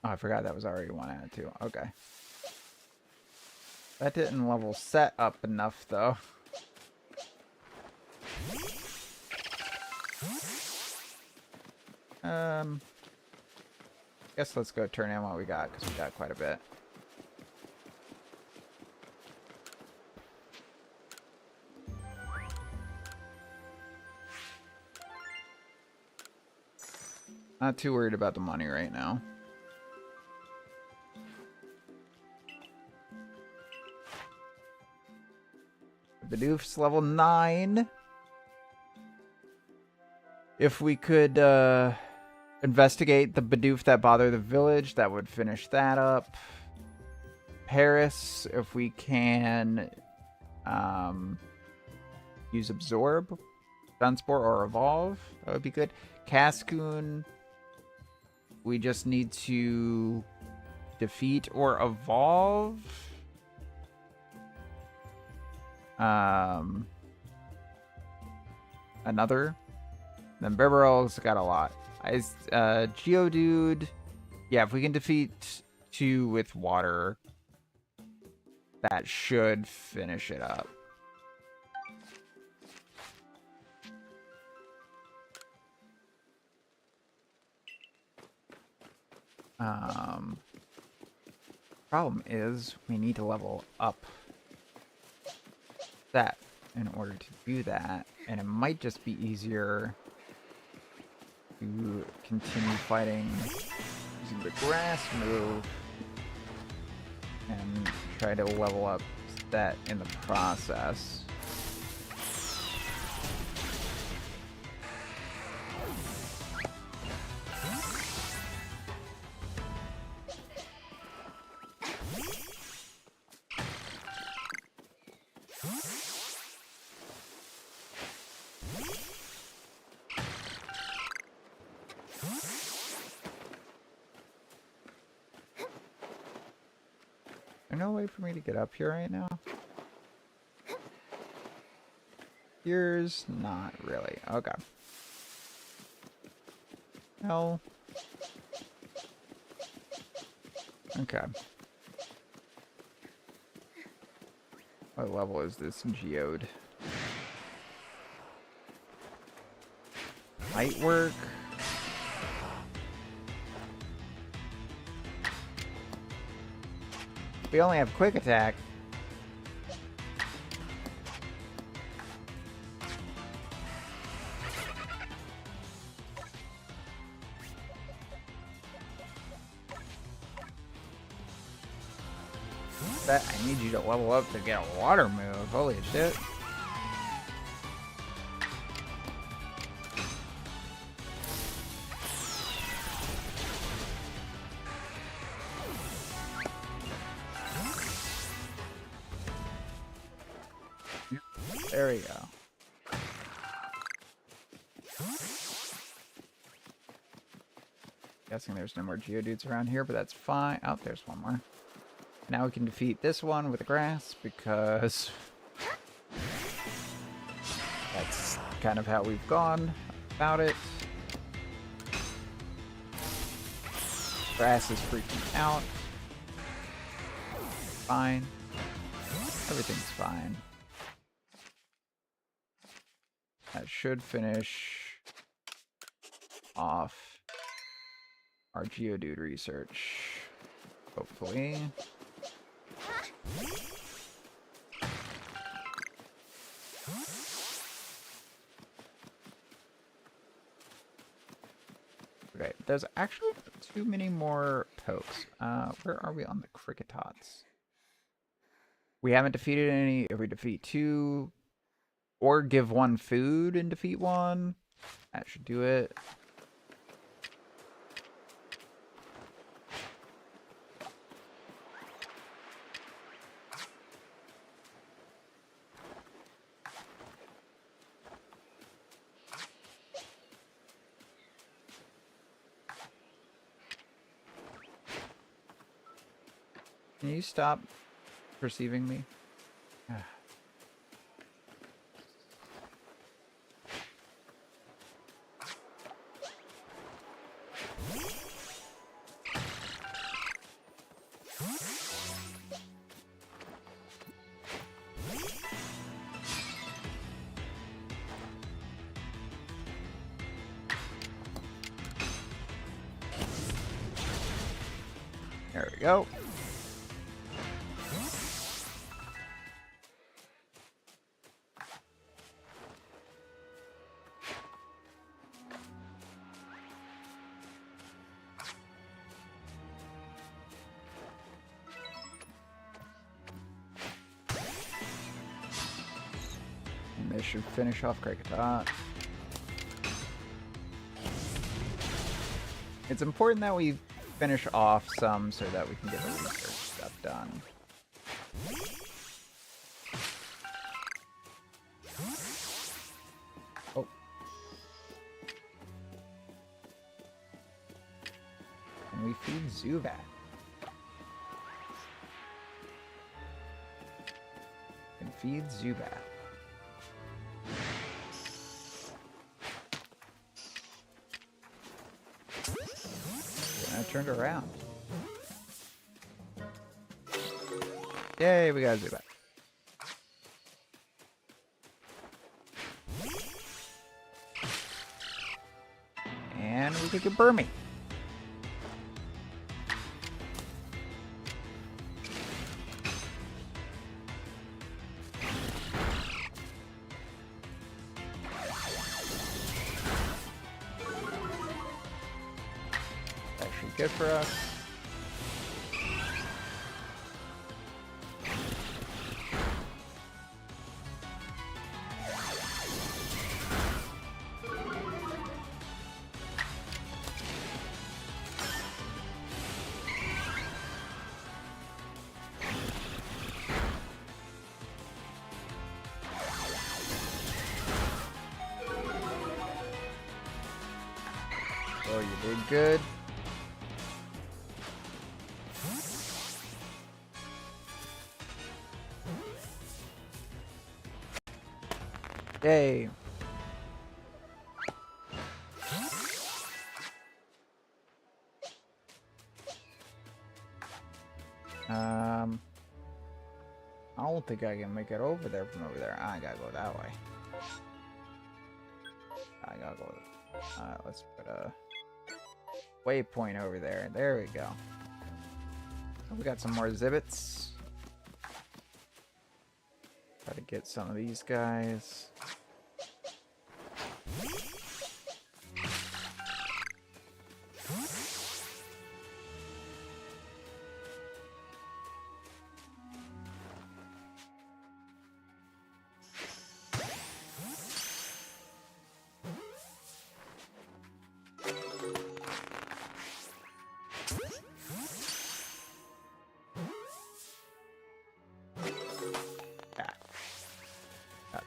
Oh, I forgot that was already 1 out of 2. Okay. That didn't level set up enough, though. Guess let's go turn in what we got, because we got quite a bit. Not too worried about the money right now. Bidoof's level 9. If we could investigate the Bidoof that bother the village, that would finish that up. Paris, if we can use Absorb, Dunspoor, or Evolve, that would be good. Cascoon, we just need to defeat or evolve. Another. Then Bibarel's got a lot. Geodude, yeah, if we can defeat 2 with water, that should finish it up. Problem is, we need to level up that in order to do that, and it might just be easier to continue fighting using the grass move and try to level up that in the process. Is there no way for me to get up here right now? Here's not really. Okay. No. Okay. What level is this geode? Might work. We only have quick attack. I need you to level up to get a water move. Holy shit. There we go. Guessing there's no more Geodudes around here, but that's fine. Oh, there's one more. Now we can defeat this one with the grass, because that's kind of how we've gone about it. Grass is freaking out. Fine. Everything's fine. That should finish off our Geodude research. Hopefully. Okay, there's actually too many more pokes. Where are we on the Cricketots? We haven't defeated any. If we defeat 2, or give 1 food and defeat 1, that should do it. Can you stop perceiving me? There we go. And this should finish off Krakatot. It's important that we finish off some so that we can get the research stuff done. Oh. Can we feed Zubat? Can feed Zubat. I turned around. Yay, we got Zubat. And we could get Burmy. Good for us. Oh, you did good. Yay. I don't think I can make it over there from over there. I gotta go that way. I gotta go. Let's put a waypoint over there. There we go. We got some more Zibbits. Try to get some of these guys.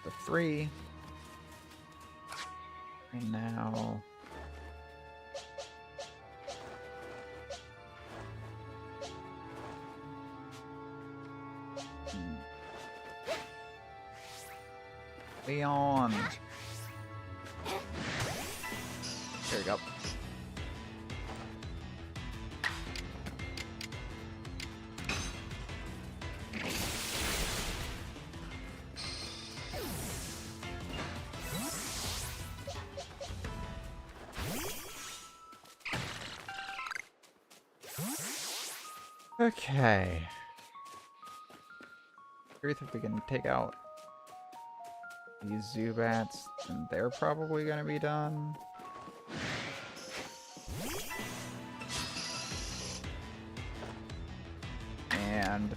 the 3. And now... Leon. There we go. Okay. Truth, if we can take out these Zubats, then they're probably going to be done. And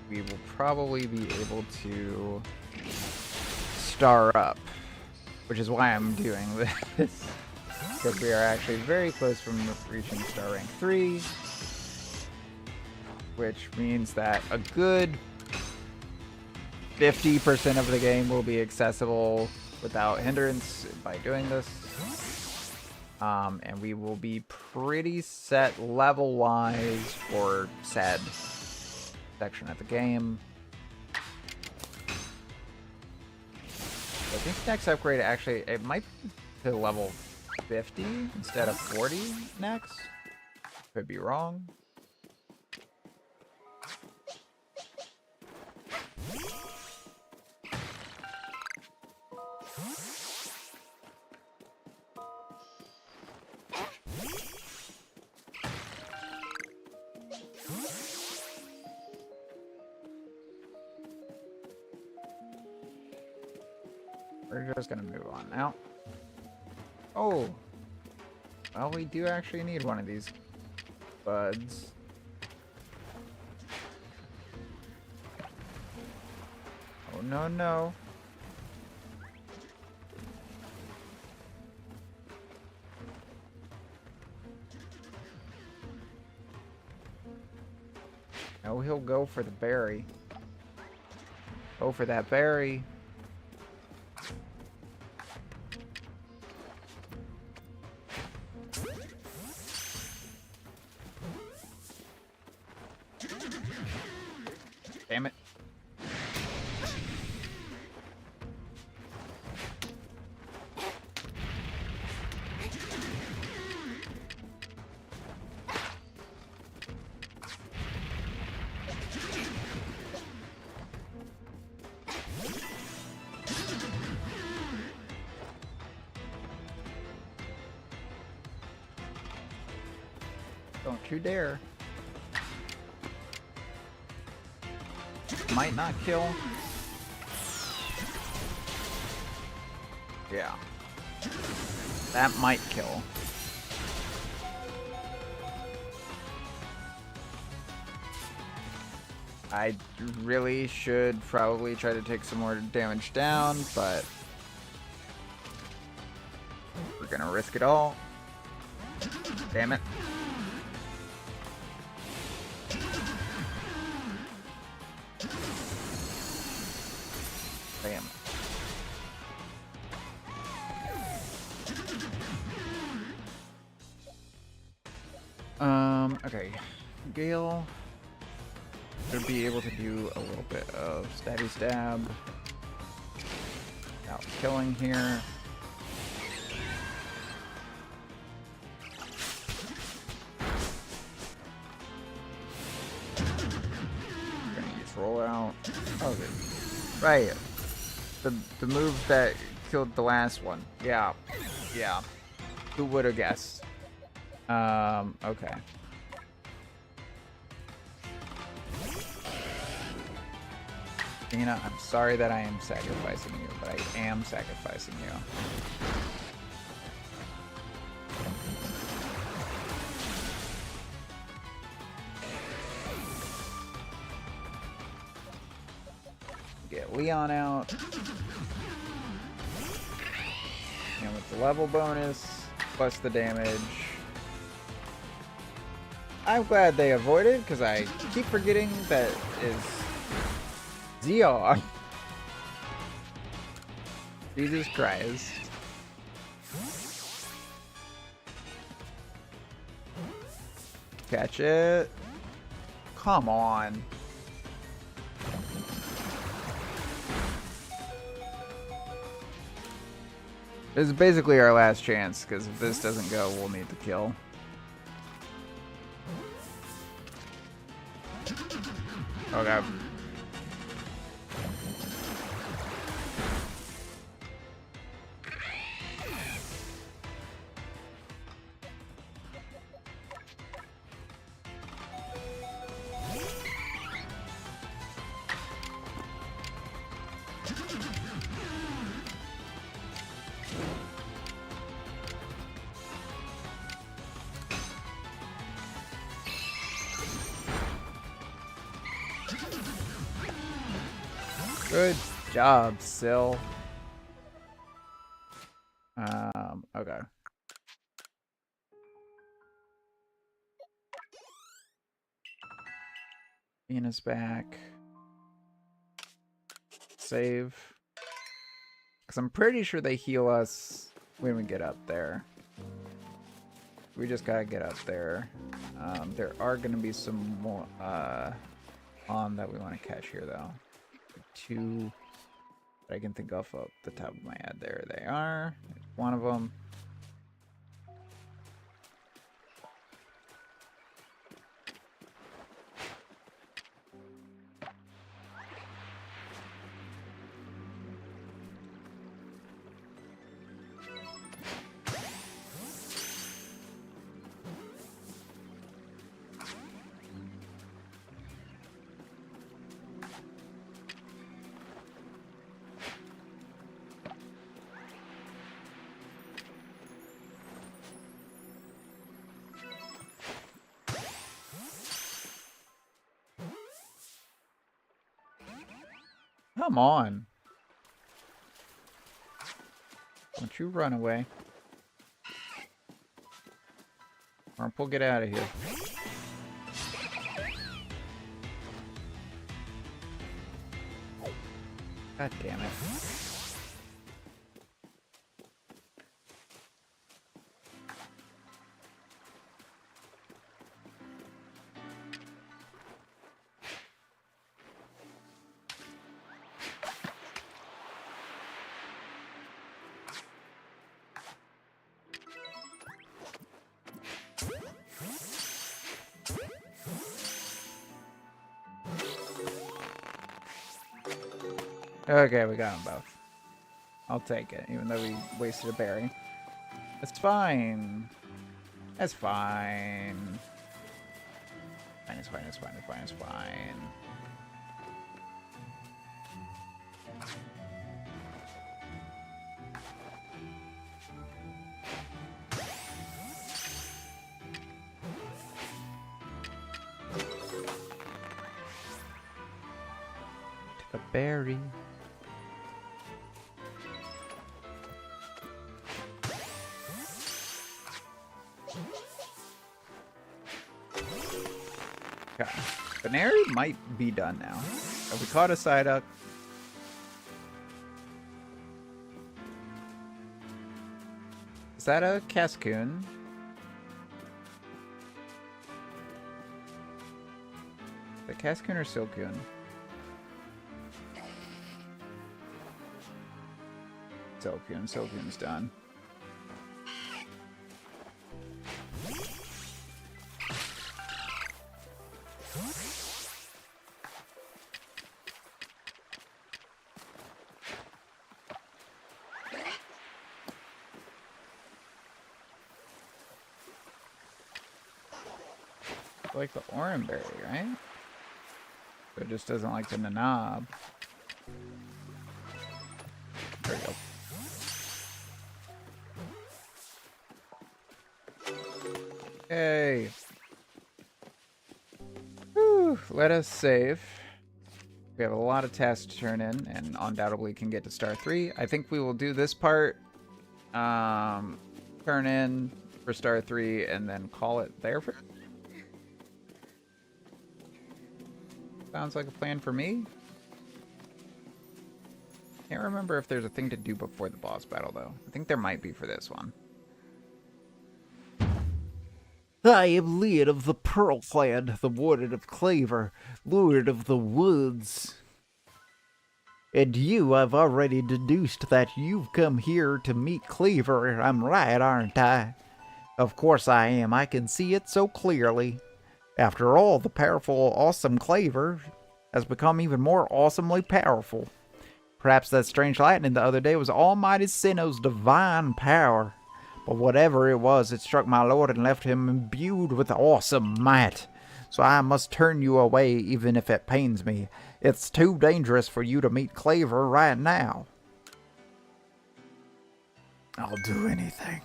we will probably be able to star up, which is why I'm doing this. Because we are actually very close from reaching star rank 3, which means that a good 50% of the game will be accessible without hindrance by doing this. And we will be pretty set level-wise for said section of the game. I think next upgrade actually, it might be to level 50 instead of 40 next. Could be wrong. We're just gonna move on now. Oh! Well, we do actually need one of these buds. Oh, no, no. No, he'll go for the berry. Go for that berry. Damn it. Don't you dare. Might not kill. Yeah. That might kill. I really should probably try to take some more damage down, but we're gonna risk it all. Damn it. Bam. Okay. Gale should be able to do a little bit of stabby stab without killing here. Gonna use roll out. Oh, good. Right. The move that killed the last one. Yeah. Yeah. Who would have guessed? Okay. Tina, I'm sorry that I am sacrificing you, but I am sacrificing you. Get Leon out. And with the level bonus, plus the damage. I'm glad they avoided, because I keep forgetting that is ZR. Jesus Christ. Catch it. Come on. This is basically our last chance, because if this doesn't go, we'll need to kill. Okay. Good job, Sil. Okay. Bein is back. Save. Because I'm pretty sure they heal us when we get up there. We just gotta get up there. There are gonna be some more on that we want to catch here, though. Two that I can think of off the top of my head. There they are. There's one of them. Come on. Don't you run away. Or we'll get out of here. God damn it. Okay, we got them both. I'll take it, even though we wasted a berry. It's fine. It's fine. It's fine, it's fine, it's fine, it's fine. Took a berry. Okay. Baneri might be done now. Have we caught a Psyduck? Is that a Cascoon? The Cascoon or Silcoon? Silcoon. Silcoon's done. Like the Oranberry, right? But it just doesn't like the Nanob. There we go. Hey. Whew, let us save. We have a lot of tasks to turn in, and undoubtedly can get to Star 3. I think we will do this part, turn in for Star 3, and then call it there for. Sounds like a plan for me. Can't remember if there's a thing to do before the boss battle, though. I think there might be for this one. I am Leon of the Pearl Clan, the Warden of Claver, Lord of the Woods. And you, I've already deduced that you've come here to meet Claver. I'm right, aren't I? Of course I am. I can see it so clearly. After all, the powerful, awesome Claver has become even more awesomely powerful. Perhaps that strange lightning the other day was Almighty Sinnoh's divine power. But whatever it was, it struck my lord and left him imbued with awesome might. So I must turn you away even if it pains me. It's too dangerous for you to meet Claver right now. I'll do anything.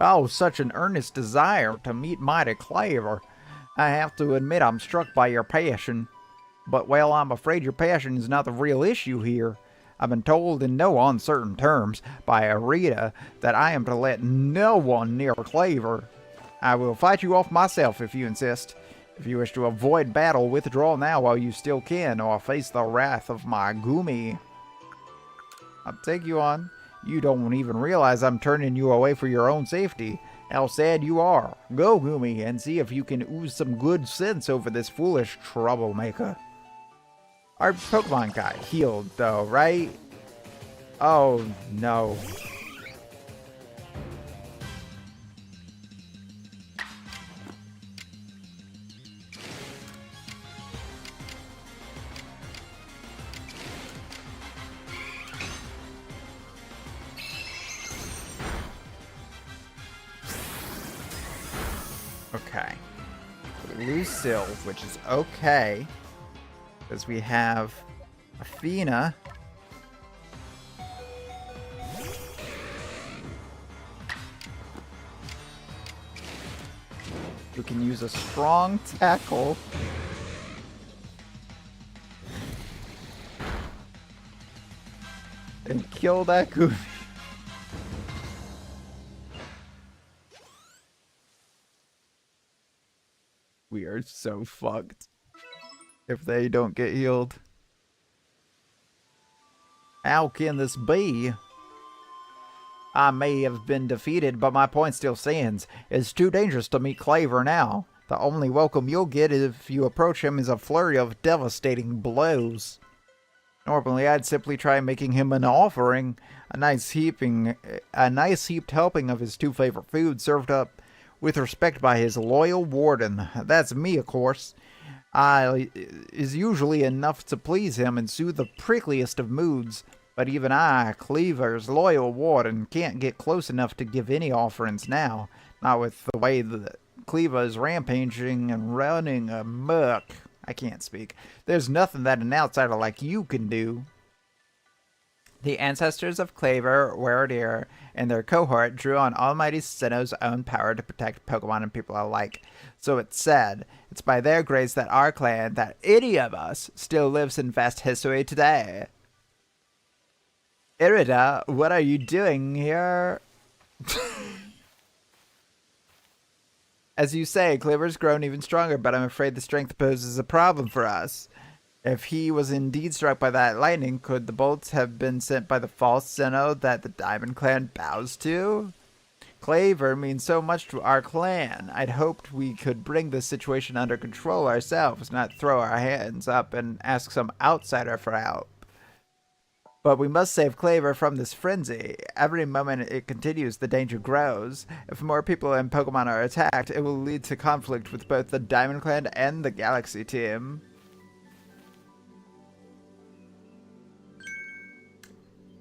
Oh, such an earnest desire to meet mighty Claver. I have to admit I'm struck by your passion. But, well, I'm afraid your passion is not the real issue here. I've been told in no uncertain terms by Arita that I am to let no one near Claver. I will fight you off myself if you insist. If you wish to avoid battle, withdraw now while you still can, or face the wrath of my Gumi. I'll take you on. You don't even realize I'm turning you away for your own safety. How sad you are. Go, Gumi, and see if you can ooze some good sense over this foolish troublemaker. Our Pokemon got healed, though, right? Oh, no. Okay. We lose Sylve, which is okay. Because we have Athena. Who can use a strong tackle. And kill that Goofy. We are so fucked if they don't get healed. How can this be? I may have been defeated, but my point still stands. It's too dangerous to meet Claver now. The only welcome you'll get if you approach him is a flurry of devastating blows. Normally, I'd simply try making him an offering, a nice heaped helping of his two favorite foods served up with respect by his loyal warden. That's me, of course. Is usually enough to please him and soothe the prickliest of moods. But even I, Cleaver's loyal warden, can't get close enough to give any offerings now. Not with the way that Cleaver is rampaging and running amok. I can't speak. There's nothing that an outsider like you can do. The ancestors of Claver, Waradir, and their cohort drew on Almighty Sinnoh's own power to protect Pokemon and people alike. So it's said, it's by their grace that our clan, that any of us, still lives in vast history today. Irida, what are you doing here? As you say, Claver's grown even stronger, but I'm afraid the strength poses a problem for us. If he was indeed struck by that lightning, could the bolts have been sent by the false Sinnoh that the Diamond Clan bows to? Claver means so much to our clan. I'd hoped we could bring this situation under control ourselves, not throw our hands up and ask some outsider for help. But we must save Claver from this frenzy. Every moment it continues, the danger grows. If more people and Pokemon are attacked, it will lead to conflict with both the Diamond Clan and the Galaxy team.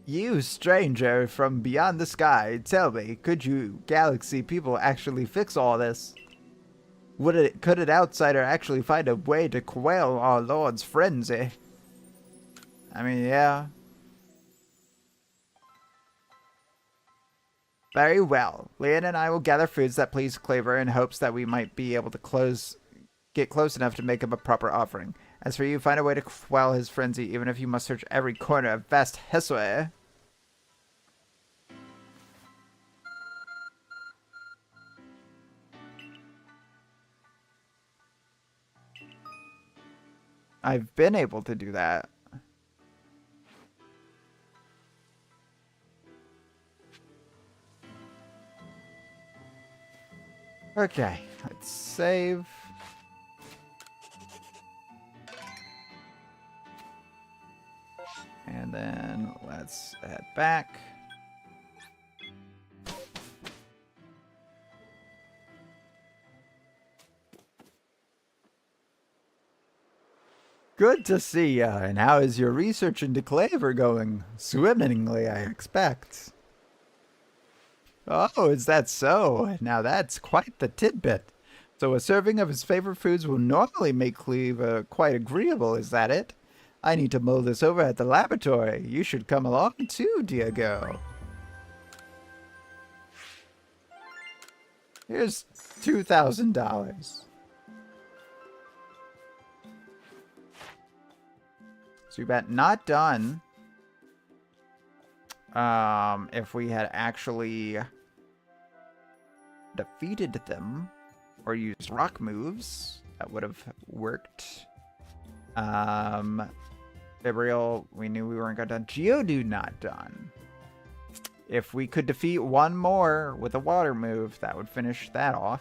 You, stranger from beyond the sky, tell me, could you Galaxy people actually fix all this? Could an outsider actually find a way to quell our Lord's frenzy? I mean, yeah. Very well. Leon and I will gather foods that please Claver in hopes that we might be able to get close enough to make him a proper offering. As for you, find a way to quell his frenzy, even if you must search every corner of vast Hesway. I've been able to do that. Okay, let's save. And then let's head back. Good to see ya. And how is your research into Claver going? Swimmingly, I expect. Oh, is that so? Now that's quite the tidbit. So a serving of his favorite foods will normally make Cleaver quite agreeable, is that it? I need to mull this over at the laboratory. You should come along too, dear girl. Here's $2,000. So we bet not done. If we had actually defeated them or used rock moves, that would have worked. Vibrial, we knew we weren't done. Geodude not done. If we could defeat one more with a water move, that would finish that off.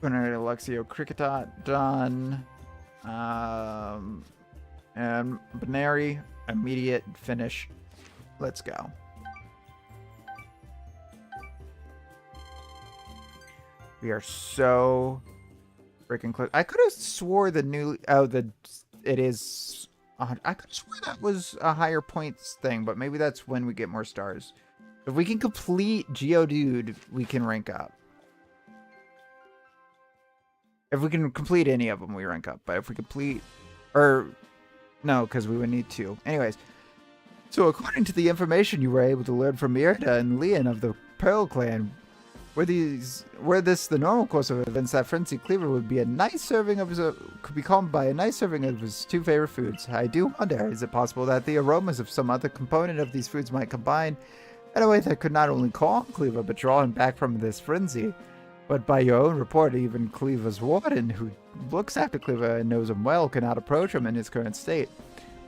Luxio Cricketot done. And Binary, immediate finish. Let's go. We are so freaking close. I could have swore the new... Oh, it is... I could have swore that was a higher points thing, but maybe that's when we get more stars. If we can complete Geodude, we can rank up. If we can complete any of them, we rank up. But if we complete... Or... No, because we would need 2. Anyways... So, according to the information you were able to learn from Mirda and Leon of the Pearl Clan, were this the normal course of events, that Frenzy Cleaver would be a nice serving of could be calmed by a nice serving of his 2 favorite foods. I do wonder, is it possible that the aromas of some other component of these foods might combine in a way that could not only calm Cleaver, but draw him back from this frenzy? But by your own report, even Cleaver's warden, who looks after Cleaver and knows him well, cannot approach him in his current state.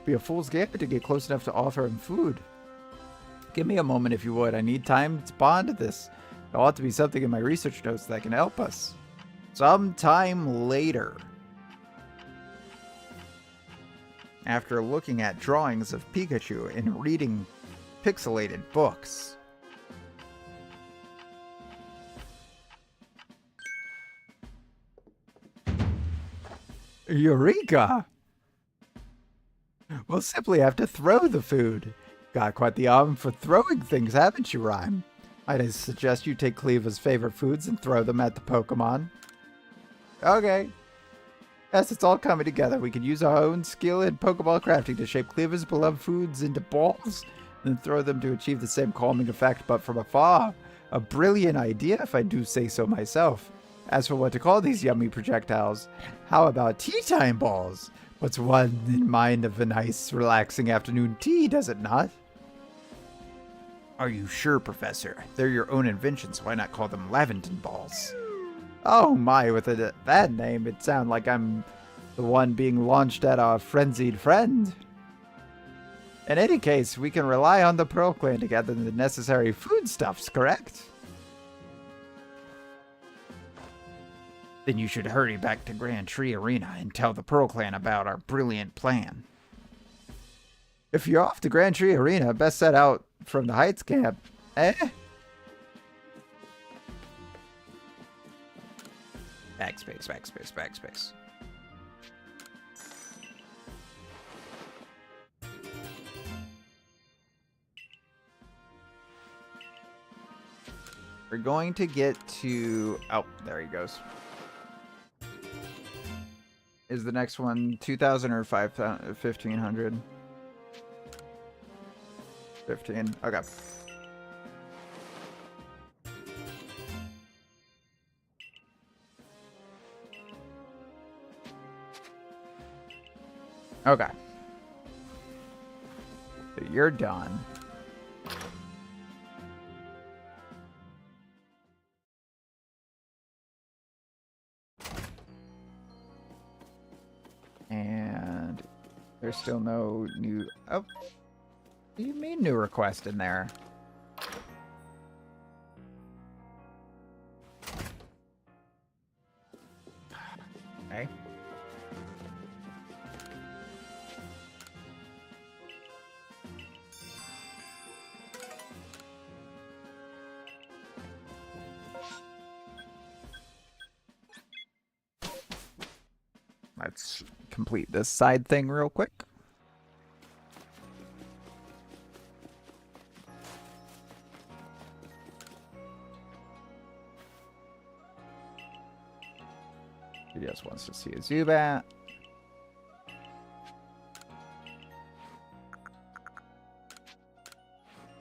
Be a fool's gambit to get close enough to offer him food. Give me a moment if you would. I need time to bond to this. There ought to be something in my research notes that can help us. Sometime later. After looking at drawings of Pikachu and reading pixelated books. Eureka! We'll simply have to throw the food. Got quite the arm for throwing things, haven't you, Rhyme? I'd suggest you take Cleaver's favorite foods and throw them at the Pokemon. Okay. Yes, it's all coming together. We can use our own skill in Pokeball crafting to shape Cleaver's beloved foods into balls, and then throw them to achieve the same calming effect, but from afar. A brilliant idea, if I do say so myself. As for what to call these yummy projectiles, how about tea time balls? What's one in mind of a nice, relaxing afternoon tea, does it not? Are you sure, Professor? They're your own inventions, so why not call them Lavenden balls? Oh my, with that name, it sounds like I'm the one being launched at our frenzied friend. In any case, we can rely on the Pearl Clan to gather the necessary foodstuffs, correct? Then you should hurry back to Grand Tree Arena and tell the Pearl Clan about our brilliant plan. If you're off to Grand Tree Arena, best set out from the Heights camp. Eh? Backspace, backspace, backspace. We're going to get to... Oh, there he goes. Is the next one 2,000 or 1,500? 15. Okay. Okay. So you're done. And there's still no new... Oh. What do you mean new request in there? Let's complete this side thing real quick. He just wants to see a Zubat.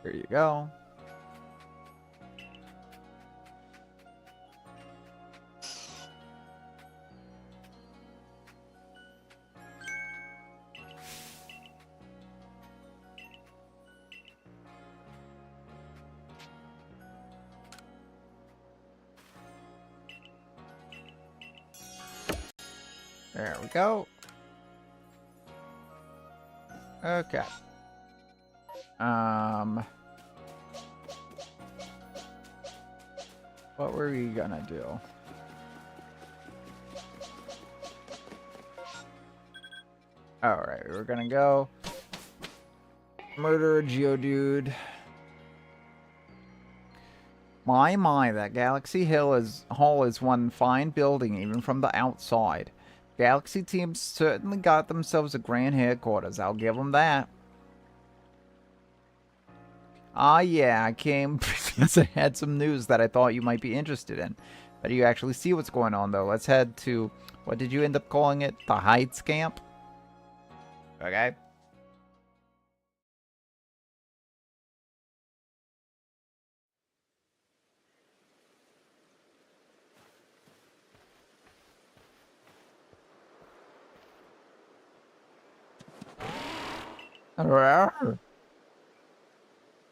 There you go. There we go. Okay. What were we gonna do? Alright, we're gonna go murder a Geodude. My, that Galaxy Hall is one fine building, even from the outside. Galaxy team certainly got themselves a grand headquarters, I'll give them that. Ah, yeah, I came because I had some news that I thought you might be interested in. How do you actually see what's going on, though? Let's head to, what did you end up calling it? The Heights Camp? Okay.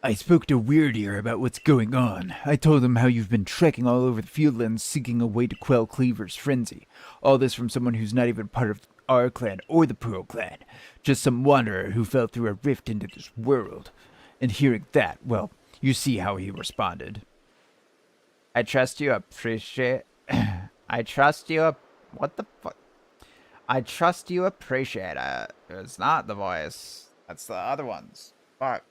I spoke to Weird Ear about what's going on. I told him how you've been trekking all over the fieldlands seeking a way to quell Cleaver's frenzy. All this from someone who's not even part of our clan or the Pearl clan. Just some wanderer who fell through a rift into this world. And hearing that, well, you see how he responded. I trust you appreciate... I trust you... What the fuck? I trust you appreciate it. It's not the voice. That's the other ones. Fuck.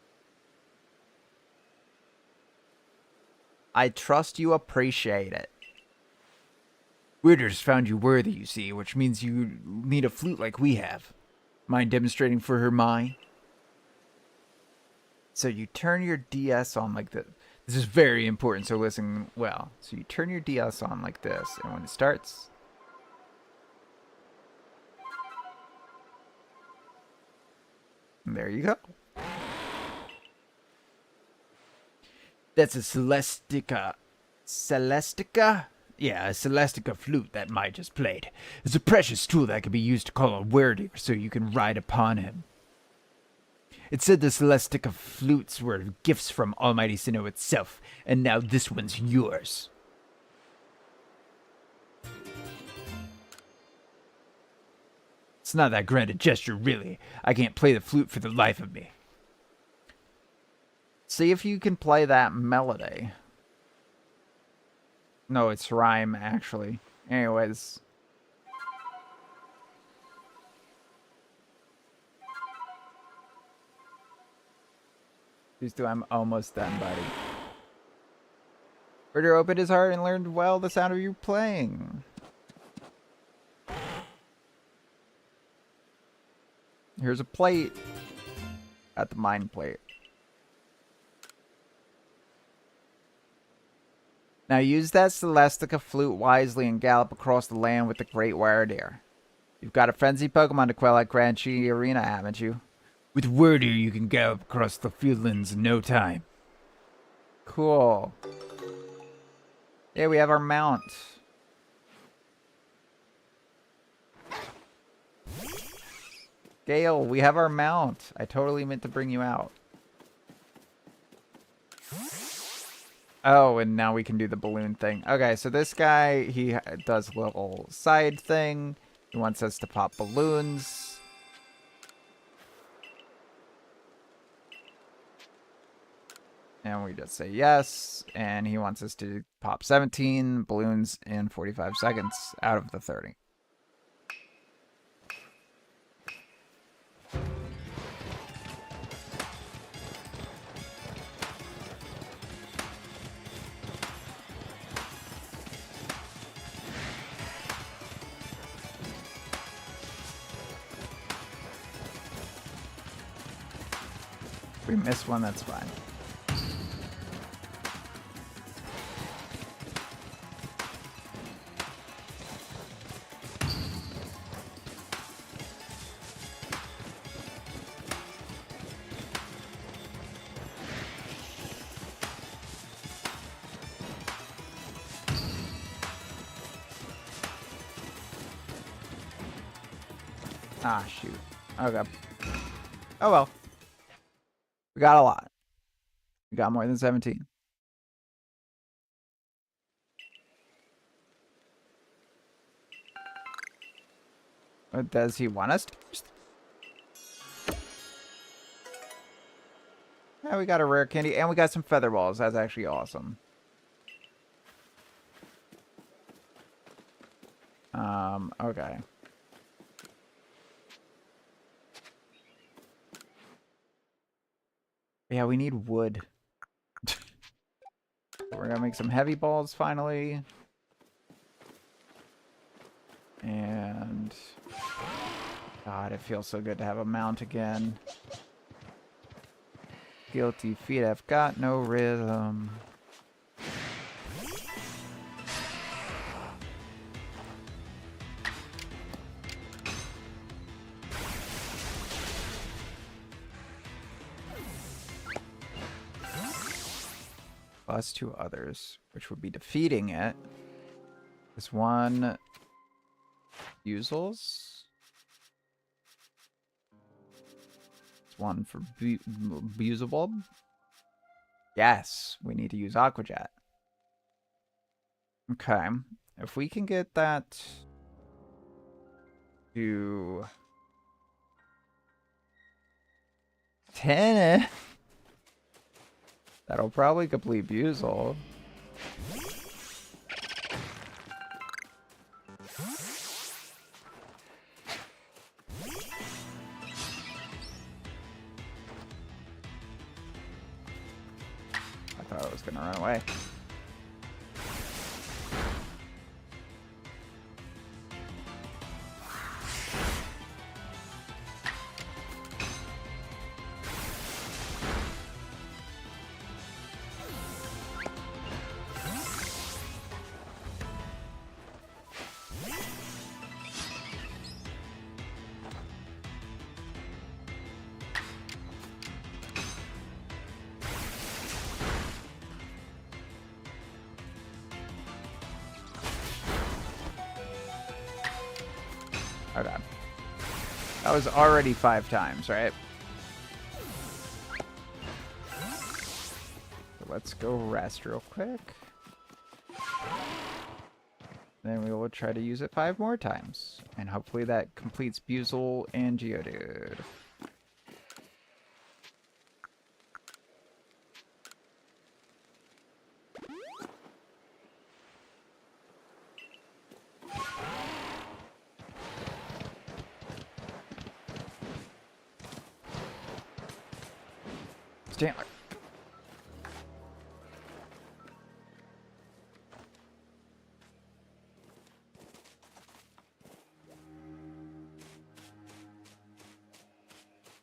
I trust you appreciate it. Weirder's found you worthy, you see, which means you need a flute like we have. Mind demonstrating for her, Mai? So you turn your DS on like this. This is very important, so listen well. So you turn your DS on like this, and when it starts... There you go. That's a Celestica. Celestica? Yeah, a Celestica flute that Mai just played. It's a precious tool that can be used to call a Weird so you can ride upon him. It said the Celestica flutes were gifts from Almighty Sinnoh itself, and now this one's yours. It's not that grand a gesture, really. I can't play the flute for the life of me. See if you can play that melody. No, it's rhyme, actually. Anyways. Please do, I'm almost done, buddy. Herder opened his heart and learned well the sound of you playing. Here's a plate. At the mine plate. Now use that Celestica flute wisely and gallop across the land with the great Weird. You've got a frenzy Pokemon to quell at Grand Chi Arena, haven't you? With Weird you can gallop across the fieldlands in no time. Cool. Yeah, we have our mount. Gale, we have our mount. I totally meant to bring you out. Oh, and now we can do the balloon thing. Okay, so this guy, he does a little side thing. He wants us to pop balloons. And we just say yes. And he wants us to pop 17 balloons in 45 seconds out of the 30. If we miss one, that's fine. Ah, shoot. Okay. Oh well. We got a lot. We got more than 17. What does he want us to? Yeah, we got a rare candy and we got some feather balls. That's actually awesome. Okay. Yeah, we need wood. We're gonna make some heavy balls finally. And God, it feels so good to have a mount again. Guilty feet have got no rhythm. Plus 2 others, which would be defeating it. This one Usels. It's one for Buselbulb. Yes, we need to use Aquajet. Okay, if we can get that to 10, that'll probably complete Busel. I thought I was gonna run away. Okay. That was already 5 times, right? So let's go rest real quick. Then we will try to use it 5 more times. And hopefully that completes Busel and Geodude. Stantler.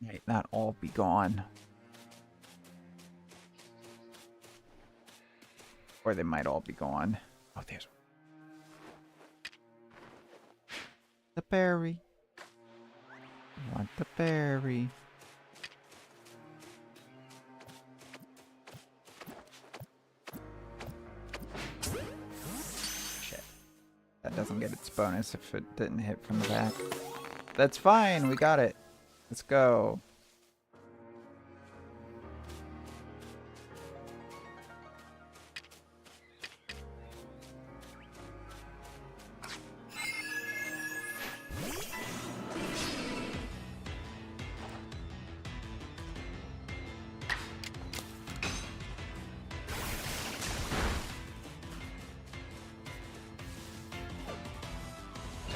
Might not all be gone. Or they might all be gone. Oh, there's the berry. I want the berry. That doesn't get its bonus if it didn't hit from the back. That's fine, we got it. Let's go.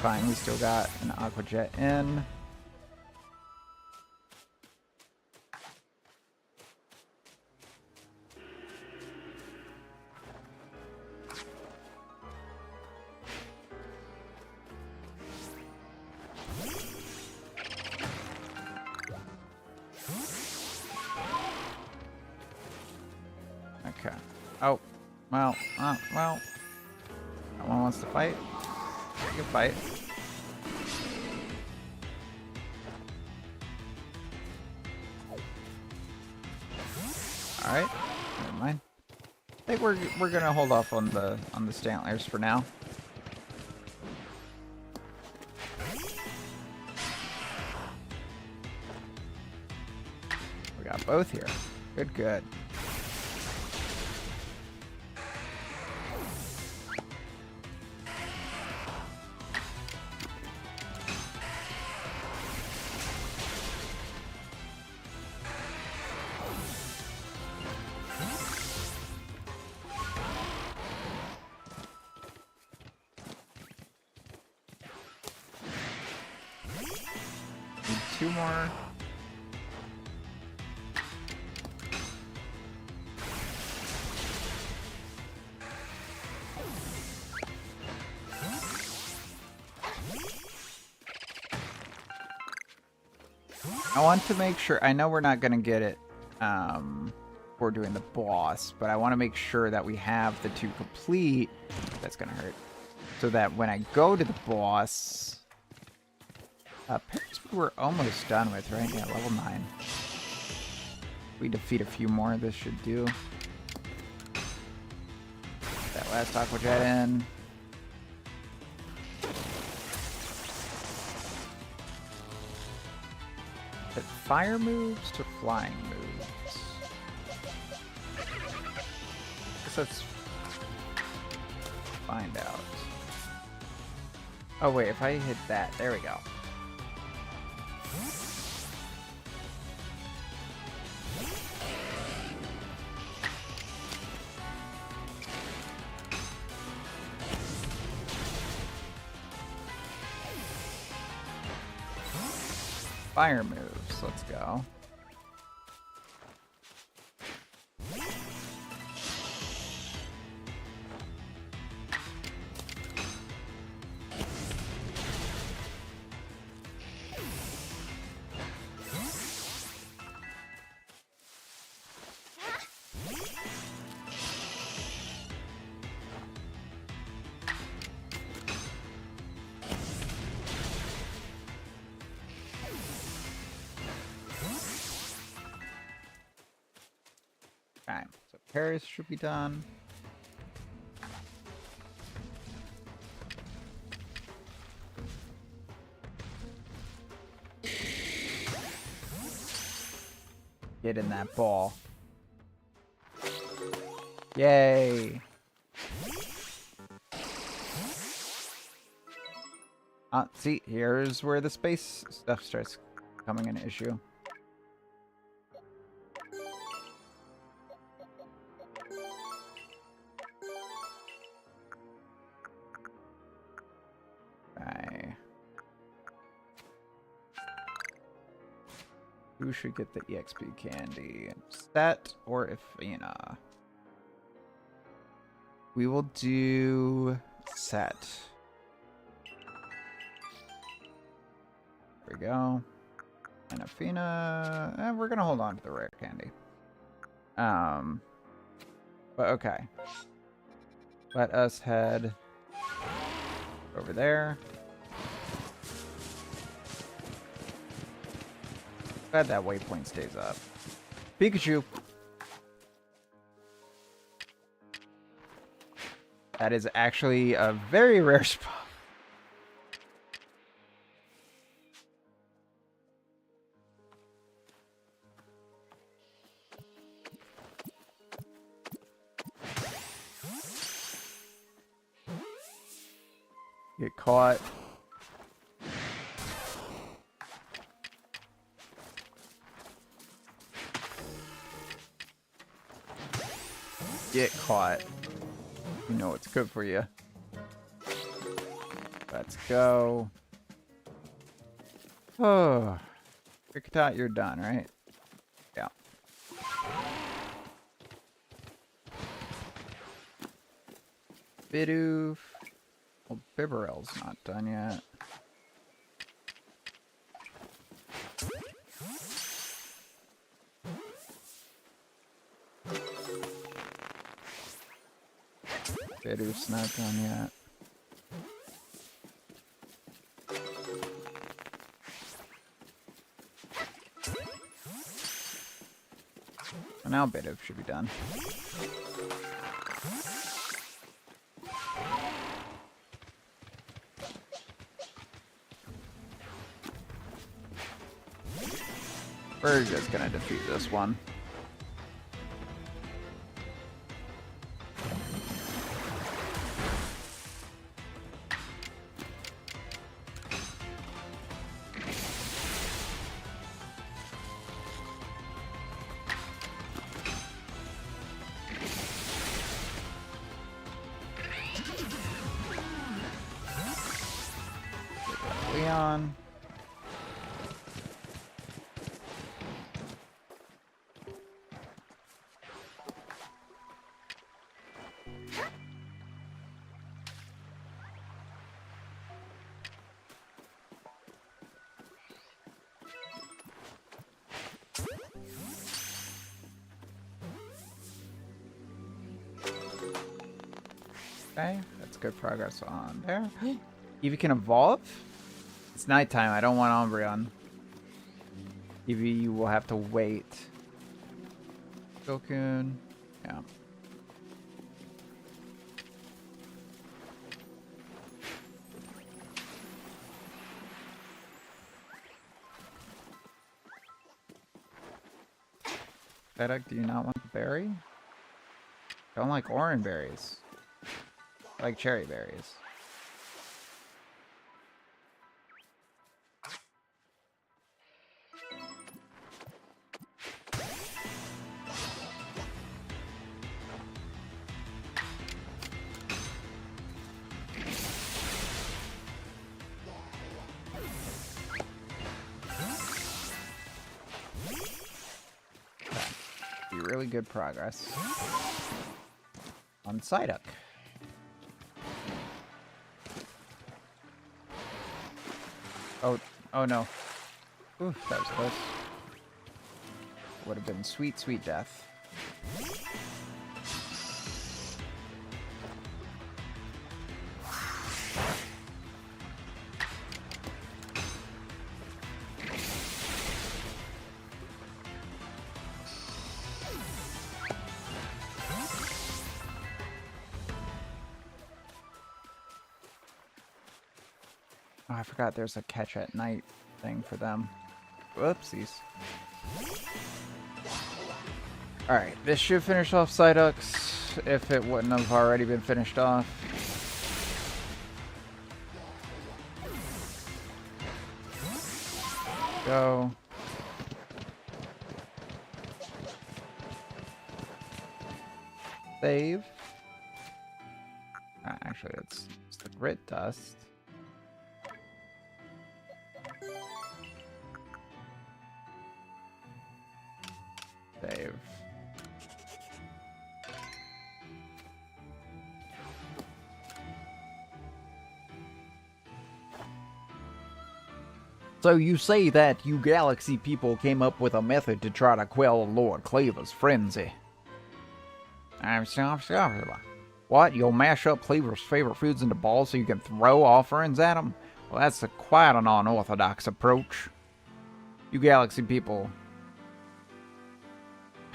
Fine, we still got an Aquajet in. Okay. Oh, well, well. No one wants to fight. You can fight. All right. Never mind. I think we're gonna hold off on the Stantlers for now. We got both here. Good, good. Need 2 more. I want to make sure, I know we're not going to get it for doing the boss, but I want to make sure that we have the 2 complete. That's going to hurt. So that when I go to the boss, Paris we're almost done with, right? Yeah, level 9. We defeat a few more, this should do. That last Aqua Jet in. But fire moves to flying moves. Guess let's find out. Oh wait, if I hit that, there we go. Fire moves, let's go. Okay, so Paris should be done. Get in that ball. Yay! See, here's where the space stuff starts becoming an issue. Okay. Who should get the EXP candy? Set or Ifina? We will do Set. There we go. And Ifina, we're gonna hold on to the rare candy. But okay. Let us head over there. Glad that waypoint stays up. Pikachu! That is actually a very rare spot. Get caught. Get caught. You know what's good for you. Let's go. Oh. Kricketot, you're done, right? Yeah. Bidoof. Well, Bibarel's not done yet. Bidoo's not done yet. So now Bidoof should be done. We're just gonna defeat this one. Leon. Okay, that's good progress on there. Eevee can evolve? It's nighttime, I don't want Umbreon. Eevee, you will have to wait. Gokun, yeah. Bedek, do you not want the berry? Don't like orange berries. I like cherry berries. Really good progress on Psyduck. Oh no. Oof, that was close. Would have been sweet, sweet death. Oh, I forgot there's a catch at night thing for them. Whoopsies. Alright, this should finish off Psyduck's if it wouldn't have already been finished off. Go. Save. Actually, it's the grit dust. Save. So you say that you Galaxy people came up with a method to try to quell Lord Claver's frenzy. I'm sorry. What? You'll mash up Claver's favorite foods into balls so you can throw offerings at him? Well, that's quite an unorthodox approach. You Galaxy people...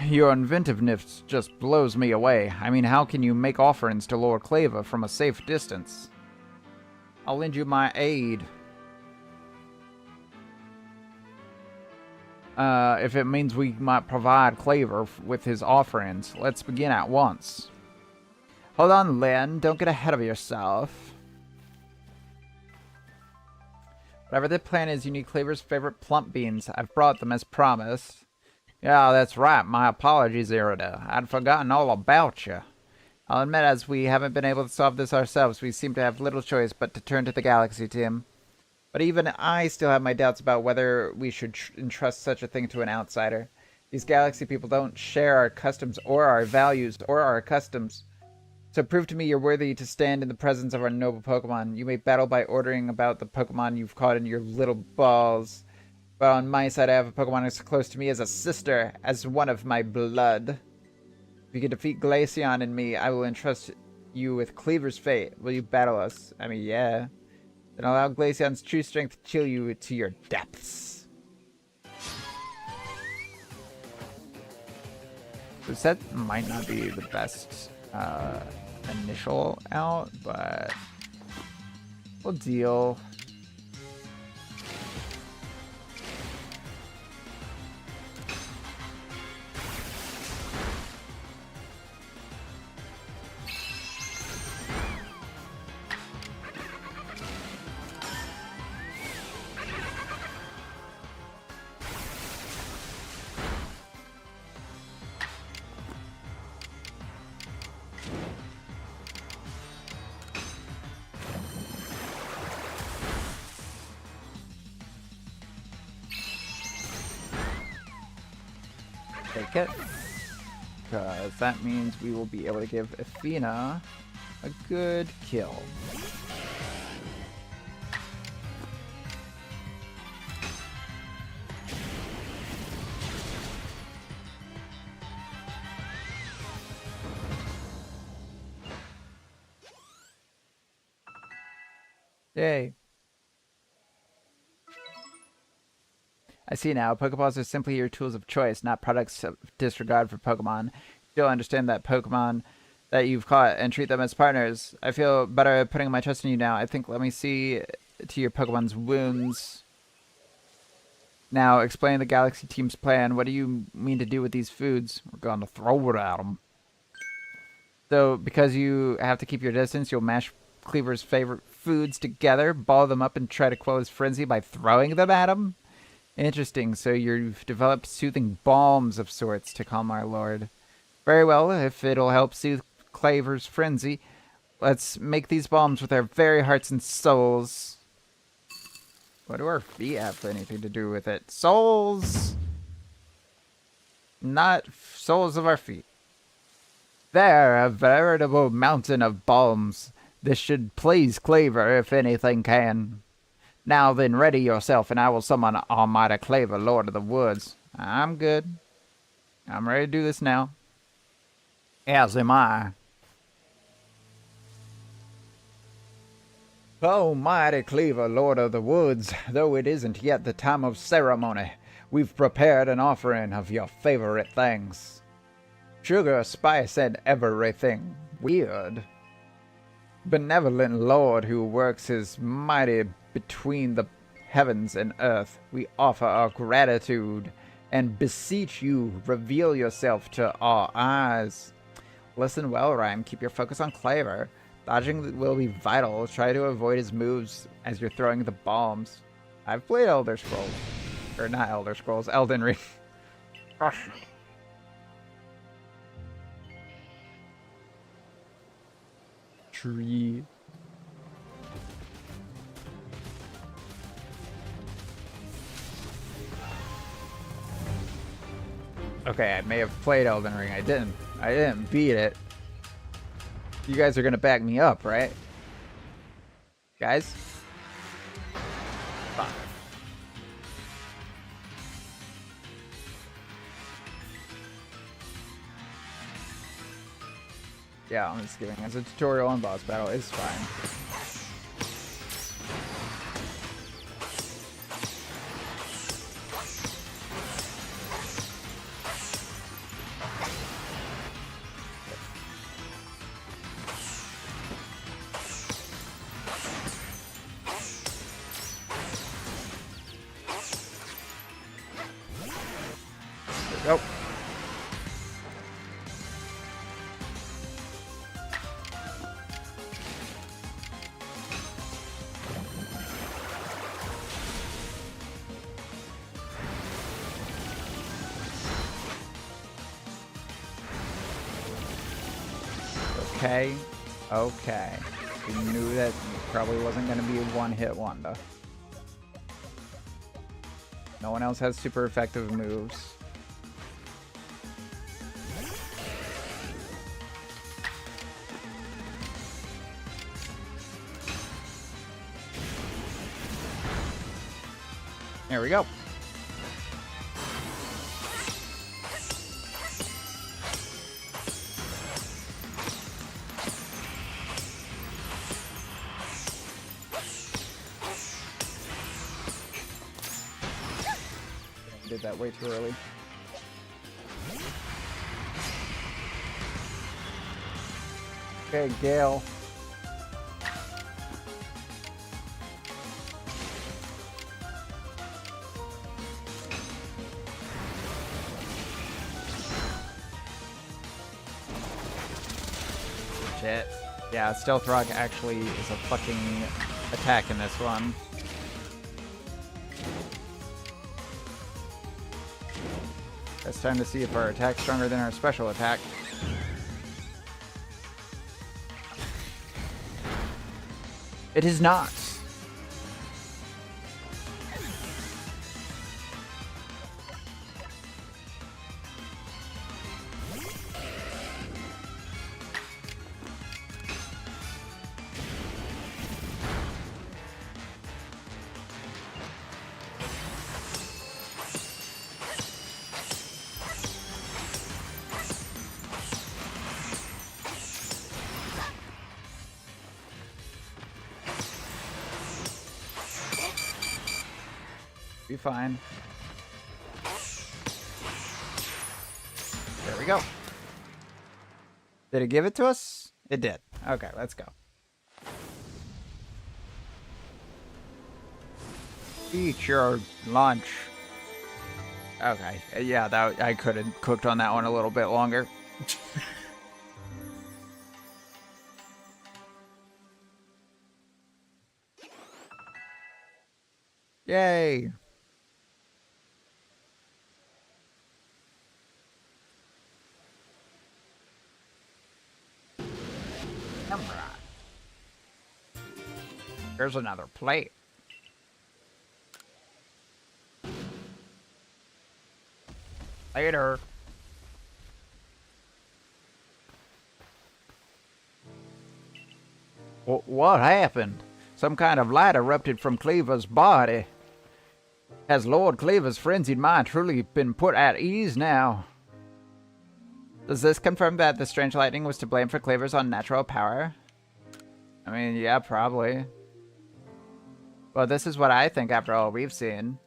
Your inventiveness just blows me away. I mean, how can you make offerings to Lord Claver from a safe distance? I'll lend you my aid. If it means we might provide Claver with his offerings. Let's begin at once. Hold on, Lynn. Don't get ahead of yourself. Whatever the plan is, you need Claver's favorite plump beans. I've brought them as promised. Yeah, that's right. My apologies, Irida. I'd forgotten all about you. I'll admit, as we haven't been able to solve this ourselves, we seem to have little choice but to turn to the Galaxy team. But even I still have my doubts about whether we should entrust such a thing to an outsider. These Galaxy people don't share our customs or our values or our customs. So prove to me you're worthy to stand in the presence of our noble Pokemon. You may battle by ordering about the Pokemon you've caught in your little balls. But on my side, I have a Pokemon as close to me as a sister, as one of my blood. If you can defeat Glaceon and me, I will entrust you with Cleaver's fate. Will you battle us? I mean, yeah. Then allow Glaceon's true strength to chill you to your depths. The set might not be the best initial out, but we'll deal. Take it. Because that means we will be able to give Athena a good kill. Yay. I see now. Pokeballs are simply your tools of choice, not products of disregard for Pokemon. You'll understand that Pokemon that you've caught and treat them as partners. I feel better putting my trust in you now. I think let me see to your Pokemon's wounds. Now, explain the Galaxy Team's plan. What do you mean to do with these foods? We're going to throw it at them. So, because you have to keep your distance, you'll mash Cleaver's favorite foods together, ball them up, and try to quell his frenzy by throwing them at him? Interesting, so you've developed soothing balms of sorts to calm our lord. Very well, if it'll help soothe Cleaver's frenzy, let's make these balms with our very hearts and souls. What do our feet have anything to do with it? Souls! Not soles of our feet. There, a veritable mountain of balms. This should please Cleaver, if anything can. Now then, ready yourself, and I will summon Almighty Cleaver, Lord of the Woods. I'm good. I'm ready to do this now. As am I. Oh, mighty Cleaver, Lord of the Woods, though it isn't yet the time of ceremony, we've prepared an offering of your favorite things. Sugar, spice, and everything. Weird. Benevolent Lord who works his mighty between the heavens and earth, we offer our gratitude and beseech you, reveal yourself to our eyes. Listen well, Rhyme. Keep your focus on Cleaver. Dodging will be vital. Try to avoid his moves as you're throwing the bombs. I've played Elder Scrolls. Or not Elder Scrolls, Elden Ring. Tree. Okay, I may have played Elden Ring. I didn't beat it. You guys are gonna back me up, right? Guys? Fuck. Yeah, I'm just kidding. As a tutorial on boss battle, it's fine. Go. Okay. Okay. We knew that probably wasn't going to be a one-hit wonder. No one else has super effective moves. There we go. that way too early. Okay, Gale. Shit. Yeah, Stealth Rock actually is a fucking attack in this one. It's time to see if our attack's stronger than our special attack. It is not. Be fine. There we go. Did it give it to us? It did. Okay, let's go. Eat your lunch. Okay, yeah, that I could have cooked on that one a little bit longer. Yay! Here's another plate. Later. What happened? Some kind of light erupted from Cleaver's body. Has Lord Cleaver's frenzied mind truly been put at ease now? Does this confirm that the strange lightning was to blame for Cleaver's unnatural power? I mean, yeah, probably. Well, this is what I think after all we've seen.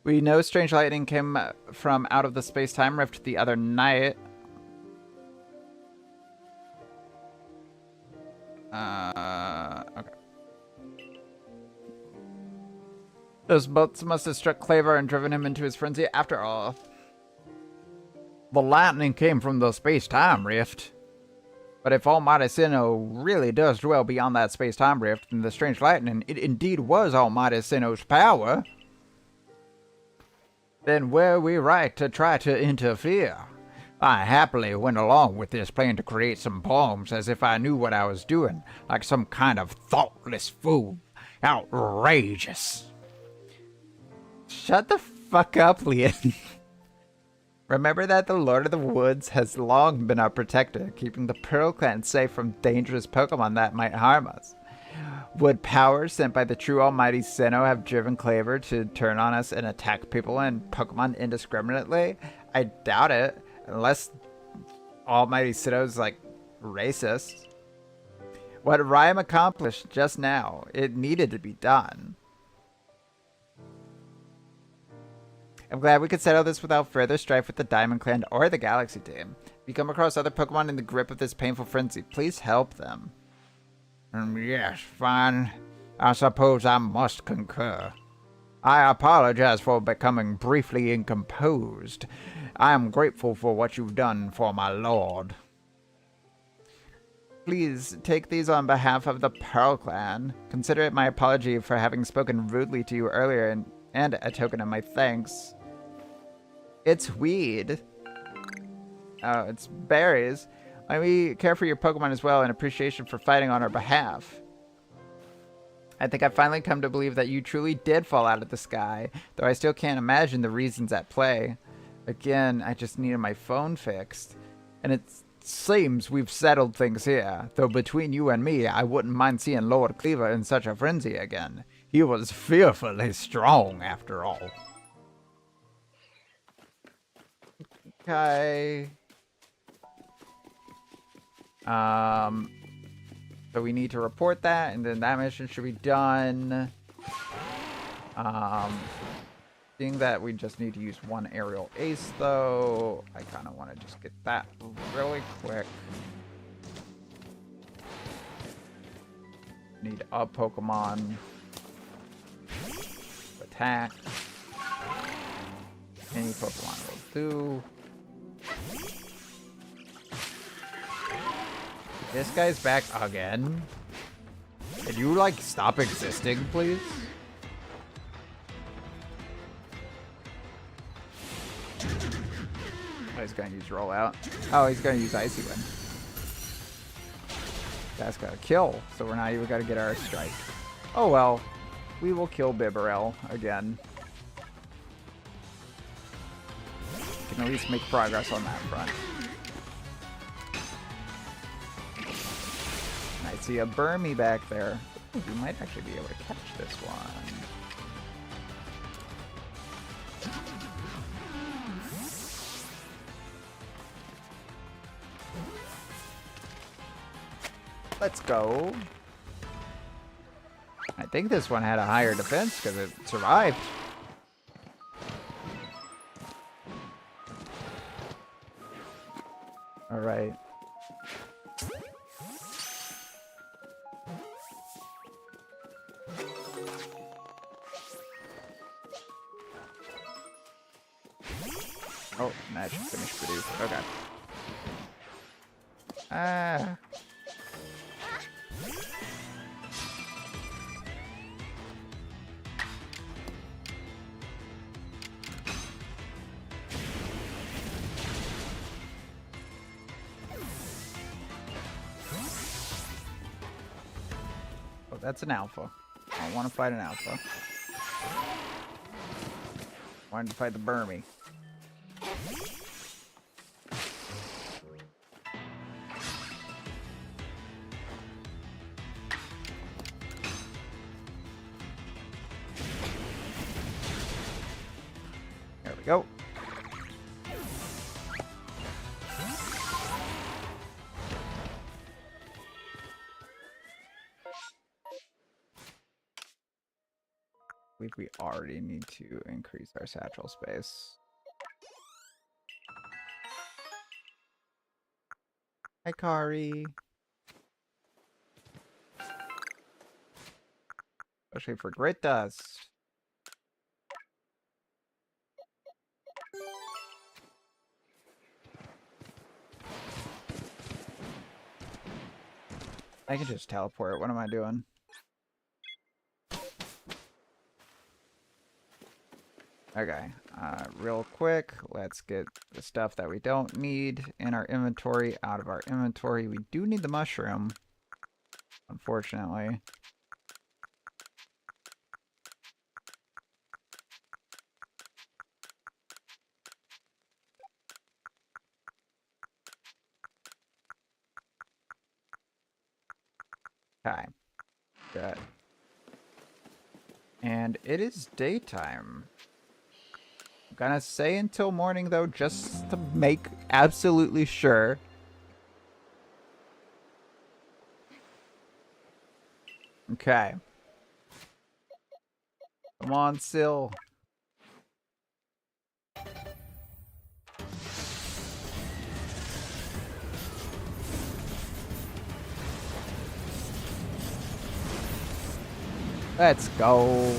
We know strange lightning came from out of the space-time rift the other night. Okay. Those bolts must have struck Claver and driven him into his frenzy after all. The lightning came from the space-time rift. But if Almighty Sinnoh really does dwell beyond that space-time rift, then the strange lightning, it indeed was Almighty Sinnoh's power, then were we right to try to interfere? I happily went along with this plan to create some poems as if I knew what I was doing, like some kind of thoughtless fool. Outrageous. Shut the fuck up, Playin. Remember that the Lord of the Woods has long been our protector, keeping the Pearl Clan safe from dangerous Pokemon that might harm us. Would power sent by the true Almighty Sinnoh have driven Claver to turn on us and attack people and Pokemon indiscriminately? I doubt it, unless Almighty Sinnoh's like racist. What Rhyme accomplished just now, it needed to be done. I'm glad we could settle this without further strife with the Diamond Clan or the Galaxy Team. If you come across other Pokemon in the grip of this painful frenzy, please help them. Yes, fine. I suppose I must concur. I apologize for becoming briefly incomposed. I am grateful for what you've done for my lord. Please take these on behalf of the Pearl Clan. Consider it my apology for having spoken rudely to you earlier and a token of my thanks. It's weed. Oh, it's berries. Let me care for your Pokemon as well in appreciation for fighting on our behalf. I think I've finally come to believe that you truly did fall out of the sky, though I still can't imagine the reasons at play. Again, I just needed my phone fixed. And it seems we've settled things here, though between you and me, I wouldn't mind seeing Lord Cleaver in such a frenzy again. He was fearfully strong, after all. Okay. So we need to report that, and then that mission should be done. Seeing that we just need to use one aerial ace, though, I kind of want to just get that really quick. Need a Pokemon. Attack. Any Pokemon will do. This guy's back again. Can you, like, stop existing, please? Oh, he's gonna use Rollout. Oh, he's gonna use Icy Wind. That's gonna kill, so we're not even gonna get our strike. Oh well. We will kill Bibarel again. Can at least make progress on that front. I see a Burmy back there. Ooh, we might actually be able to catch this one. Let's go. I think this one had a higher defense because it survived. All right. Oh, match finished produced. Okay. Ah. Oh, that's an alpha. I don't want to fight an alpha. I wanted to fight the Burmy. There we go. I think we already need to increase our satchel space. Hi, Kari. Especially for Grit Dust. I can just teleport. What am I doing? Okay, real quick, let's get the stuff that we don't need in our inventory out of our inventory. We do need the mushroom, unfortunately. Okay, good. And it is daytime. I'm gonna say until morning, though, just to make absolutely sure. Okay. Come on, Syl. Let's go.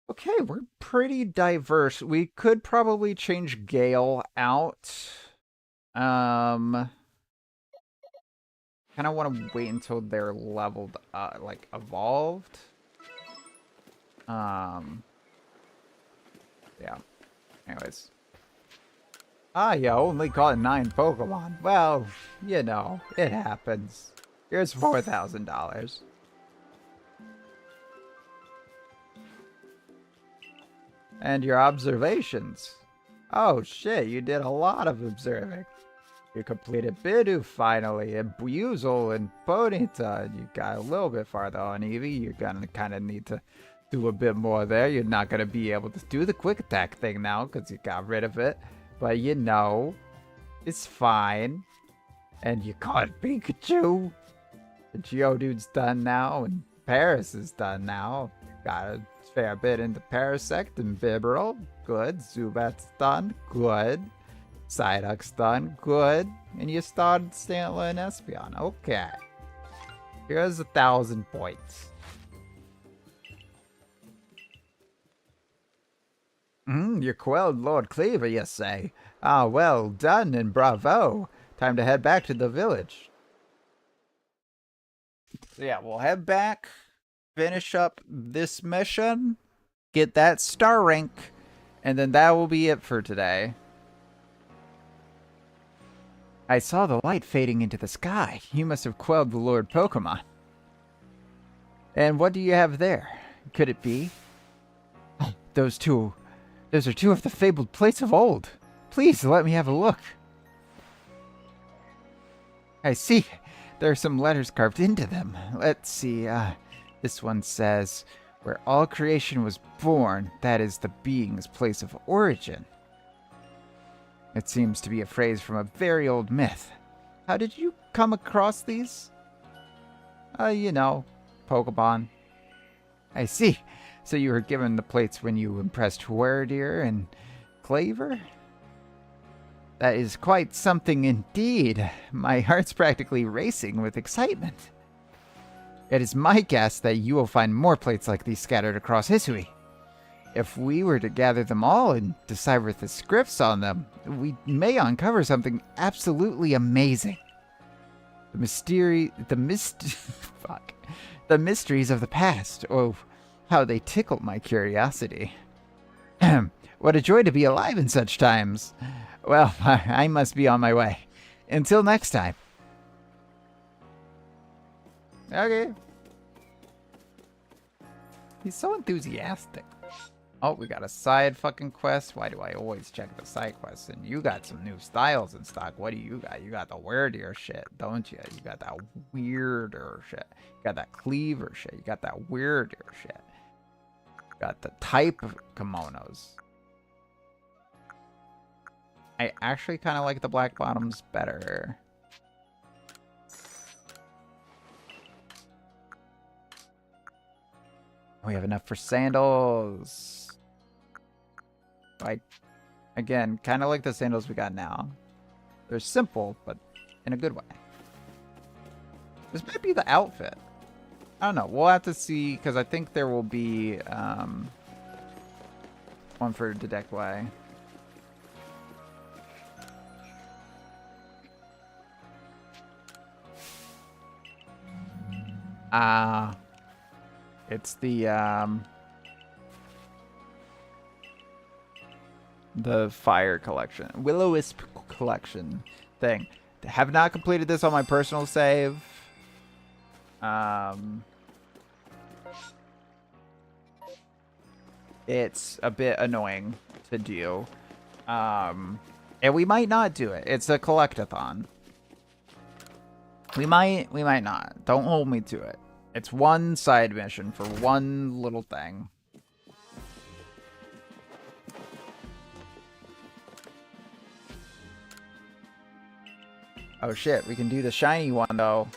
Okay, we're pretty diverse. We could probably change Gale out. Kind of want to wait until they're leveled up, like evolved. Yeah. Anyways. Ah, you only caught 9 Pokemon. Well, you know, it happens. Here's $4,000. And your observations. Oh shit, you did a lot of observing. You completed Bidoof finally, and Buizel and Ponyta, and you got a little bit farther on Eevee. You're gonna kind of need to do a bit more there. You're not gonna be able to do the quick attack thing now because you got rid of it. But you know, it's fine. And you caught Pikachu. The Geodude's done now, and Paris is done now. Got a fair bit into Parasect and Bibarel. Good. Zubat's done. Good. Psyduck's done. Good. And you started Stantler and Espeon. Okay. Here's 1,000 points. You quelled Lord Cleaver, you say? Ah, well done and bravo. Time to head back to the village. So yeah, we'll head back, finish up this mission, get that star rank, and then that will be it for today. I saw the light fading into the sky. You must have quelled the Lord Pokemon. And what do you have there? Could it be? Those are two of the fabled plates of old. Please let me have a look. I see. There are some letters carved into them. Let's see. This one says, where all creation was born, that is the being's place of origin. It seems to be a phrase from a very old myth. How did you come across these? You know, Pokemon. I see. So you were given the plates when you impressed Werdier and Claver? That is quite something indeed. My heart's practically racing with excitement. It is my guess that you will find more plates like these scattered across Hisui. If we were to gather them all and decipher the scripts on them, we may uncover something absolutely amazing. The mysteries of the past. Oh, how they tickle my curiosity. What a joy to be alive in such times. Well, I must be on my way. Until next time. Okay. He's so enthusiastic. Oh, we got a side fucking quest. Why do I always check the side quests? And you got some new styles in stock. What do you got? You got the weirder shit, don't you? You got that weirder shit. You got that cleaver shit. You got that weirder shit. You got the type of kimonos. I actually kind of like the black bottoms better. We have enough for sandals. Again, kind of like the sandals we got now. They're simple, but in a good way. This might be the outfit. I don't know. We'll have to see, because I think there will be one for Dedekway. It's the fire collection, Will-O-Wisp collection thing. Have not completed this on my personal save. It's a bit annoying to do. And we might not do it. It's a collectathon. We might not. Don't hold me to it. It's one side mission for one little thing. Oh shit, we can do the shiny one though.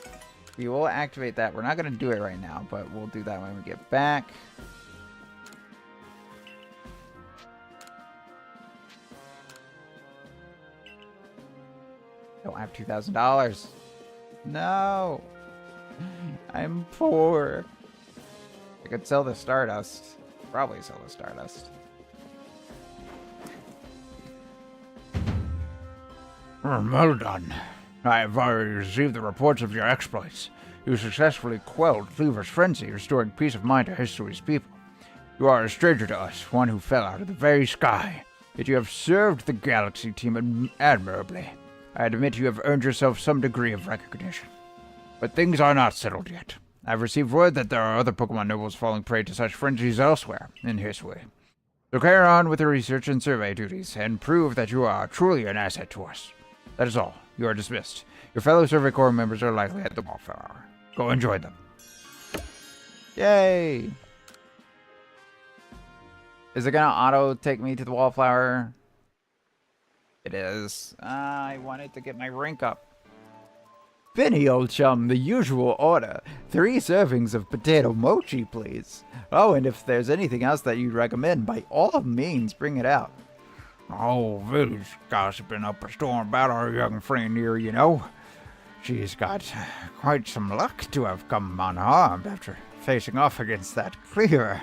We will activate that. We're not going to do it right now, but we'll do that when we get back. Don't have $2,000. No. I'm poor. I could sell the Stardust. Probably sell the Stardust. Well done. I have already received the reports of your exploits. You successfully quelled Cleaver's frenzy, restoring peace of mind to History's people. You are a stranger to us, one who fell out of the very sky. Yet you have served the Galaxy team admirably. I admit you have earned yourself some degree of recognition. But things are not settled yet. I've received word that there are other Pokemon nobles falling prey to such frenzies elsewhere in Hisui. So carry on with your research and survey duties, and prove that you are truly an asset to us. That is all. You are dismissed. Your fellow Survey Corps members are likely at the Wallflower Hour. Go enjoy them. Yay! Is it gonna auto take me to the Wallflower? It is. I wanted to get my rank up. Benny, old chum, the usual order. 3 servings of potato mochi, please. Oh, and if there's anything else that you'd recommend, by all means, bring it out. Oh, Village gossiping up a storm about our young friend here, you know. She's got quite some luck to have come unharmed after facing off against that cleaver.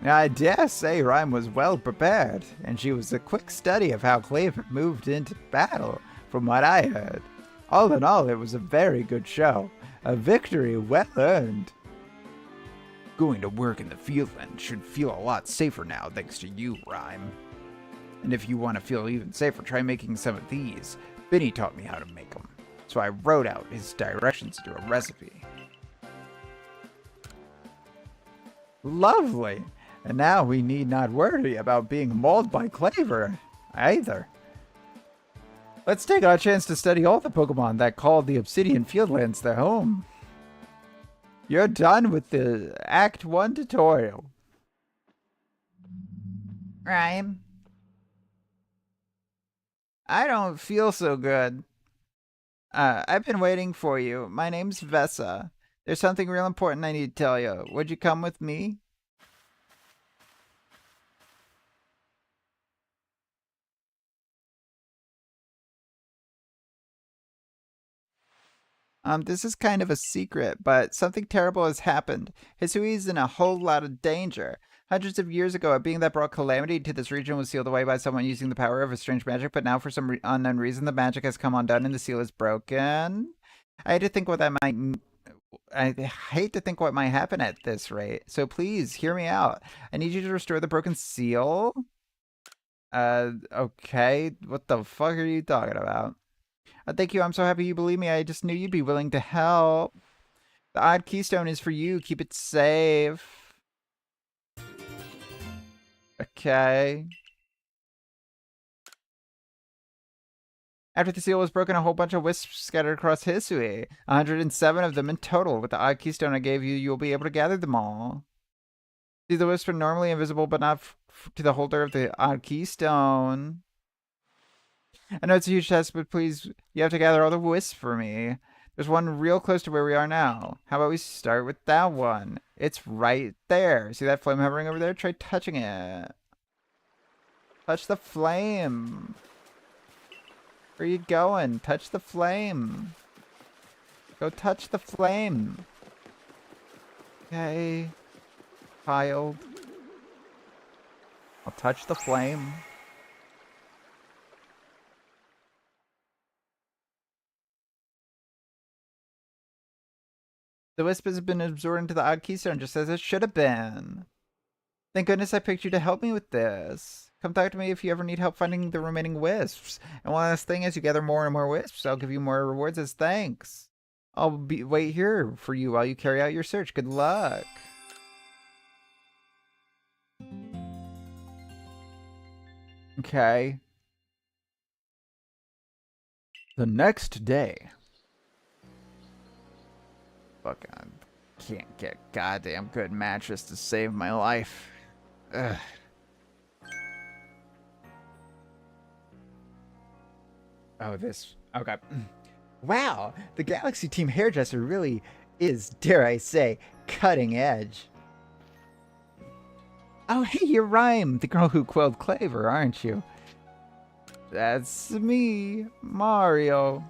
I dare say Rhyme was well prepared, and she was a quick study of how Claver moved into battle, from what I heard. All in all, it was a very good show. A victory well earned. Going to work in the fieldland should feel a lot safer now, thanks to you, Rhyme. And if you want to feel even safer, try making some of these. Benny taught me how to make them, so I wrote out his directions to a recipe. Lovely. And now we need not worry about being mauled by Claver, either. Let's take our chance to study all the Pokemon that call the Obsidian Fieldlands their home. You're done with the Act 1 tutorial. Rhyme. I don't feel so good. I've been waiting for you. My name's Vessa. There's something real important I need to tell you. Would you come with me? This is kind of a secret, but something terrible has happened. Hisui's in a whole lot of danger. Hundreds of years ago, a being that brought calamity to this region was sealed away by someone using the power of a strange magic, but now for some unknown reason, the magic has come undone and the seal is broken. I hate to think what might happen at this rate, so please, hear me out. I need you to restore the broken seal. Okay, what the fuck are you talking about? Thank you, I'm so happy you believe me. I just knew you'd be willing to help. The odd keystone is for you. Keep it safe. Okay. After the seal was broken, a whole bunch of wisps scattered across Hisui. 107 of them in total. With the odd keystone I gave you, you'll be able to gather them all. See, the wisps are normally invisible, but not to the holder of the odd keystone. I know it's a huge task, but please, you have to gather all the wisps for me. There's one real close to where we are now. How about we start with that one? It's right there. See that flame hovering over there? Try touching it. Touch the flame. Where are you going? Touch the flame. Go touch the flame. Okay. Child. I'll touch the flame. The wisp has been absorbed into the odd keystone just as it should have been. Thank goodness I picked you to help me with this. Come talk to me if you ever need help finding the remaining wisps. And one last thing, as you gather more and more wisps, I'll give you more rewards as thanks. I'll wait here for you while you carry out your search. Good luck. Okay. The next day. Fuck, I can't get goddamn good mattress to save my life. Ugh. Oh, this. Okay. Wow, the Galaxy Team hairdresser really is, dare I say, cutting edge. Oh, hey, you're Rhyme, the girl who quelled Claver, aren't you? That's me, Mario.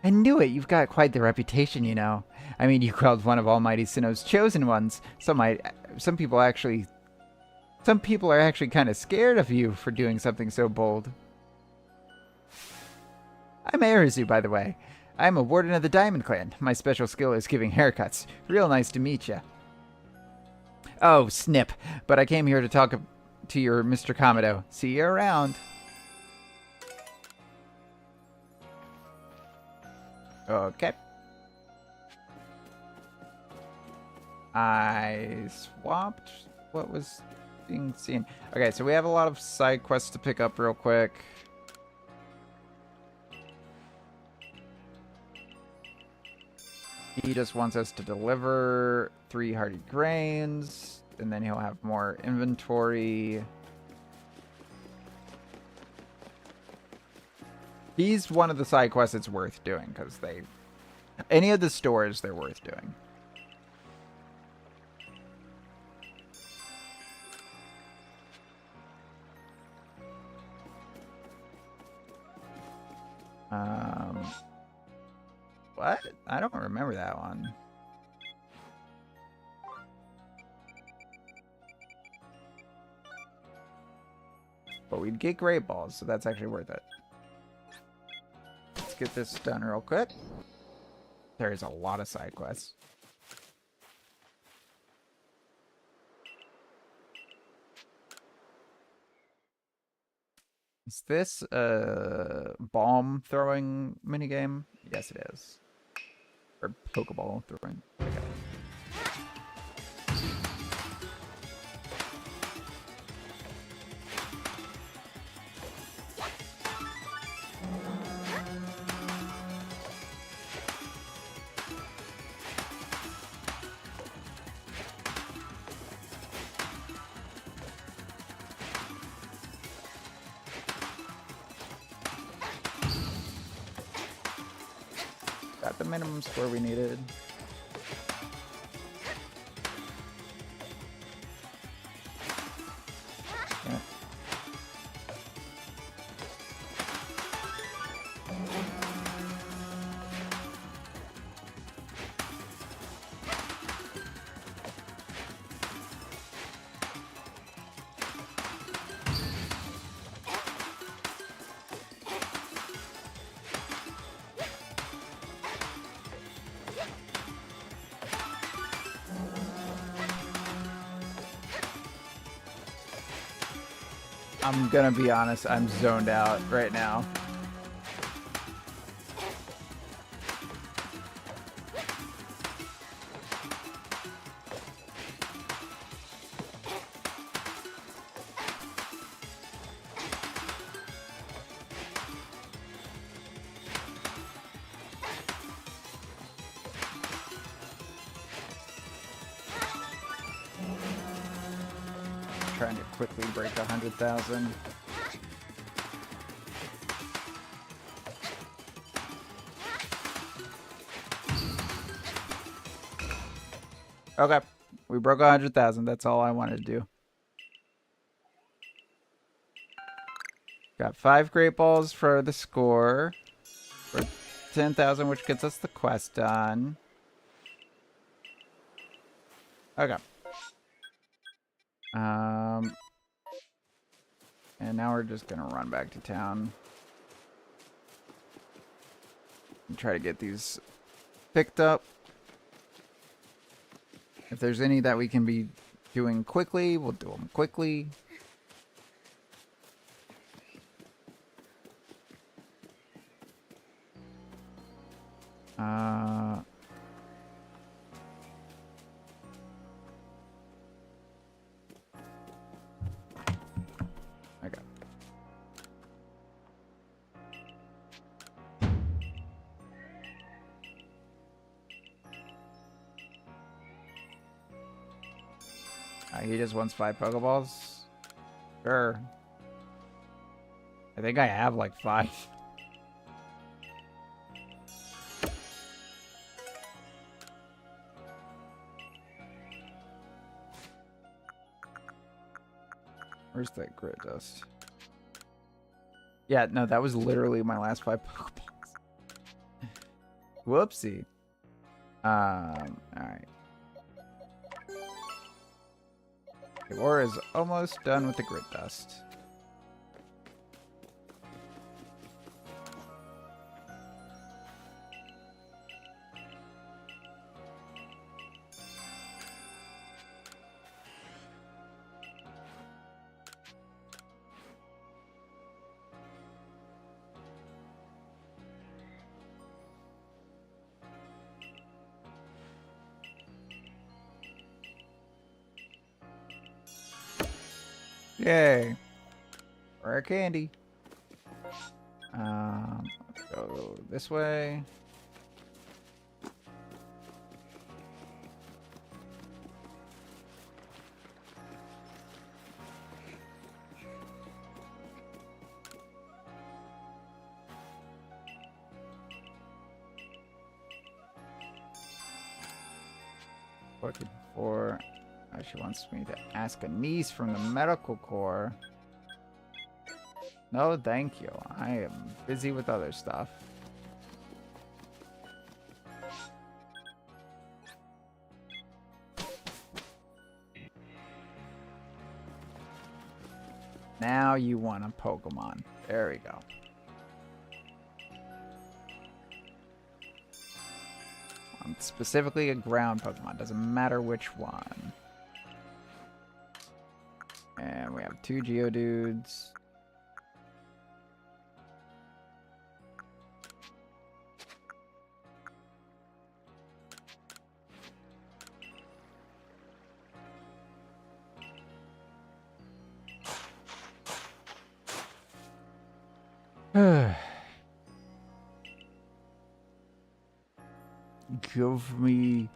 I knew it. You've got quite the reputation, you know. I mean, you quelled one of Almighty Sinnoh's chosen ones. Some people are actually kind of scared of you for doing something so bold. I'm Arizu, by the way. I'm a warden of the Diamond Clan. My special skill is giving haircuts. Real nice to meet ya. Oh, snip. But I came here to talk to your Mr. Komodo. See you around. Okay. I swapped what was being seen. Okay, so we have a lot of side quests to pick up real quick. He just wants us to deliver 3 hearty grains, and then he'll have more inventory. He's one of the side quests it's worth doing because any of the stores they're worth doing. What? I don't remember that one. But we'd get great balls, so that's actually worth it. Let's get this done real quick. There's a lot of side quests. Is this a bomb throwing minigame? Yes, it is. Or Pokeball throwing. Okay. Got the minimum score we needed. Yeah. I'm gonna be honest, I'm zoned out right now. Trying to quickly break 100,000. Okay, we broke 100,000. That's all I wanted to do. Got 5 great balls for the score. For 10,000, which gets us the quest done. Okay. And now we're just gonna run back to town and try to get these picked up. If there's any that we can be doing quickly, we'll do them quickly. Okay. He just wants 5 Pokeballs? Sure. I think I have like 5. Where's that grit dust? Yeah, no, that was literally my last 5 Pokeballs. Whoopsie. Alright. Or is almost done with the grit dust. Yay. Rare candy. Let's go this way. Looking for. She wants me to ask a niece from the medical corps. No, thank you. I am busy with other stuff. Now you want a Pokemon. There we go. Specifically a ground Pokemon. Doesn't matter which one. And we have 2 Geodudes. Give me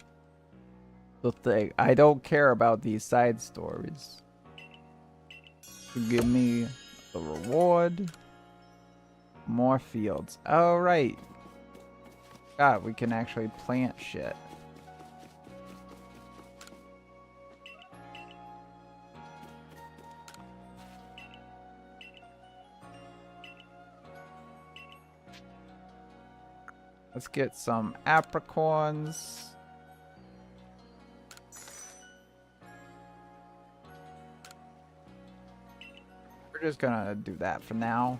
the thing. I don't care about these side stories. Give me the reward. More fields. Oh, right. God, we can actually plant shit. Let's get some apricorns. We're just gonna do that for now.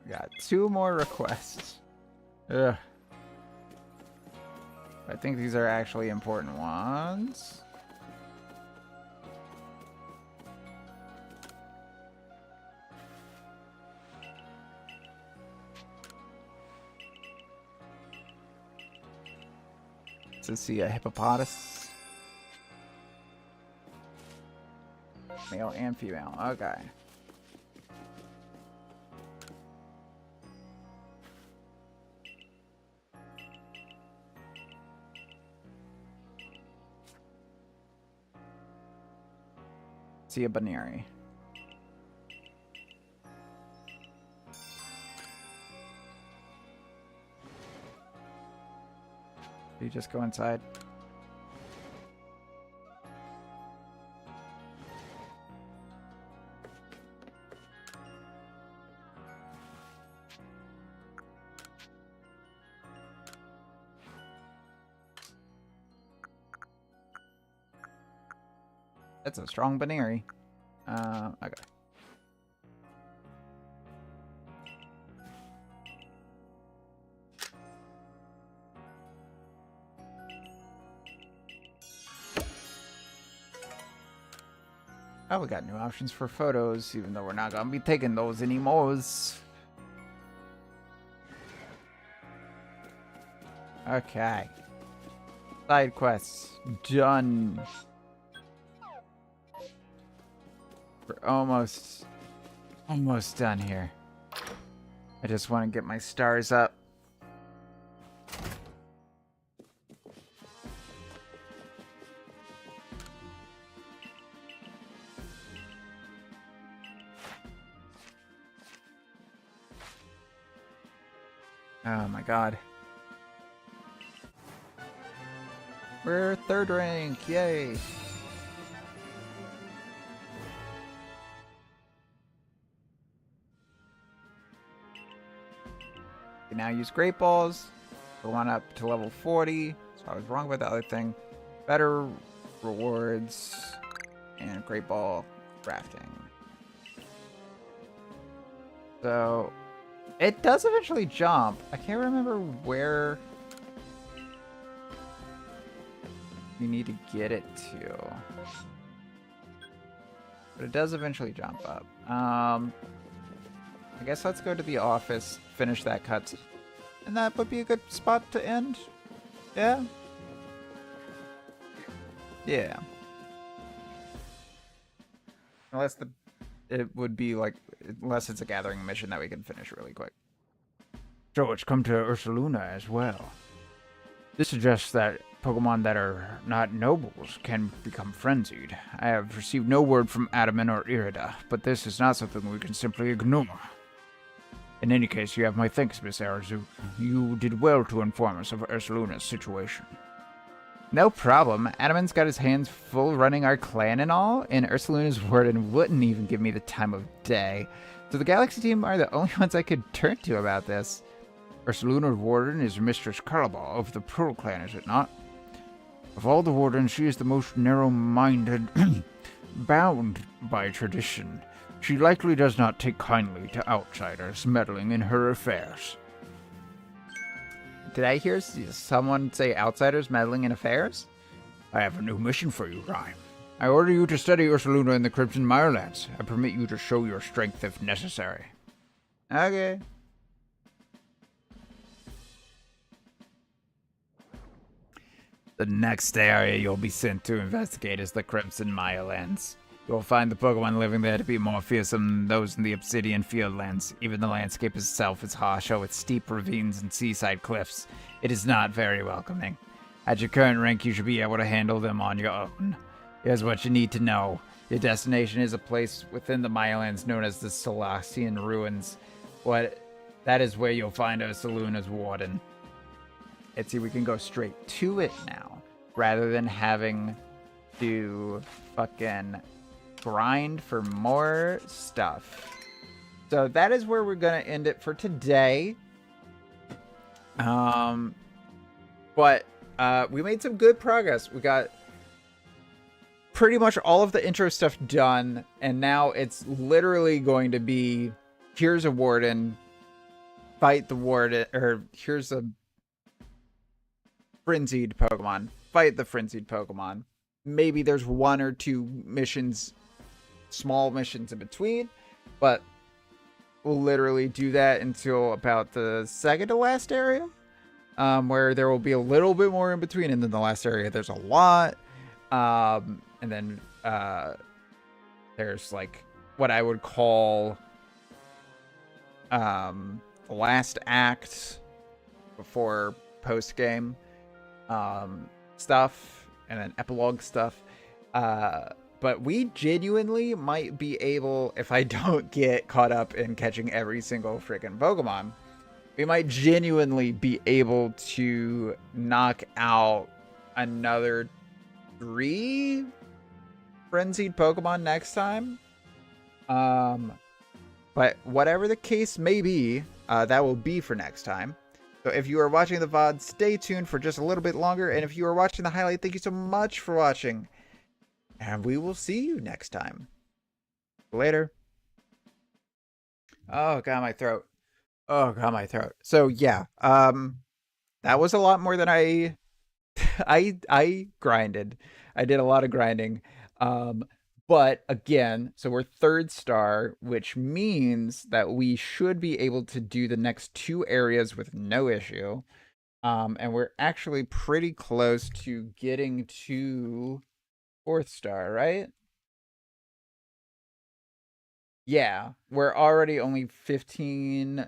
We got 2 more requests. Ugh. I think these are actually important ones. To see a hippopotamus. Male and female. Okay. See a Baneri. You just go inside. That's a strong Baneri. Okay. Oh, we got new options for photos, even though we're not gonna be taking those anymore. Okay. Side quests done. We're almost done here. I just want to get my stars up. Oh my god. We're 3rd rank, yay! You can now use Great Balls. Go on up to level 40. So I was wrong about the other thing. Better rewards and Great Ball crafting. So it does eventually jump. I can't remember where you need to get it to. But it does eventually jump up. I guess let's go to the office, finish that cut. And that would be a good spot to end. Yeah? Yeah. Unless it would be like, unless it's a gathering mission that we can finish really quick. So it's come to Ursaluna as well. This suggests that Pokemon that are not nobles can become frenzied. I have received no word from Adaman or Irida, but this is not something we can simply ignore. In any case, you have my thanks, Miss Arazu. You did well to inform us of Ursaluna's situation. No problem. Adaman's got his hands full running our clan and all, and Ursaluna's warden wouldn't even give me the time of day. So the Galaxy team are the only ones I could turn to about this. Ursaluna's warden is Mistress Calabar of the Pearl Clan, is it not? Of all the wardens, she is the most narrow-minded, bound by tradition. She likely does not take kindly to outsiders meddling in her affairs. Did I hear someone say outsiders meddling in affairs? I have a new mission for you, Rhyme. I order you to study Ursaluna in the Crimson Mirelands. I permit you to show your strength if necessary. Okay. The next area you'll be sent to investigate is the Crimson Mirelands. You'll find the Pokemon living there to be more fearsome than those in the Obsidian Fieldlands. Even the landscape itself is harsher with steep ravines and seaside cliffs. It is not very welcoming. At your current rank, you should be able to handle them on your own. Here's what you need to know. Your destination is a place within the Mirelands known as the Solacian Ruins. That is where you'll find Ursaluna's warden. Let's see, we can go straight to it now, rather than having to fucking grind for more stuff. So that is where we're gonna end it for today. But we made some good progress. We got pretty much all of the intro stuff done, and now it's literally going to be, here's a warden, fight the warden, or here's a frenzied Pokemon, fight the frenzied Pokemon. Maybe there's one or two missions, small missions in between, but we'll literally do that until about the second to last area, where there will be a little bit more in between, and then the last area there's a lot, and then there's like what I would call the last act before post game stuff, and then epilogue stuff. But we genuinely might be able, if I don't get caught up in catching every single freaking Pokemon, we might genuinely be able to knock out another 3 frenzied Pokemon next time. But whatever the case may be, that will be for next time. So if you are watching the VOD, stay tuned for just a little bit longer. And if you are watching the highlight, thank you so much for watching. And we will see you next time. Later. Oh, God, my throat. Oh, God, my throat. So, yeah. That was a lot more than I grinded. I did a lot of grinding. But again, so we're 3rd star, which means that we should be able to do the next 2 areas with no issue. And we're actually pretty close to getting to 4th star, right? Yeah, we're already only 15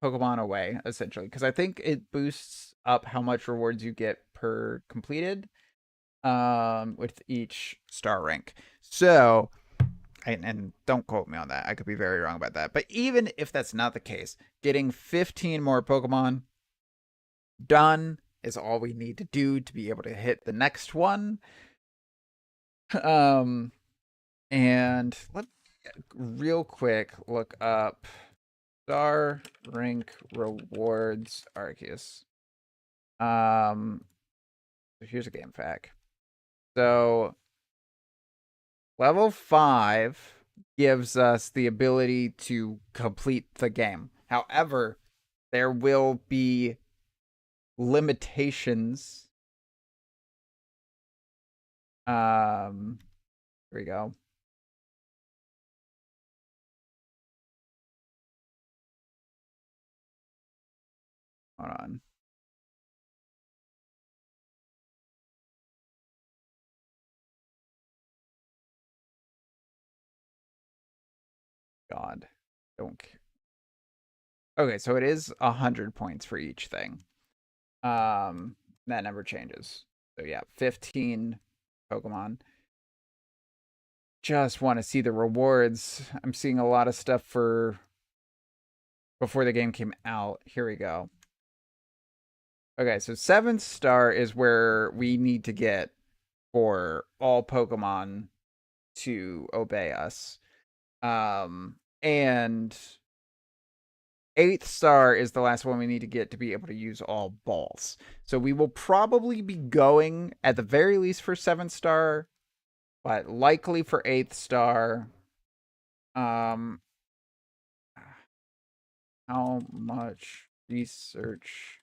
Pokemon away, essentially, because I think it boosts up how much rewards you get per completed with each star rank. So, and don't quote me on that. I could be very wrong about that. But even if that's not the case, getting 15 more Pokemon done is all we need to do to be able to hit the next one. And let's real quick look up star rank rewards Arceus. Here's a game fact. So level 5 gives us the ability to complete the game. However, there will be limitations. Here we go. Hold on. God, don't care. Okay, so it is 100 points for each thing. That never changes. So yeah, 15 Pokemon. Just want to see the rewards. I'm seeing a lot of stuff for before the game came out. Here we go. Okay, so 7th star is where we need to get for all Pokemon to obey us. And 8th star is the last one we need to get to be able to use all balls. So we will probably be going at the very least for 7th star, but likely for 8th star. How much research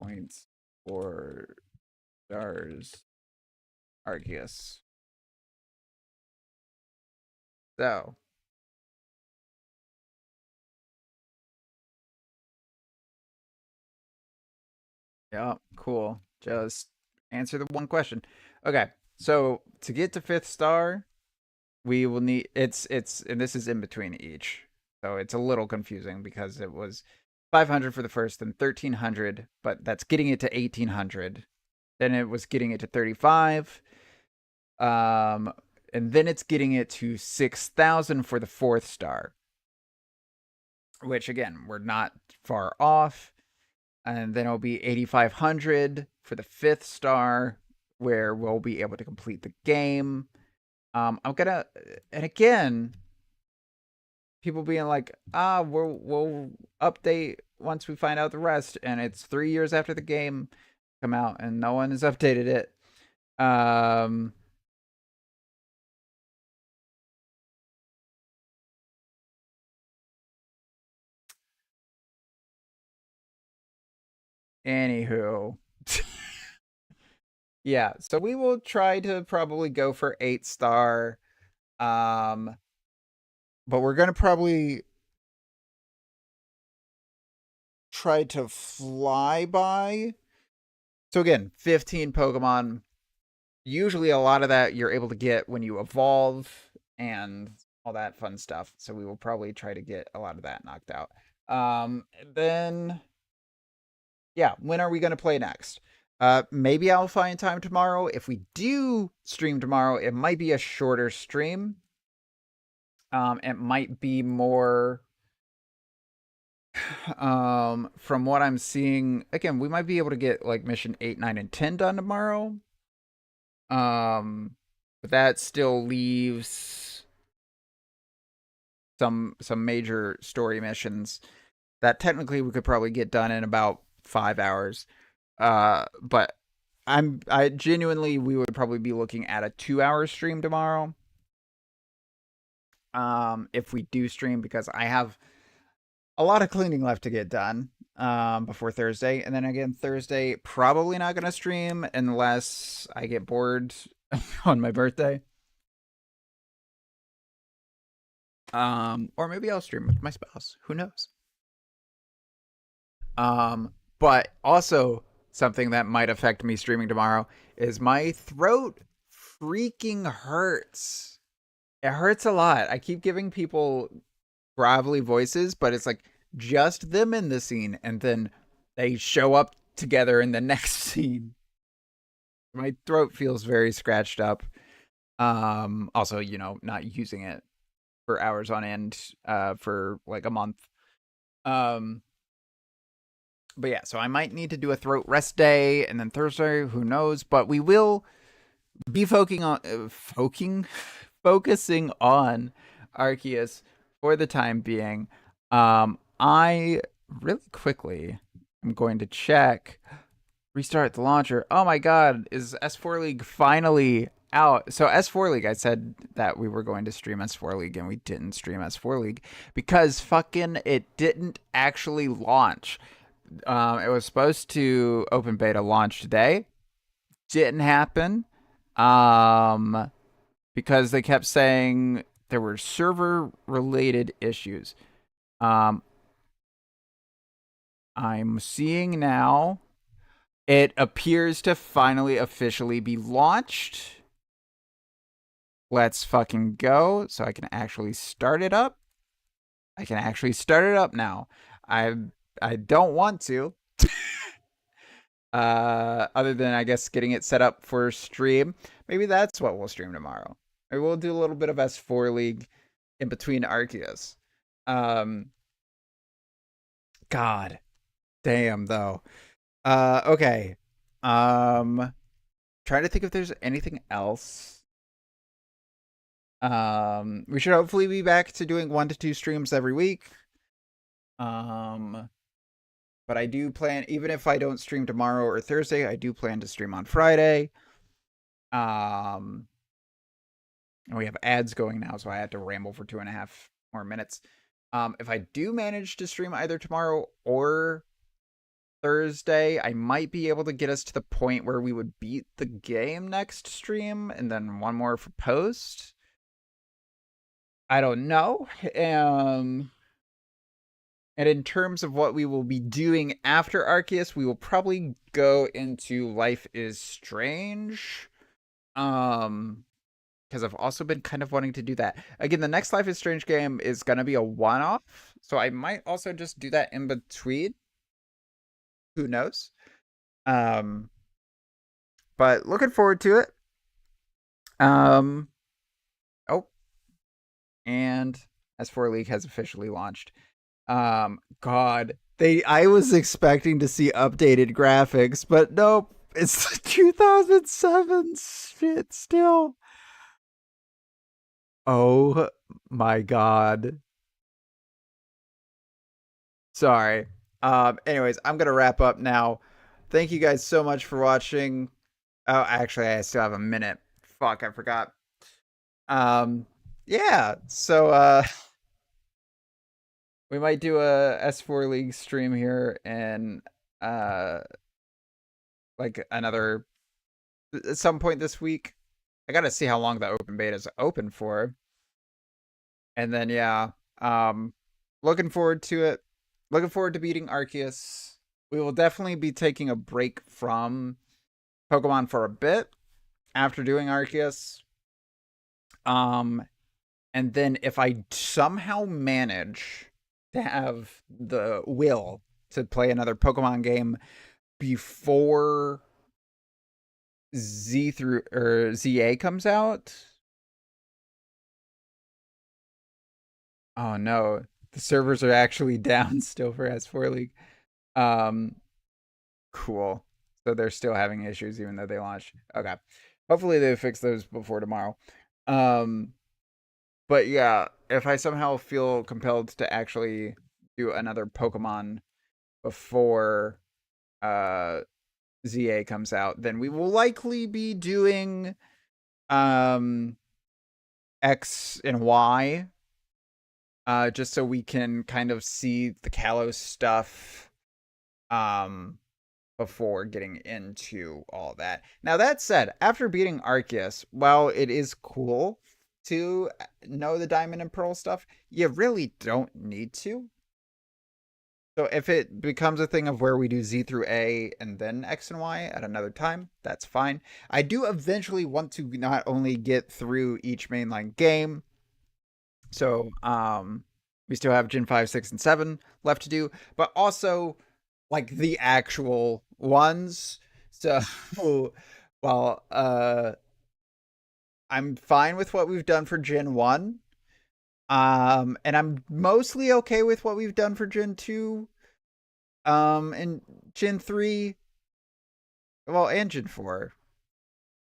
points for stars Arceus? So yeah, cool. Just answer the one question. Okay, so to get to 5th star, we will need it's and this is in between each. So it's a little confusing because it was 500 for the first and 1300, but that's getting it to 1800. Then it was getting it to 35. And then it's getting it to 6,000 for the 4th star. Which again, we're not far off. And then it'll be 8,500 for the 5th star, where we'll be able to complete the game. I'm gonna, and again, people being like, we'll update once we find out the rest, and it's 3 years after the game come out, and no one has updated it. Anywho. Yeah, so we will try to probably go for 8 star. But we're gonna probably try to fly by. So again, 15 Pokemon. Usually a lot of that you're able to get when you evolve and all that fun stuff. So we will probably try to get a lot of that knocked out. Then yeah, when are we going to play next? Maybe I'll find time tomorrow. If we do stream tomorrow, it might be a shorter stream. It might be more from what I'm seeing. Again, we might be able to get like mission 8, 9, and 10 done tomorrow. But that still leaves some major story missions that technically we could probably get done in about 5 hours. But I genuinely, we would probably be looking at a 2-hour stream tomorrow. If we do stream, because I have a lot of cleaning left to get done before Thursday. And then again, Thursday, probably not going to stream unless I get bored on my birthday. Or maybe I'll stream with my spouse. Who knows? But also something that might affect me streaming tomorrow is my throat freaking hurts. It hurts a lot. I keep giving people gravelly voices, but it's like just them in the scene, and then they show up together in the next scene. My throat feels very scratched up. Also, not using it for hours on end for like a month. But yeah, so I might need to do a throat rest day, and then Thursday, who knows? But we will be focusing on Arceus for the time being. I really quickly am going to check, restart the launcher. Oh my god, is S4 League finally out? So S4 League, I said that we were going to stream S4 League, and we didn't stream S4 League because fucking it didn't actually launch. It was supposed to open beta launch today. Didn't happen. Because they kept saying there were server related issues. I'm seeing now it appears to finally officially be launched. Let's fucking go so I can actually start it up. I can actually start it up now. I don't want to. Other than, I guess, getting it set up for stream. Maybe that's what we'll stream tomorrow. Maybe we'll do a little bit of S4 League in between Arceus. God damn though. Okay. Trying to think if there's anything else. We should hopefully be back to doing 1 to 2 streams every week. But I do plan, even if I don't stream tomorrow or Thursday, I do plan to stream on Friday. And we have ads going now, so I had to ramble for 2.5 more minutes. If I do manage to stream either tomorrow or Thursday, I might be able to get us to the point where we would beat the game next stream and then one more for post. I don't know. And in terms of what we will be doing after Arceus, we will probably go into Life is Strange. Because I've also been kind of wanting to do that. Again, the next Life is Strange game is going to be a one-off, so I might also just do that in between. Who knows? But looking forward to it. Oh, and S4 League has officially launched. God, I was expecting to see updated graphics, but nope, it's the 2007 shit still. Oh my God. Sorry. Anyways, I'm gonna wrap up now. Thank you guys so much for watching. Oh, actually, I still have a minute. Fuck, I forgot. Yeah, so we might do a S4 League stream here and like another at some point this week. I gotta see how long the open beta is open for. And then yeah, looking forward to it. Looking forward to beating Arceus. We will definitely be taking a break from Pokemon for a bit after doing Arceus. And then if I somehow manage to have the will to play another Pokemon game before ZA comes out. Oh no, the servers are actually down still for S4 League. Cool. So they're still having issues even though they launched. Okay. Hopefully they fix those before tomorrow. But yeah, if I somehow feel compelled to actually do another Pokemon before ZA comes out, then we will likely be doing X and Y. Just so we can kind of see the Kalos stuff before getting into all that. Now, that said, after beating Arceus, while it is cool to know the Diamond and Pearl stuff, you really don't need to. So if it becomes a thing of where we do Z through A and then X and Y at another time, that's fine. I do eventually want to not only get through each mainline game, so we still have Gen 5, 6, and 7 left to do, but also like the actual ones. So well, I'm fine with what we've done for Gen 1. And I'm mostly okay with what we've done for Gen 2. And Gen 3. Well, and Gen 4.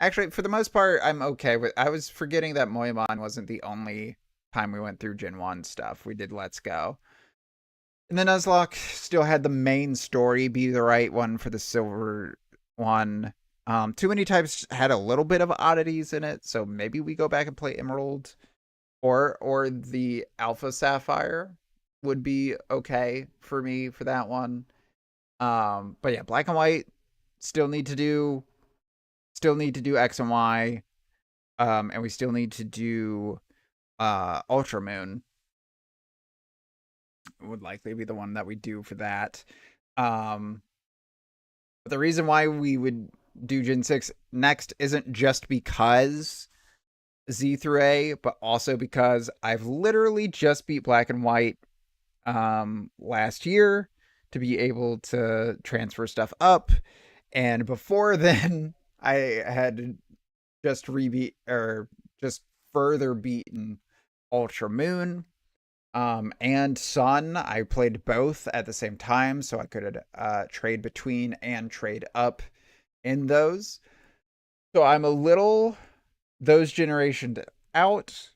Actually, for the most part, I'm okay with. I was forgetting that Moemon wasn't the only time we went through Gen 1 stuff. We did Let's Go. And then Nuzlocke still had the main story be the right one for the silver one. Too Many Types had a little bit of oddities in it, so maybe we go back and play Emerald or the Alpha Sapphire would be okay for me for that one. But yeah, Black and White still need to do X and Y. And we still need to do Ultra Moon. Would likely be the one that we do for that. But the reason why we would do Gen 6 next isn't just because Z through A, but also because I've literally just beat Black and White last year to be able to transfer stuff up. And before then, I had just further beaten Ultra Moon. and Sun. I played both at the same time, so I could trade between and trade up in those. So I'm a little those generations out.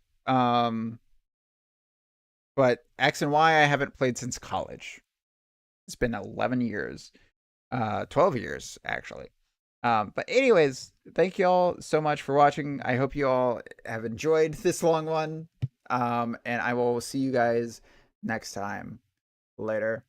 But X and Y I haven't played since college. It's been 11 years. 12 years, actually. But anyways, thank you all so much for watching. I hope you all have enjoyed this long one. And I will see you guys next time. Later.